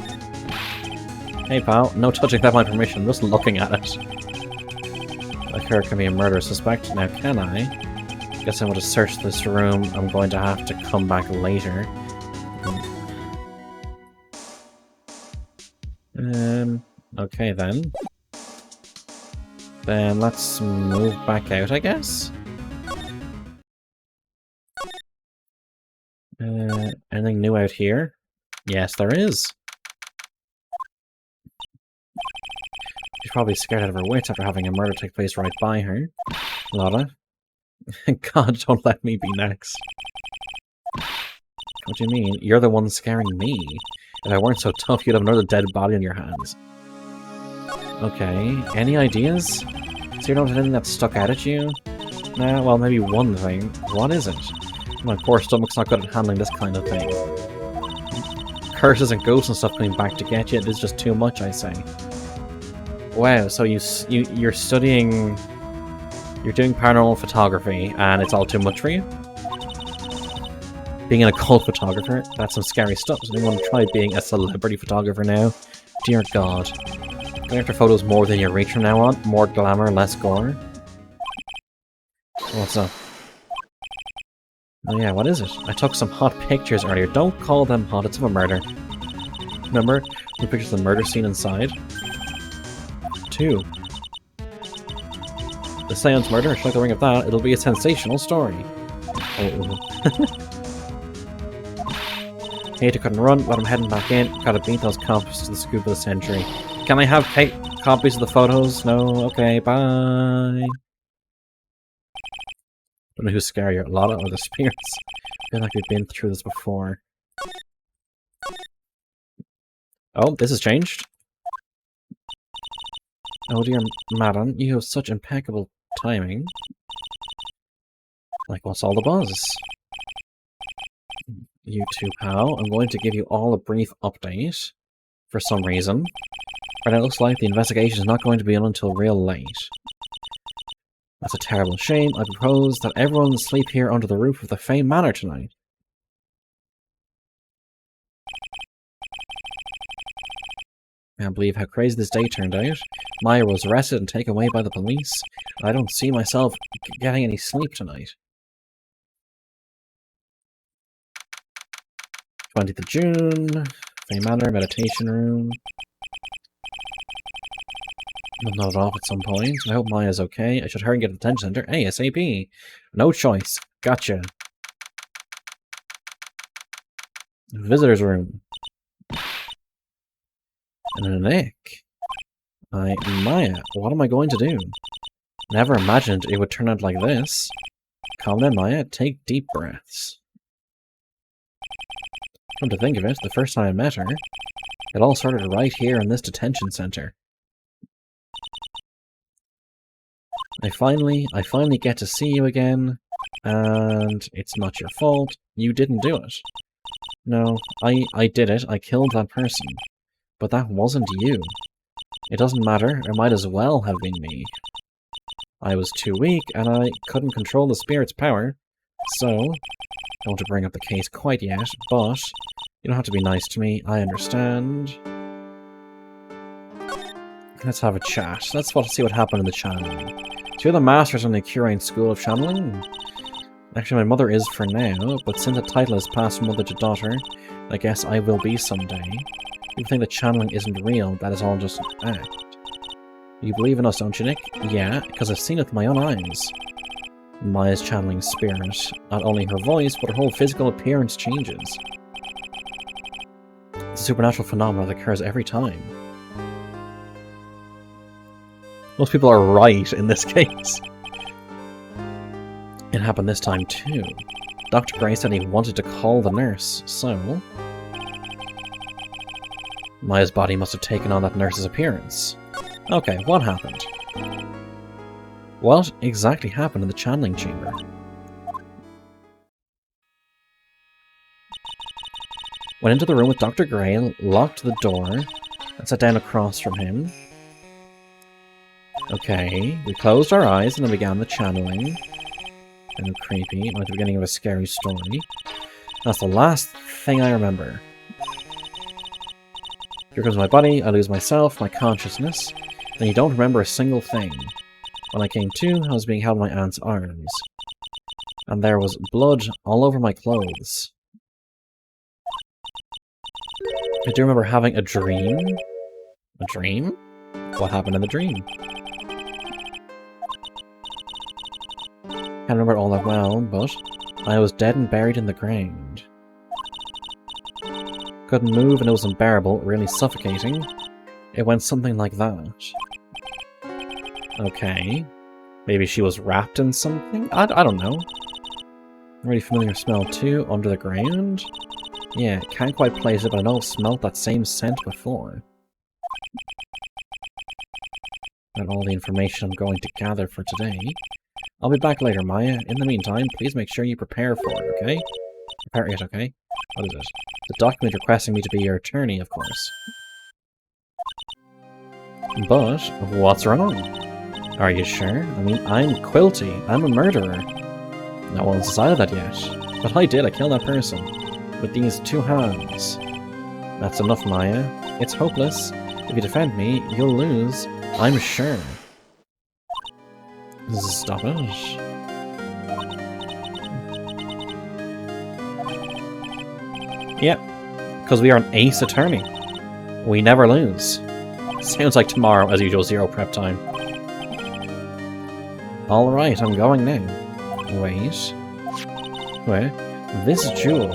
Hey pal, no touching without my permission, I'm just looking at it. There can be a murder suspect. Now can I? Guess I'm going to search this room. I'm going to have to come back later. Okay then. Then let's move back out, I guess? Anything new out here? Yes, there is. She's probably scared out of her wits after having a murder take place right by her. Lotta. God, don't let me be next. What do you mean? You're the one scaring me. If I weren't so tough, you'd have another dead body on your hands. Okay, any ideas? So you don't have anything that stuck out at you? Nah, well, maybe one thing. What is it? My poor stomach's not good at handling this kind of thing. Curses and ghosts and stuff coming back to get you, it is just too much, I say. Wow, so you're studying... You're doing paranormal photography, and it's all too much for you? Being an occult photographer, that's some scary stuff. Does anyone try being a celebrity photographer now? Dear God. Going after photos more than your reach from now on? More glamour, less gore? What's up? Oh yeah, what is it? I took some hot pictures earlier. Don't call them hot, it's of a murder. Remember? The pictures of the murder scene inside? 2. The Seance murder, should like the ring of that, it'll be a sensational story. Oh. Hate I couldn't run, but I'm heading back in. Gotta beat those cops to the scoop of the century. Can I have copies of the photos? No? Okay, bye. Don't know who's scarier, Lotta or the spirits. I feel like we've been through this before. Oh, this has changed. Oh dear, madam, you have such impeccable timing. Like, what's all the buzz? You two, pal. I'm going to give you all a brief update. For some reason. But it looks like the investigation is not going to be on until real late. That's a terrible shame. I propose that everyone sleep here under the roof of the Fame Manor tonight. I can't believe how crazy this day turned out. Maya was arrested and taken away by the police. I don't see myself getting any sleep tonight. 20th of June. Fame Manor, meditation room. I'll nod off at some point. I hope Maya's okay. I should hurry and get to the detention center ASAP. No choice. Gotcha. Visitor's room. And an ick. Maya, what am I going to do? Never imagined it would turn out like this. Calm down, Maya. Take deep breaths. Come to think of it, the first time I met her, it all started right here in this detention center. I finally get to see you again, and it's not your fault. You didn't do it. No, I did it. I killed that person. But that wasn't you. It doesn't matter. It might as well have been me. I was too weak, and I couldn't control the spirit's power. So, I don't want to bring up the case quite yet, but you don't have to be nice to me. I understand. Let's have a chat. Let's see what happened in the channeling. So you're the masters in the Curine School of Channeling? Actually, my mother is for now, but since the title has passed from mother to daughter, I guess I will be someday. People think that channeling isn't real, that is all just an act. You believe in us, don't you, Nick? Yeah, because I've seen it with my own eyes. Maya's channeling spirit. Not only her voice, but her whole physical appearance changes. It's a supernatural phenomenon that occurs every time. Most people are right in this case. It happened this time too. Dr. Gray said he wanted to call the nurse, so... Maya's body must have taken on that nurse's appearance. Okay, what happened? What exactly happened in the channeling chamber? Went into the room with Dr. Gray, locked the door, and sat down across from him. Okay, we closed our eyes and then began the channeling. Kind of creepy, like the beginning of a scary story. That's the last thing I remember. Here comes my body, I lose myself, my consciousness, then you don't remember a single thing. When I came to, I was being held in my aunt's arms. And there was blood all over my clothes. I do remember having a dream. A dream? What happened in the dream? Can't remember it all that well, but I was dead and buried in the ground. Couldn't move and it was unbearable, really suffocating. It went something like that. Okay. Maybe she was wrapped in something? I don't know. Really familiar smell too, under the ground? Yeah, can't quite place it, but I know I've smelled that same scent before. That's all the information I'm going to gather for today. I'll be back later, Maya. In the meantime, please make sure you prepare for it, okay? Prepare it, okay? What is it? The document requesting me to be your attorney, of course. But, what's wrong? Are you sure? I mean, I'm Quilty. I'm a murderer. No one's decided that yet. But I did, I killed that person. With these two hands. That's enough, Maya. It's hopeless. If you defend me, you'll lose. I'm sure. Stop it. Yep. Because we are an ace attorney. We never lose. Sounds like tomorrow, as usual, 0 prep time. Alright, I'm going now. Wait. Wait. This jewel.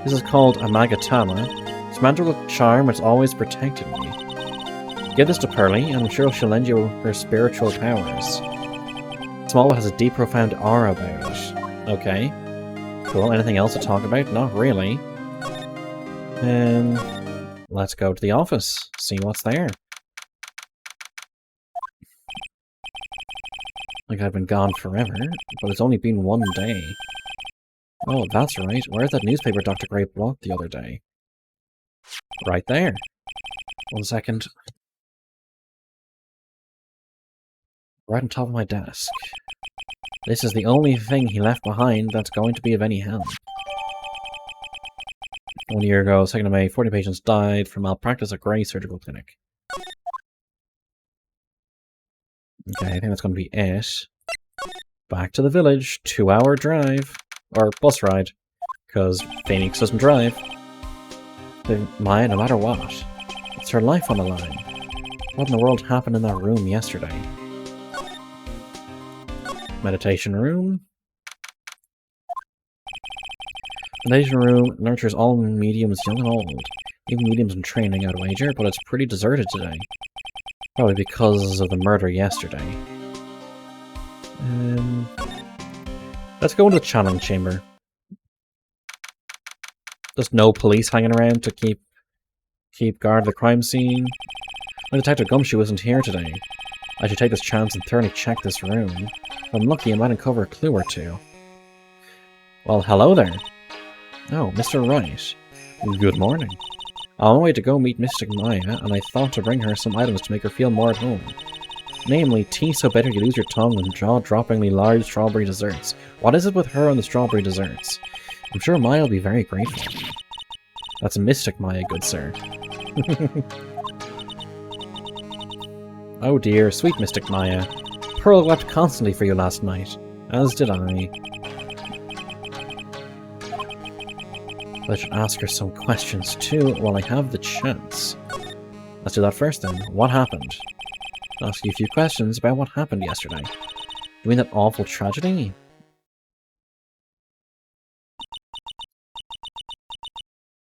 This is called a Magatama. It's a magical charm that's always protected me. Give this to Pearly, and I'm sure she'll lend you her spiritual powers. Small has a deep, profound aura about it. Okay. Cool. Anything else to talk about? Not really. Let's go to the office. See what's there. Like I've been gone forever, but it's only been 1 day. Oh, that's right. Where's that newspaper Dr. Gray brought the other day? Right there. 1 second. Right on top of my desk. This is the only thing he left behind that's going to be of any help. 1 year ago, 2nd of May, 40 patients died from malpractice at Gray Surgical Clinic. Okay, I think that's going to be it. Back to the village. 2-hour drive. Or bus ride. Because Phoenix doesn't drive. Maya, no matter what. It's her life on the line. What in the world happened in that room yesterday? Meditation room. Meditation room nurtures all mediums, young and old. Even mediums in training, I'd wager, but it's pretty deserted today. Probably because of the murder yesterday. Let's go into the channeling chamber. There's no police hanging around to keep guard of the crime scene. My Detective Gumshoe isn't here today. I should take this chance and thoroughly check this room. If I'm lucky, I might uncover a clue or two. Well, hello there. Oh, Mr. Wright. Good morning. I'm on my way to go meet Mystic Maya, and I thought to bring her some items to make her feel more at home. Namely, tea so bitter you lose your tongue and jaw-droppingly large strawberry desserts. What is it with her and the strawberry desserts? I'm sure Maya will be very grateful. That's a Mystic Maya, good sir. Oh dear, sweet Mystic Maya. Pearl wept constantly for you last night. As did I. I should ask her some questions too while I have the chance. Let's do that first then. What happened? I'll ask you a few questions about what happened yesterday. You mean that awful tragedy?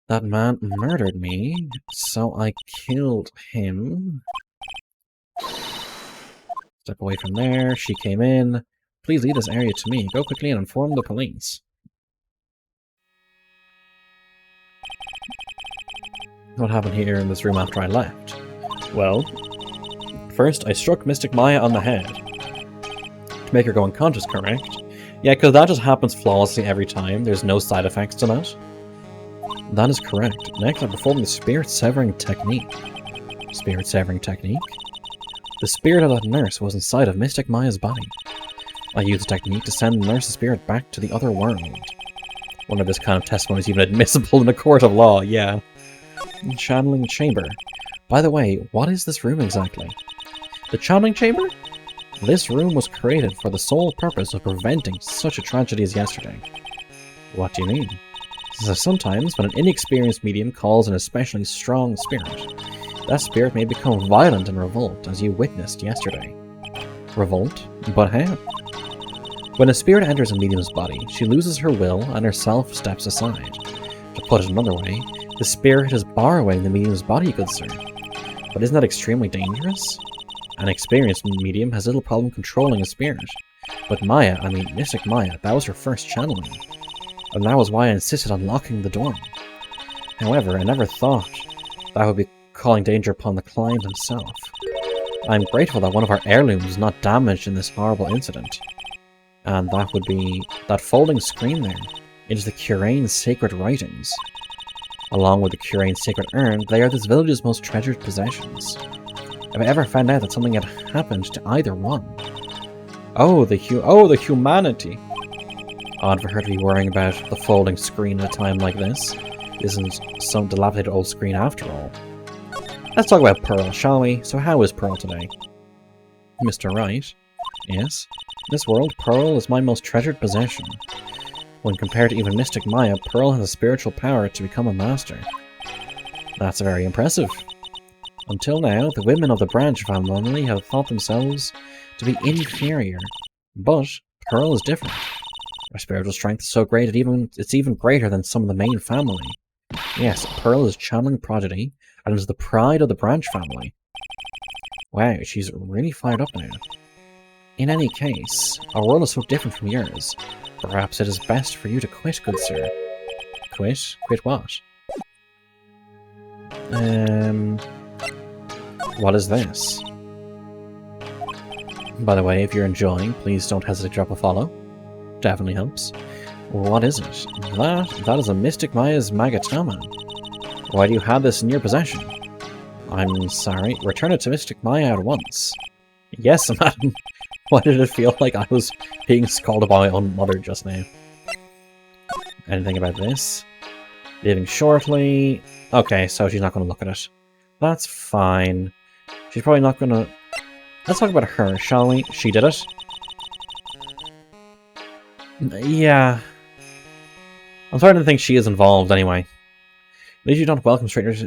That man murdered me, so I killed him. Step away from there. She came in. Please leave this area to me. Go quickly and inform the police. What happened here in this room after I left? Well, first I struck Mystic Maya on the head. To make her go unconscious, correct? Yeah, because that just happens flawlessly every time. There's no side effects to that. That is correct. Next, I performed the spirit-severing technique. Spirit-severing technique? The spirit of that nurse was inside of Mystic Maya's body. I used the technique to send the nurse's spirit back to the other world. One of this kind of testimony is even admissible in a court of law, yeah. Channeling chamber. By the way, what is this room exactly? The channeling chamber? This room was created for the sole purpose of preventing such a tragedy as yesterday. What do you mean? So sometimes, when an inexperienced medium calls an especially strong spirit, that spirit may become violent and revolt, as you witnessed yesterday. Revolt? But how? When a spirit enters a medium's body, she loses her will and herself steps aside. To put it another way, the spirit is borrowing the medium's body, good sir. But isn't that extremely dangerous? An experienced medium has little problem controlling a spirit. But Maya, Mystic Maya, that was her first channeling. And that was why I insisted on locking the door. However, I never thought that would be calling danger upon the client himself. I'm grateful that one of our heirlooms was not damaged in this horrible incident. And that would be that folding screen there. It is the Curane's sacred writings. Along with the Curane's sacred urn, they are this village's most treasured possessions. If I ever found out that something had happened to either one... Oh, the humanity! Odd for her to be worrying about the folding screen at a time like this. It isn't some dilapidated old screen after all. Let's talk about Pearl, shall we? So how is Pearl today? Mr. Wright? Yes? In this world, Pearl is my most treasured possession. When compared to even Mystic Maya, Pearl has a spiritual power to become a master. That's very impressive. Until now, the women of the branch family have thought themselves to be inferior. But Pearl is different. Her spiritual strength is so great it's even greater than some of the main family. Yes, Pearl is channeling prodigy, and is the pride of the branch family. Wow, she's really fired up now. In any case, our world is so different from yours. Perhaps it is best for you to quit, good sir. Quit? Quit what? What is this? By the way, if you're enjoying, please don't hesitate to drop a follow. Definitely helps. What is it? That is a Mystic Maya's Magatama. Why do you have this in your possession? I'm sorry. Return it to Mystic Maya at once. Yes, madam. Why did it feel like I was being scolded by my own mother just now? Anything about this? Leaving shortly. Okay, so she's not going to look at it. That's fine. She's probably not going to... Let's talk about her, shall we? She did it. Yeah. I'm starting to think she is involved anyway. Please do not welcome strangers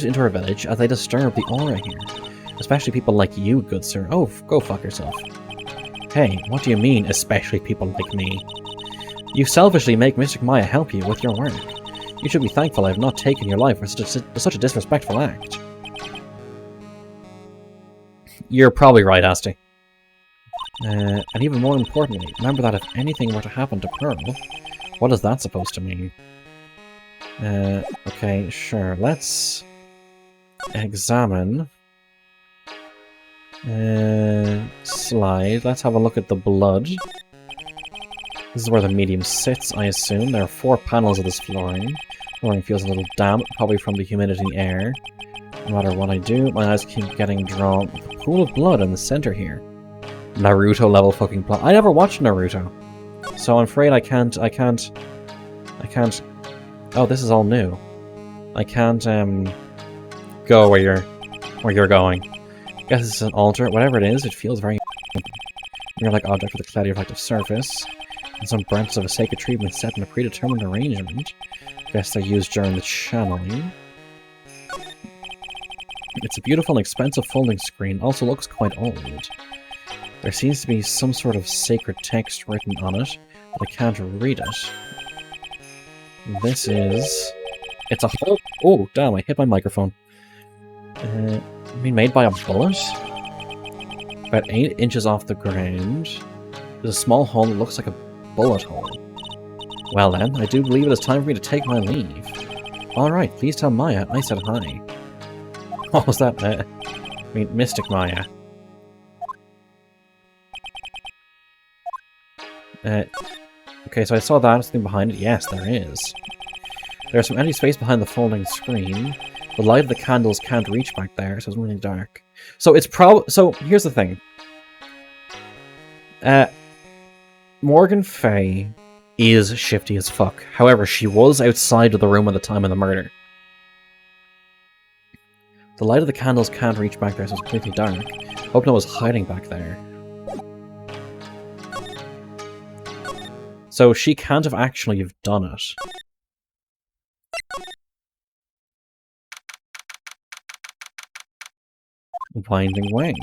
into our village, as they disturb the aura here. Especially people like you, good sir. Oh, go fuck yourself. Hey, what do you mean, especially people like me? You selfishly make Mystic Maya help you with your work. You should be thankful I have not taken your life for such a disrespectful act. You're probably right, Asti. And even more importantly, remember that if anything were to happen to Pearl, what is that supposed to mean? Okay, sure. Let's examine. Slide. Let's have a look at the blood. This is where the medium sits, I assume. There are 4 panels of this flooring. Flooring feels a little damp, probably from the humidity in the air. No matter what I do, my eyes keep getting drawn. A pool of blood in the center here. Naruto level fucking plot. I never watched Naruto. So I'm afraid I can't... Oh, this is all new. I can't, go where you're going. I guess it's an altar. Whatever it is, it feels very... Mirror-like object with a cloudy reflective surface. And some branches of a sacred tree have been set in a predetermined arrangement. I guess they're used during the channeling. It's a beautiful and expensive folding screen. Also looks quite old. There seems to be some sort of sacred text written on it, but I can't read it. This is... It's a whole... Oh, damn, I hit my microphone. Being made by a bullet? About 8 inches off the ground. There's a small hole that looks like a bullet hole. Well then, I do believe it is time for me to take my leave. Alright, please tell Maya I said hi. What was that? Mystic Maya. Okay, so I saw that. Something behind it. Yes, there is. There's some empty space behind the folding screen. The light of the candles can't reach back there, so it's really dark. So it's So here's the thing. Morgan Fay is shifty as fuck. However, she was outside of the room at the time of the murder. The light of the candles can't reach back there, so it's completely dark. Hope no one's hiding back there. So she can't have actually have done it. Winding way.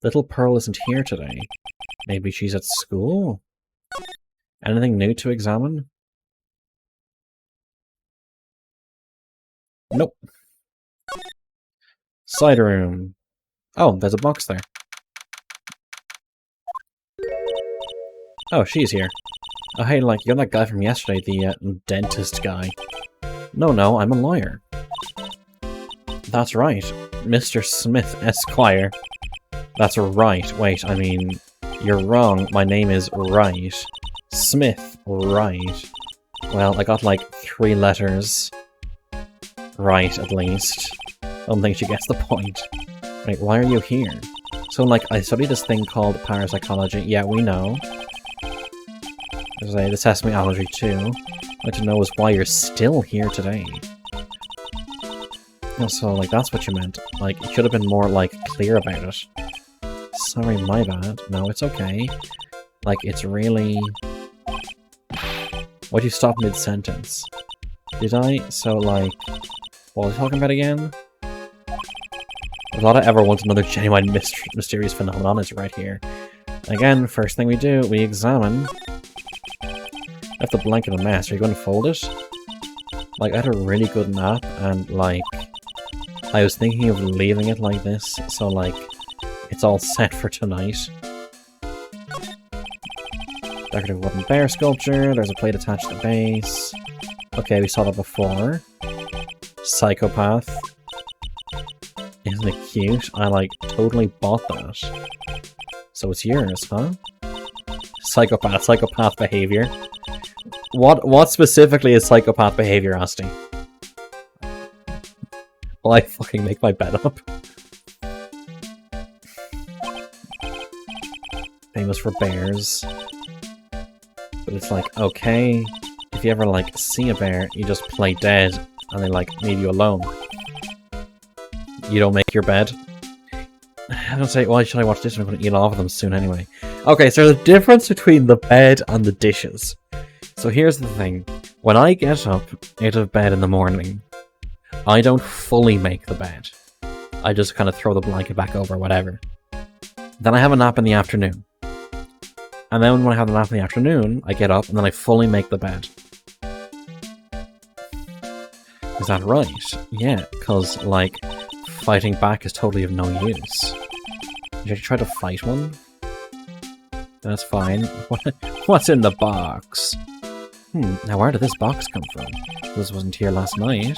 Little Pearl isn't here today. Maybe she's at school? Anything new to examine? Nope. Side room. Oh, there's a box there. Oh, she's here. Oh, hey, like, you're that guy from yesterday, the dentist guy. No, I'm a lawyer. That's right. Mr. Smith, Esquire. That's right. Wait, I mean, you're wrong. My name is Wright. Smith, right. Well, I got like 3 letters right, at least. I don't think she gets the point. Wait, why are you here? So, like, I studied this thing called parapsychology. Yeah, we know. There's the sesame allergy, too. I'd like to know is why you're still here today. So, like, that's what you meant. Like, you should have been more, like, clear about it. Sorry, my bad. No, it's okay. Like, it's really... Why'd you stop mid-sentence? Did I? So, like... What was I talking about again? A lot of ever wants another genuine mysterious phenomenon is right here. Again, first thing we do, we examine. Left the blanket a mess. Are you going to fold it? Like, I had a really good nap, and, like... I was thinking of leaving it like this, so, like... It's all set for tonight. Decorative wooden bear sculpture. There's a plate attached to the base. Okay, we saw that before. Psychopath. Isn't it cute? I, like, totally bought that. So it's yours, huh? Psychopath behavior. What specifically is psychopath behavior, Asti? Will I fucking make my bed up? Famous for bears. But it's like, okay, if you ever, like, see a bear, you just play dead, and they, like, leave you alone. You don't make your bed. I don't say, why should I watch this? I'm going to eat all of them soon anyway. Okay, so there's a difference between the bed and the dishes. So here's the thing. When I get up out of bed in the morning, I don't fully make the bed. I just kind of throw the blanket back over, whatever. Then I have a nap in the afternoon. And then when I have the nap in the afternoon, I get up and then I fully make the bed. Is that right? Yeah, because, like, fighting back is totally of no use. Did you try to fight one? That's fine. What's in the box? Now where did this box come from? This wasn't here last night.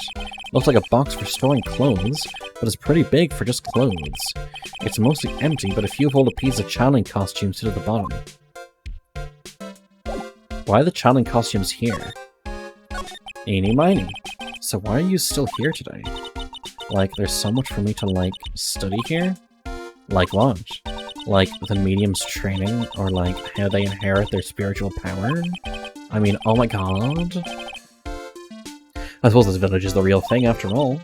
Looks like a box for storing clothes, but it's pretty big for just clothes. It's mostly empty, but a few old pieces of channeling costumes sit at the bottom. Why are the channeling costumes here? Eeny miny. So why are you still here today? Like, there's so much for me to, like, study here? Like what? Like, the medium's training? Or, like, how they inherit their spiritual power? I mean, oh my god. I suppose this village is the real thing after all.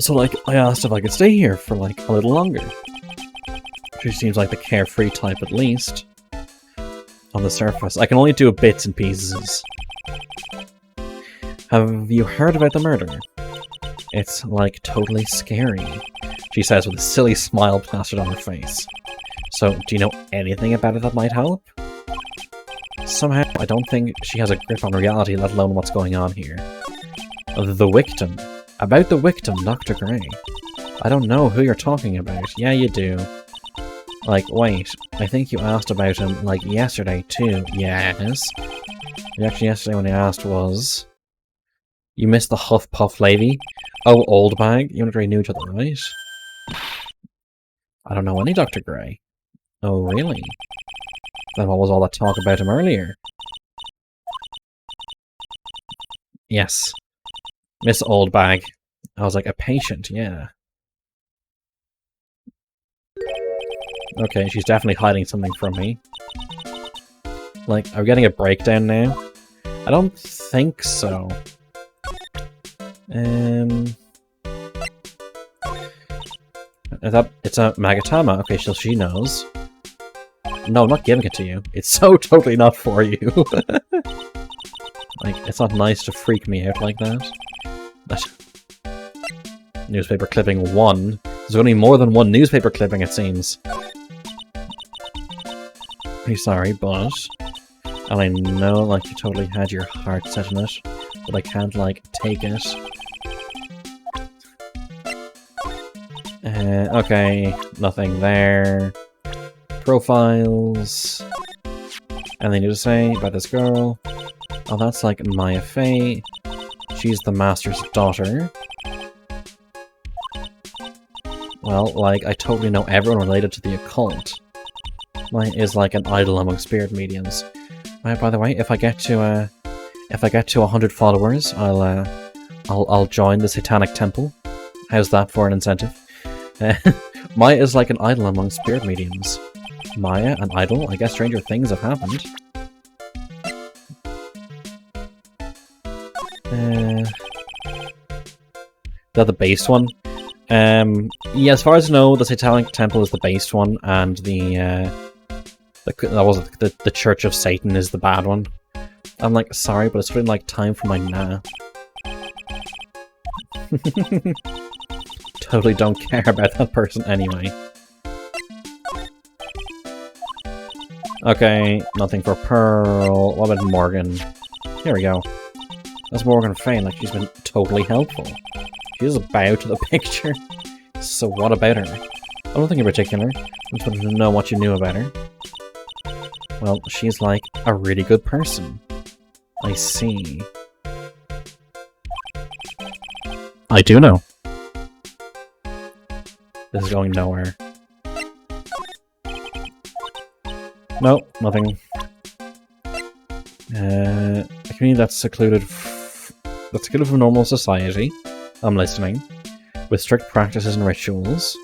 So, like, I asked if I could stay here for, like, a little longer. She seems like the carefree type at least. On the surface. I can only do bits and pieces. Have you heard about the murder? It's, like, totally scary, she says with a silly smile plastered on her face. So, do you know anything about it that might help? Somehow, I don't think she has a grip on reality, let alone what's going on here. The victim. About the victim, Dr. Gray. I don't know who you're talking about. Yeah, you do. Like, wait, I think you asked about him, like, yesterday, too. Yes. Actually, yesterday when I asked was... You missed the Huff Puff lady? Oh, old bag? You and Gray knew each other, right? I don't know any Dr. Gray. Oh, really? Then what was all that talk about him earlier? Yes. Miss Old Bag. I was like, a patient, yeah. Okay, she's definitely hiding something from me. Like, are we getting a breakdown now? I don't think so. It's a Magatama. Okay, so she knows. No, I'm not giving it to you. It's so totally not for you. Like, it's not nice to freak me out like that. Newspaper clipping 1. There's only more than one newspaper clipping, it seems. Pretty sorry, but... And I know, like, you totally had your heart set on it, but I can't, like, take it. Okay, nothing there. Profiles. Anything new to say about this girl? Oh, that's like Maya Fey. She's the master's daughter. Well, like, I totally know everyone related to the occult. Maya is like an idol among spirit mediums. By the way, if I get to 100 followers, I'll join the Satanic Temple. How's that for an incentive? Maya is like an idol among spirit mediums. Maya, an idol? I guess stranger things have happened. They're the based one. Yeah, as far as I know, the Satanic Temple is the based one, and the Church of Satan is the bad one. I'm like, sorry, but it's really like time for my nap. Totally don't care about that person anyway. Okay, nothing for Pearl. What about Morgan? Here we go. That's Morgan Fane, like she's been totally helpful. She's a bow to the picture. So what about her? I don't think in particular. I just wanted to know what you knew about her. Well, she's like a really good person. I see. I do know. This is going nowhere. No, nothing. A community that's secluded from normal society. I'm listening. With strict practices and rituals.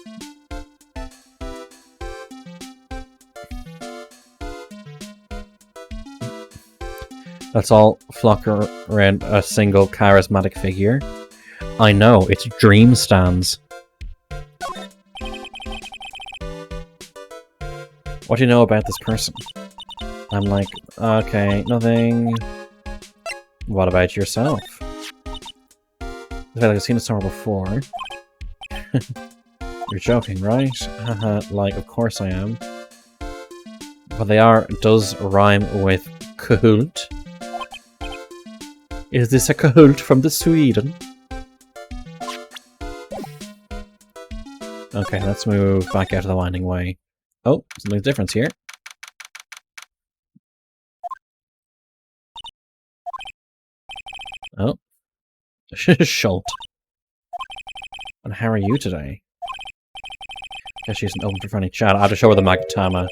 Let's all flock around a single charismatic figure. I know, it's dream stands. What do you know about this person? I'm like, okay, nothing. What about yourself? I feel like I've seen it somewhere before. You're joking, right? Haha, like, of course I am. But does rhyme with cult. Is this a cult from the Sweden? Okay, let's move back out of the winding way. Oh, something's different here. Oh. Schult. And how are you today? Guess she's an open for friendly chat. I have to show her the Magatama.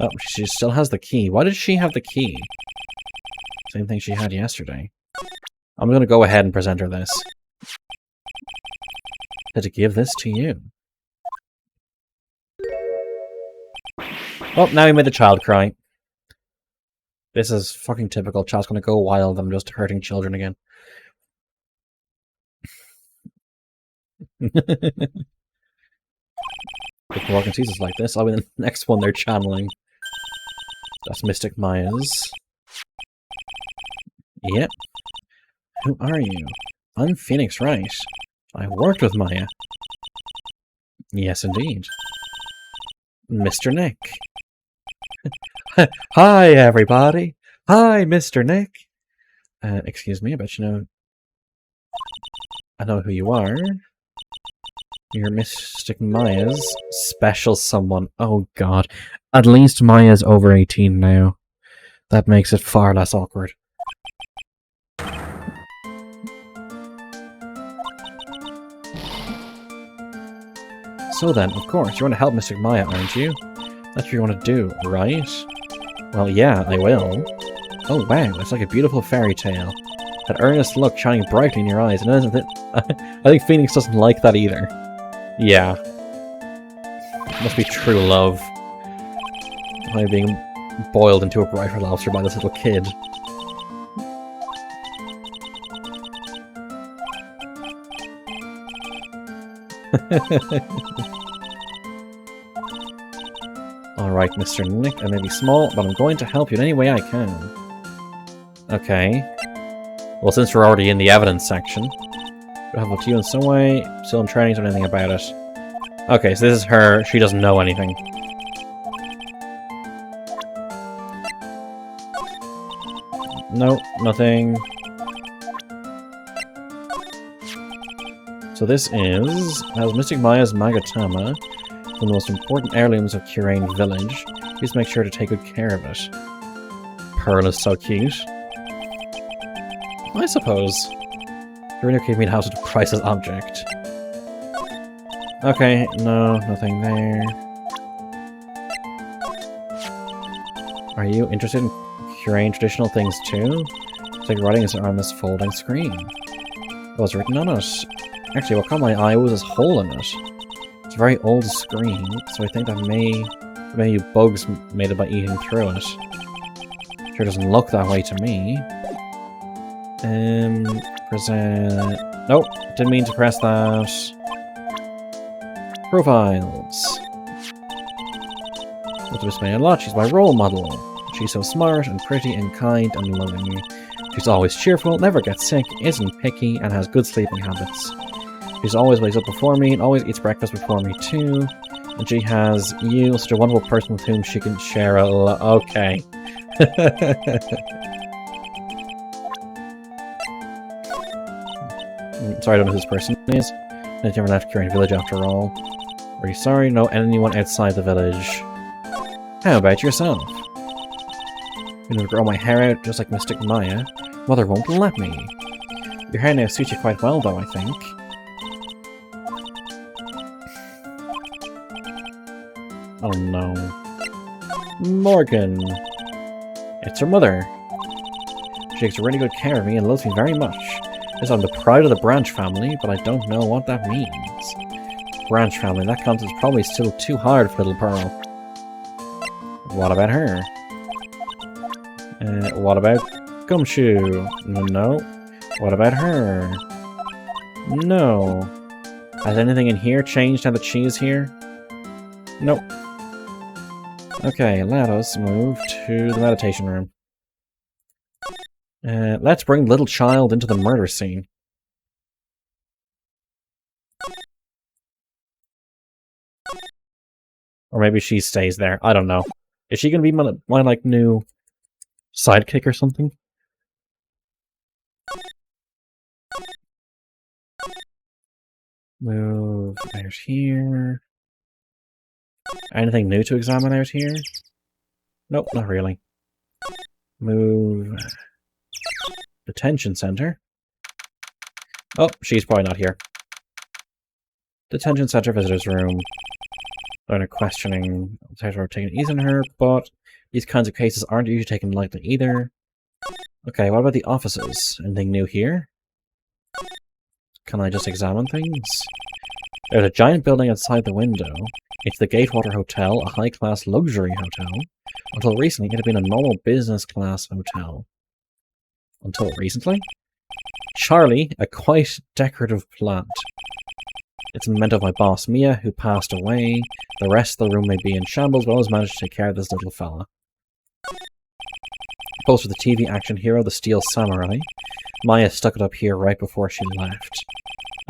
Oh, she still has the key. Why does she have the key? Same thing she had yesterday. I'm gonna go ahead and present her this. To give this to you. Oh, now he made the child cry. This is fucking typical. Child's gonna go wild. I'm just hurting children again. If Morgan sees us like this, I'll be the next one they're channeling. That's Mystic Maya's. Yep. Who are you? I'm Phoenix Wright. I worked with Maya. Yes, indeed. Mr. Nick. Hi, everybody. Hi, Mr. Nick. Excuse me, I bet you know... I know who you are. You're Mystic Maya's special someone. Oh god. At least Maya's over 18 now. That makes it far less awkward. So then, of course, you want to help Mystic Maya, aren't you? That's what you want to do, right? Well, yeah, I will. Oh wow, it's like a beautiful fairy tale. That earnest look shining brightly in your eyes, and isn't it? I think Phoenix doesn't like that either. Yeah. It must be true love. By being boiled into a brighter lobster by this little kid. Alright, Mr. Nick, I may be small, but I'm going to help you in any way I can. Okay. Well, since we're already in the evidence section, do I have to you in some way? Still in training, or anything about it? Okay, so this is her. She doesn't know anything. No, nothing. So this is, as Mystic Maya's Magatama, one of the most important heirlooms of Kurain village. Please make sure to take good care of it. Pearl is so cute. I suppose. Serena gave me the house with a priceless object. Okay, no, nothing there. Are you interested in Kurain traditional things too? It's like writing is on this folding screen. What was written on it? Actually, what caught my eye was this hole in it. It's a very old screen, so I think that maybe bugs made it by eating through it. Sure doesn't look that way to me. Present... Nope, didn't mean to press that. Profiles. Love to miss me a lot. She's my role model. She's so smart and pretty and kind and loving. She's always cheerful, never gets sick, isn't picky, and has good sleeping habits. She's always wakes up before me and always eats breakfast before me too. And she has you, such a wonderful person with whom she can share a lot. Okay. Sorry, I don't know who this person is. I never left Kurain village after all. Very sorry, no anyone outside the village. How about yourself? I'm gonna grow my hair out just like Mystic Maya. Mother won't let me. Your hair now suits you quite well though, I think. Oh no. Morgan! It's her mother. She takes really good care of me and loves me very much. Yes, I'm the pride of the Branch family, but I don't know what that means. Branch family, that concept is probably still too hard for little Pearl. What about her? What about Gumshoe? No. What about her? No. Has anything in here changed now that she is here? Nope. Okay, let us move to the meditation room. Let's bring little child into the murder scene. Or maybe she stays there. I don't know. Is she gonna be my like, new sidekick or something? Move out here. Anything new to examine out here? Nope, not really. Move... Detention center. Oh, she's probably not here. Detention center visitor's room. Learner questioning. We're taking it easy on her, but these kinds of cases aren't usually taken lightly either. Okay, what about the offices? Anything new here? Can I just examine things? There's a giant building outside the window. It's the Gatewater Hotel, a high-class luxury hotel. Until recently, it had been a normal business-class hotel. Until recently? Charlie, a quite decorative plant. It's a memento of my boss, Mia, who passed away. The rest of the room may be in shambles, but I always managed to take care of this little fella. Poster the TV action hero, the Steel Samurai. Maya stuck it up here right before she left.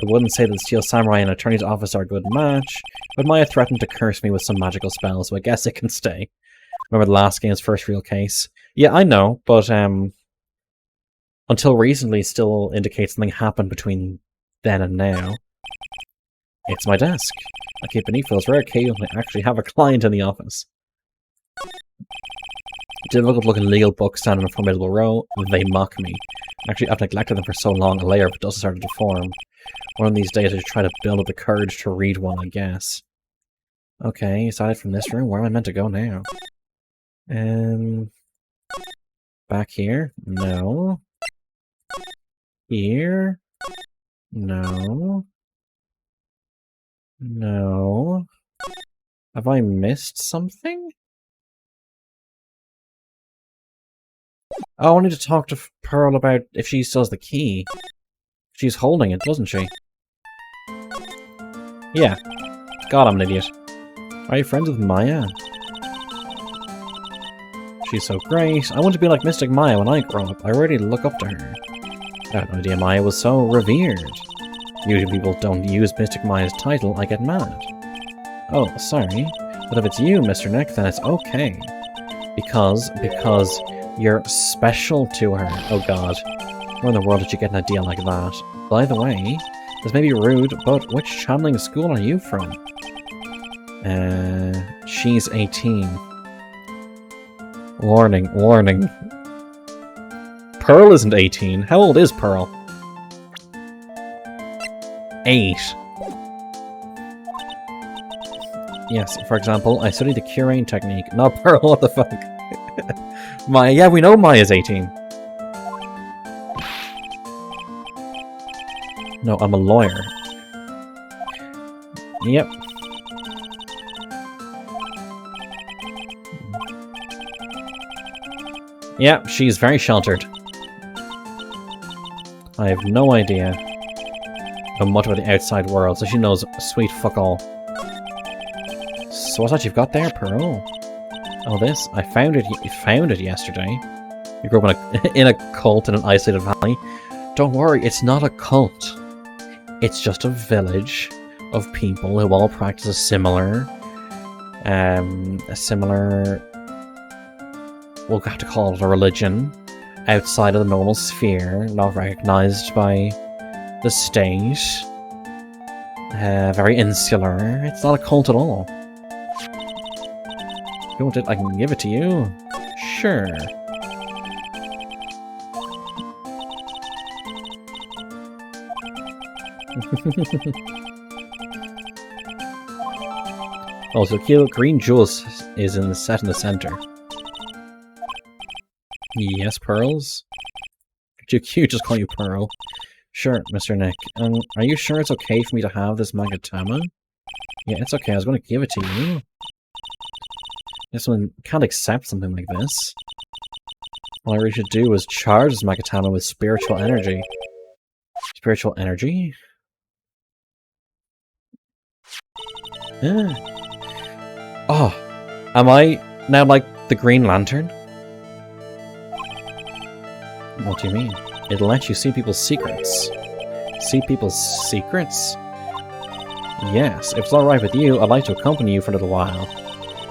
I wouldn't say that the Steel Samurai and Attorney's Office are a good match, but Maya threatened to curse me with some magical spell, so I guess it can stay. Remember the last game's first real case? Yeah, I know, but until recently still indicates something happened between then and now. It's my desk. I keep it neat for those rare occasions when I actually have a client in the office. Difficult looking legal books stand in a formidable row. They mock me. Actually, I've neglected them for so long, a layer of dust started to form. One of these days I should try to build up the courage to read one, I guess. Okay, aside from this room, where am I meant to go now? Back here? No. Here? No. No. Have I missed something? Oh, I need to talk to Pearl about if she still has the key. She's holding it, doesn't she? Yeah. God, I'm an idiot. Are you friends with Maya? She's so great. I want to be like Mystic Maya when I grow up. I already look up to her. I had no idea Maya was so revered. Usually people don't use Mystic Maya's title, I get mad. Oh, sorry. But if it's you, Mr. Nick, then it's okay. Because you're special to her. Oh god. Where in the world did you get an idea like that? By the way, this may be rude, but which channeling school are you from? She's 18. Warning, warning. Pearl isn't 18. How old is Pearl? 8. Yes, for example, I studied the Curane technique. Not Pearl, what the fuck? Maya, yeah, we know Maya's 18. No, I'm a lawyer. Yep. Yeah, she's very sheltered. I have no idea much about the outside world, so she knows sweet fuck all. So what's that you've got there, Pearl? Oh, this? I found it yesterday. You grew up in a cult in an isolated valley. Don't worry, it's not a cult. It's just a village of people who all practice a similar, we'll have to call it a religion, outside of the normal sphere, not recognized by the state. Very insular. It's not a cult at all. If you want it, I can give it to you. Sure. Also, cute green jewels is set in the center. Yes, Pearls? Too cute, just call you Pearl. Sure, Mr. Nick. Are you sure it's okay for me to have this Magatama? Yeah, it's okay, I was going to give it to you. This one can't accept something like this. All I really should do is charge this Magatama with spiritual energy. Spiritual energy? Oh, am I now like the Green Lantern? What do you mean? It'll let you see people's secrets. See people's secrets? Yes, if it's alright with you, I'd like to accompany you for a little while.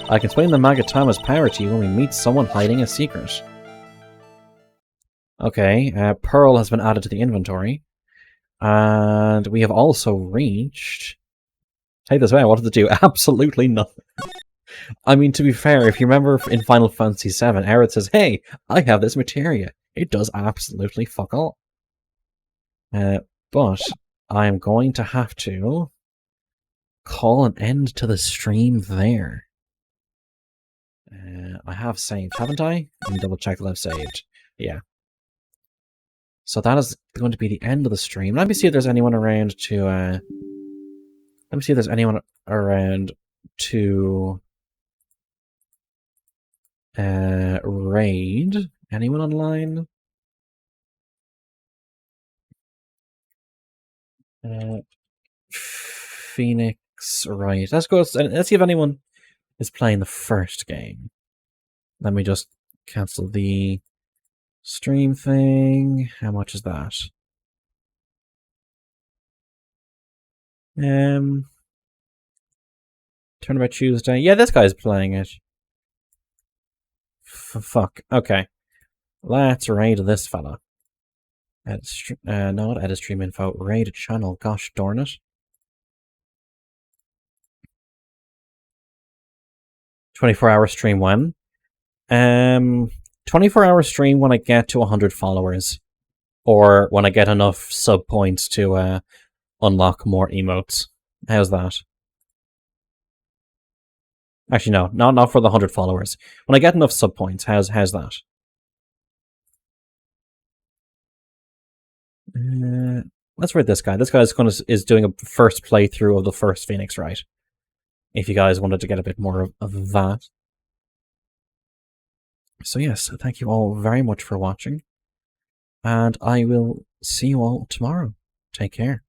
I can explain the Magatama's power to you when we meet someone hiding a secret. Okay, Pearl has been added to the inventory. And we have also reached... Take this away, I wanted to do absolutely nothing. I mean, to be fair, if you remember in Final Fantasy VII, Aerith says, hey, I have this materia. It does absolutely fuck all. But I'm going to have to call an end to the stream there. I have saved, haven't I? Let me double check that I've saved. Yeah. So that is going to be the end of the stream. Let me see if there's anyone around to... let me see if there's anyone around to... raid. Anyone online? Phoenix, right. Let's go. Let's see if anyone is playing the first game. Let me just cancel the stream thing. How much is that? Turnabout Tuesday. Yeah, this guy's playing it. Fuck. Okay. Let's raid this fella. No, not edit stream info. Raid channel. Gosh darn it. 24-hour stream when? 24-hour stream when I get to 100 followers. Or when I get enough sub points to unlock more emotes. How's that? Actually, no. Not for the 100 followers. When I get enough sub points, how's that? Let's read this guy. This guy is doing a first playthrough of the first Phoenix Wright. If you guys wanted to get a bit more of that. So yes, thank you all very much for watching. And I will see you all tomorrow. Take care.